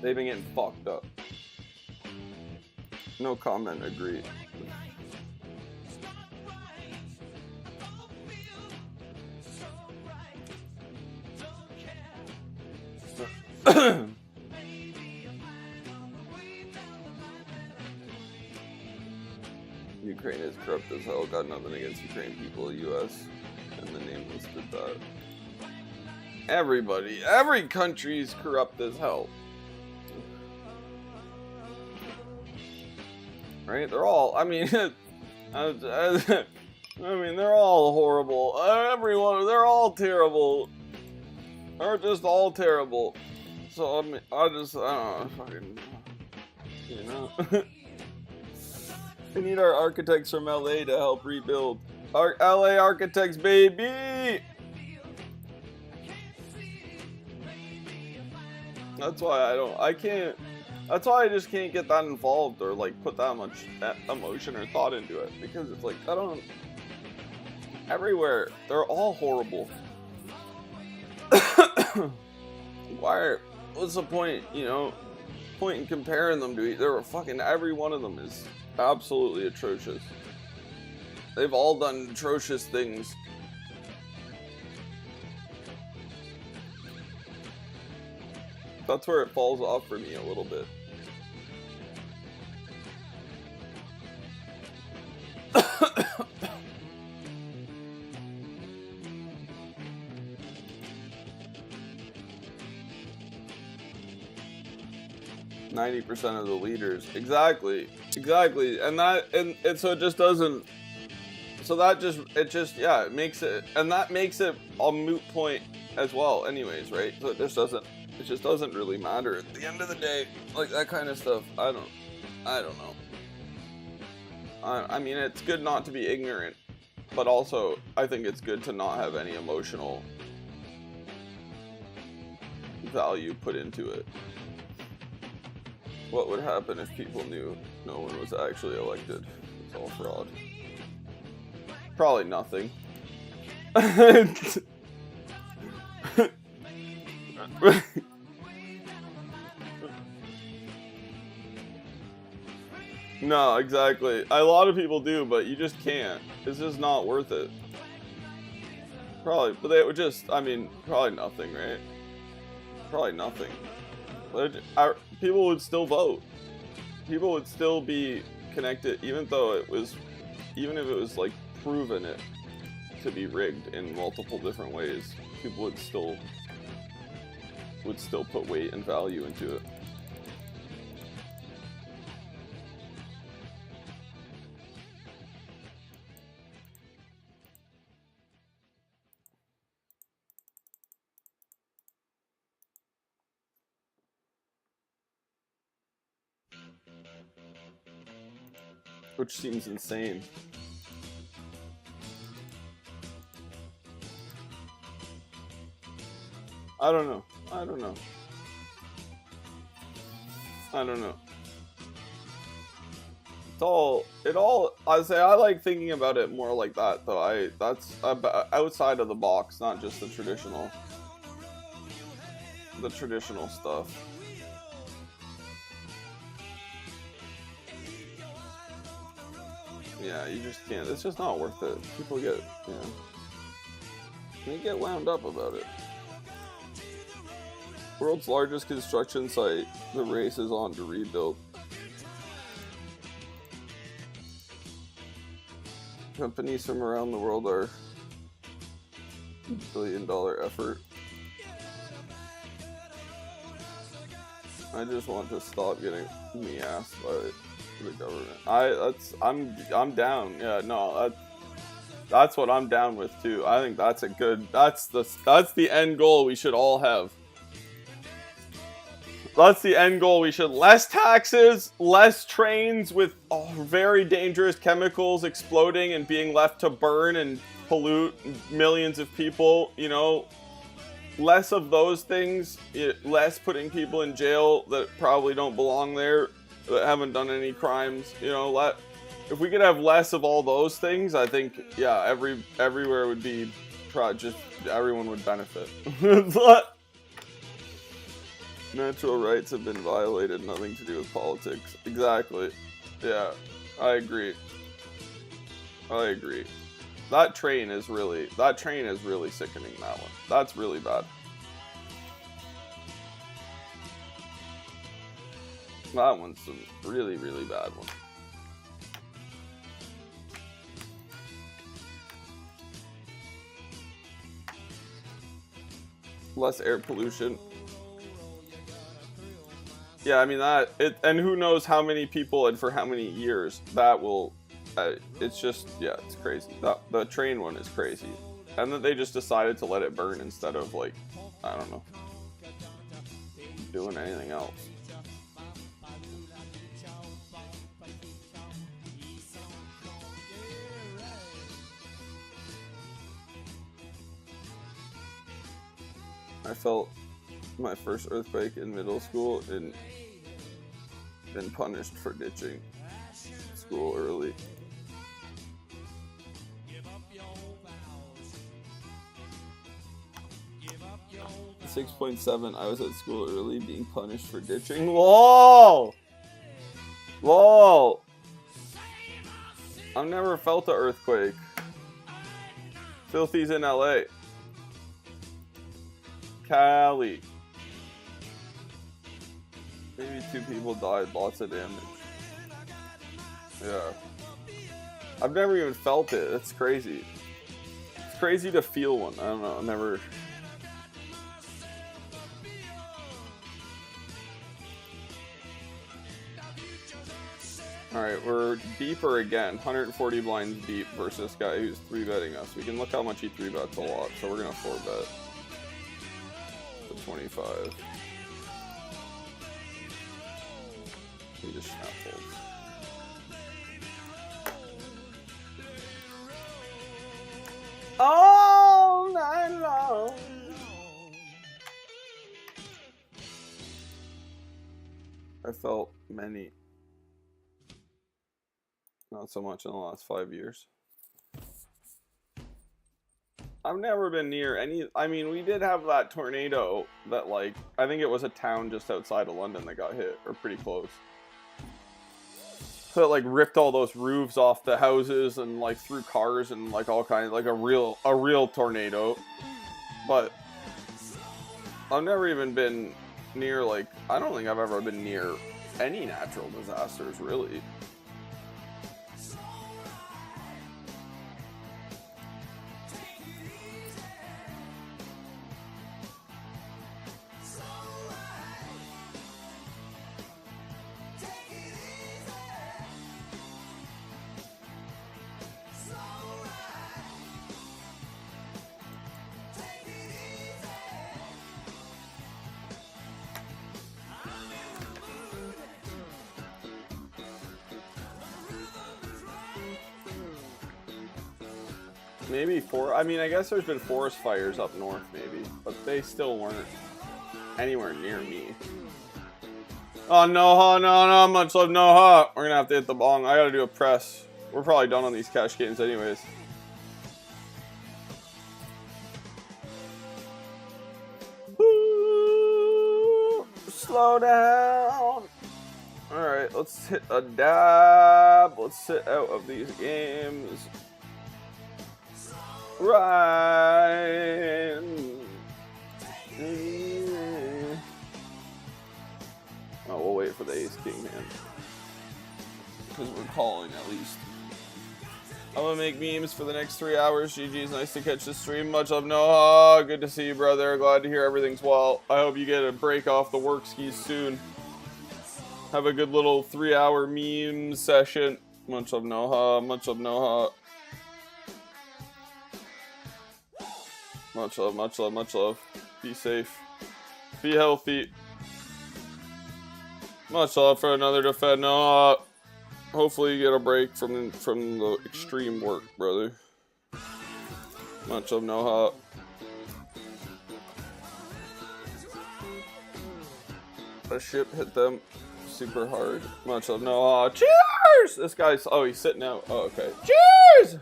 S1: They've been getting fucked up. No comment, agreed. Ukraine is corrupt as hell. Got nothing against Ukraine people, US, and the name listed that. Everybody, every country is corrupt as hell. Right? They're all, I mean, they're all horrible. Everyone, they're all terrible. They're just all terrible. So, I mean, I don't know, fucking, you know. We need our architects from LA to help rebuild. Our LA architects, baby! That's why that's why I just can't get that involved or like put that much emotion or thought into it, because it's like, everywhere, they're all horrible. What's the point, point in comparing them to each other? Fucking every one of them is absolutely atrocious. They've all done atrocious things. That's where it falls off for me a little bit. %90 of the leaders. Exactly. And so it just doesn't, so that just, it makes it, and that makes it a moot point as well anyways, right? So it just doesn't really matter at the end of the day. Like, that kind of stuff, I don't know. I mean, it's good not to be ignorant, but also, I think it's good to not have any emotional value put into it. What would happen if people knew no one was actually elected? It's all fraud. Probably nothing. No, exactly. A lot of people do, but you just can't. It's just not worth it. Probably, but they would just, probably nothing, right? Probably nothing. People would still vote. People would still be connected, even if it was like proven it to be rigged in multiple different ways. People would still put weight and value into it. Which seems insane. I don't know. I like thinking about it more like that, though. That's outside of the box, not just the traditional stuff. Yeah, you just can't. It's just not worth it. People they get wound up about it. World's largest construction site. The race is on to rebuild. Companies from around the world are $1 billion effort. I just want to stop getting me asked by the government. I'm down. Yeah, no, that's what I'm down with too. I think that's that's the end goal we should all have. That's the end goal. We should less taxes, less trains with very dangerous chemicals exploding and being left to burn and pollute millions of people, less of those things, less putting people in jail that probably don't belong there, that haven't done any crimes, if we could have less of all those things, I think, everywhere would be, just everyone would benefit. Natural rights have been violated, nothing to do with politics. Exactly. Yeah, I agree. That train is really sickening, that one. That's really bad. That one's a really, really bad one. Less air pollution. Yeah, and who knows how many people and for how many years that will, it's just, it's crazy. The train one is crazy. And that they just decided to let it burn instead of, like, I don't know, doing anything else. I felt My first earthquake in middle school and been punished for ditching school early. 6.7. I was at school early, being punished for ditching. LOL! LOL! I've never felt an earthquake. Filthy's in LA. Cali. Maybe 2 people died, lots of damage. Yeah. I've never even felt it. That's crazy. It's crazy to feel one. I don't know. I've never. Alright, we're deeper again. 140 blinds deep versus this guy who's 3-betting us. We can look how much he 3-bets a lot, so we're gonna 4-bet. To 25. He just snap folds. All night long. I felt many. Not so much in the last 5 years. I've never been near any. I mean, we did have that tornado that, like, I think it was a town just outside of London that got hit, or pretty close. So it, like, ripped all those roofs off the houses and, like, threw cars and, like, all kinds, like a real tornado. But I've never even been near, like, I don't think I've ever been near any natural disasters, really. Maybe 4. I mean, I guess there's been forest fires up north, maybe, but they still weren't anywhere near me. Oh, no, much love, no. We're gonna have to hit the bong. I gotta do a press. We're probably done on these cash games, anyways. Ooh, slow down. All right, let's hit a dab. Let's sit out of these games. Right. Oh, we'll wait for the ace king hand. Because we're calling at least. I'm gonna make memes for the next 3 hours. GG's, nice to catch the stream. Much love, Noah. Good to see you, brother. Glad to hear everything's well. I hope you get a break off the work skis soon. Have a good little 3-hour meme session. Much love, Noah. Much love, Noah. Much love, much love, much love. Be safe. Be healthy. Much love for another defend. No, hopefully you get a break from the extreme work, brother. Much love, Noha. A ship hit them super hard. Much love, Noha. Cheers! This guy's, oh, he's sitting out. Oh, okay. Cheers!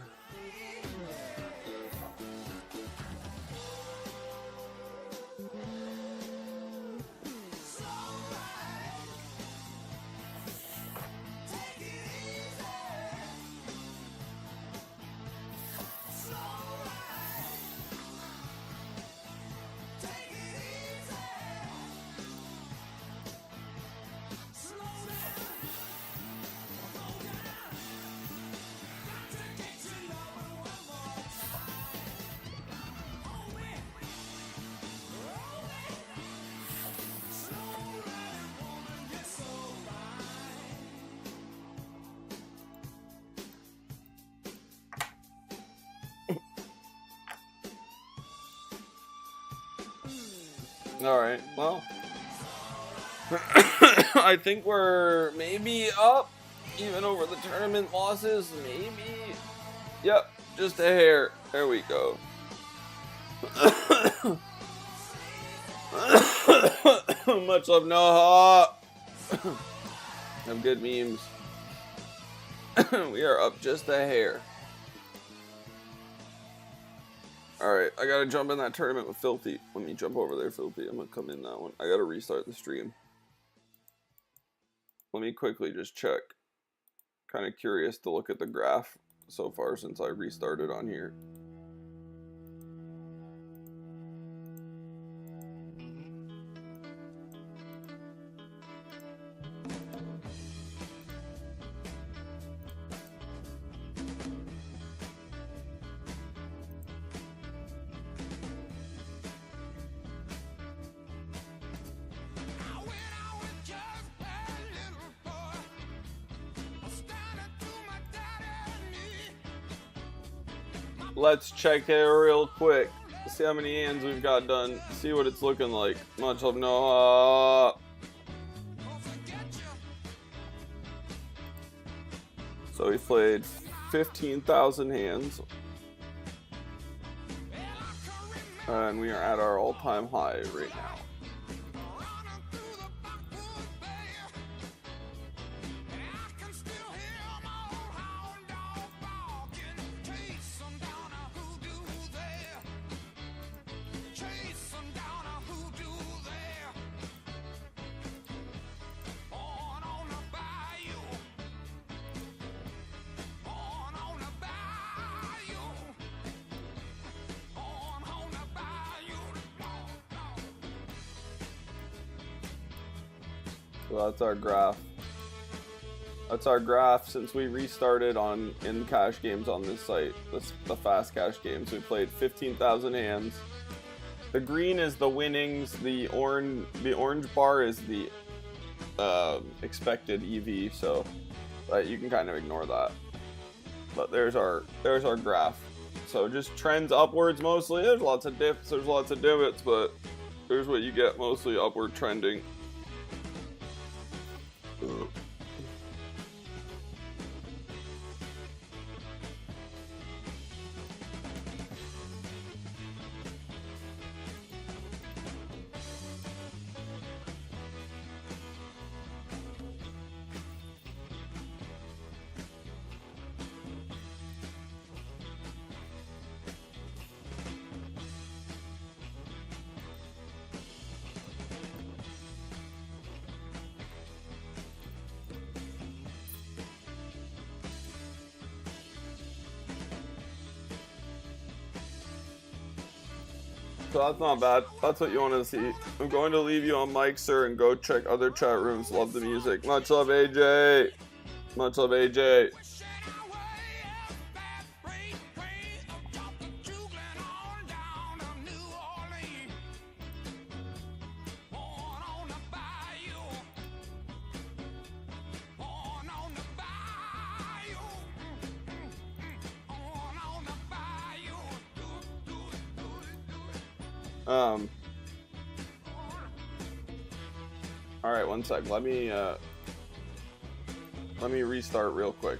S1: Alright, well, I think we're maybe up, even over the tournament losses, maybe, yep, just a hair, there we go.
S3: Much love, Noah. Have good memes. We are up just a hair. Alright, I gotta jump in that tournament with Filthy. Let me jump over there, Filthy. I'm gonna come in that one. I gotta restart the stream. Let me quickly just check. Kind of curious to look at the graph so far since I restarted on here. Let's check it real quick. See how many hands we've got done. See what it's looking like. Much love, Noah. So we played 15,000 hands. And we are at our all-time high right now. So that's our graph. That's our graph since we restarted in cash games on this site. The fast cash games. We played 15,000 hands. The green is the winnings. The orange bar is the expected EV. So you can kind of ignore that. But there's our graph. So just trends upwards mostly. There's lots of dips. There's lots of divots, but there's what you get, mostly upward trending. So that's not bad. That's what you want to see. I'm going to leave you on mic, sir, and go check other chat rooms. Love the music. Much love, AJ. Much love, AJ. All right, one sec. Let me restart real quick.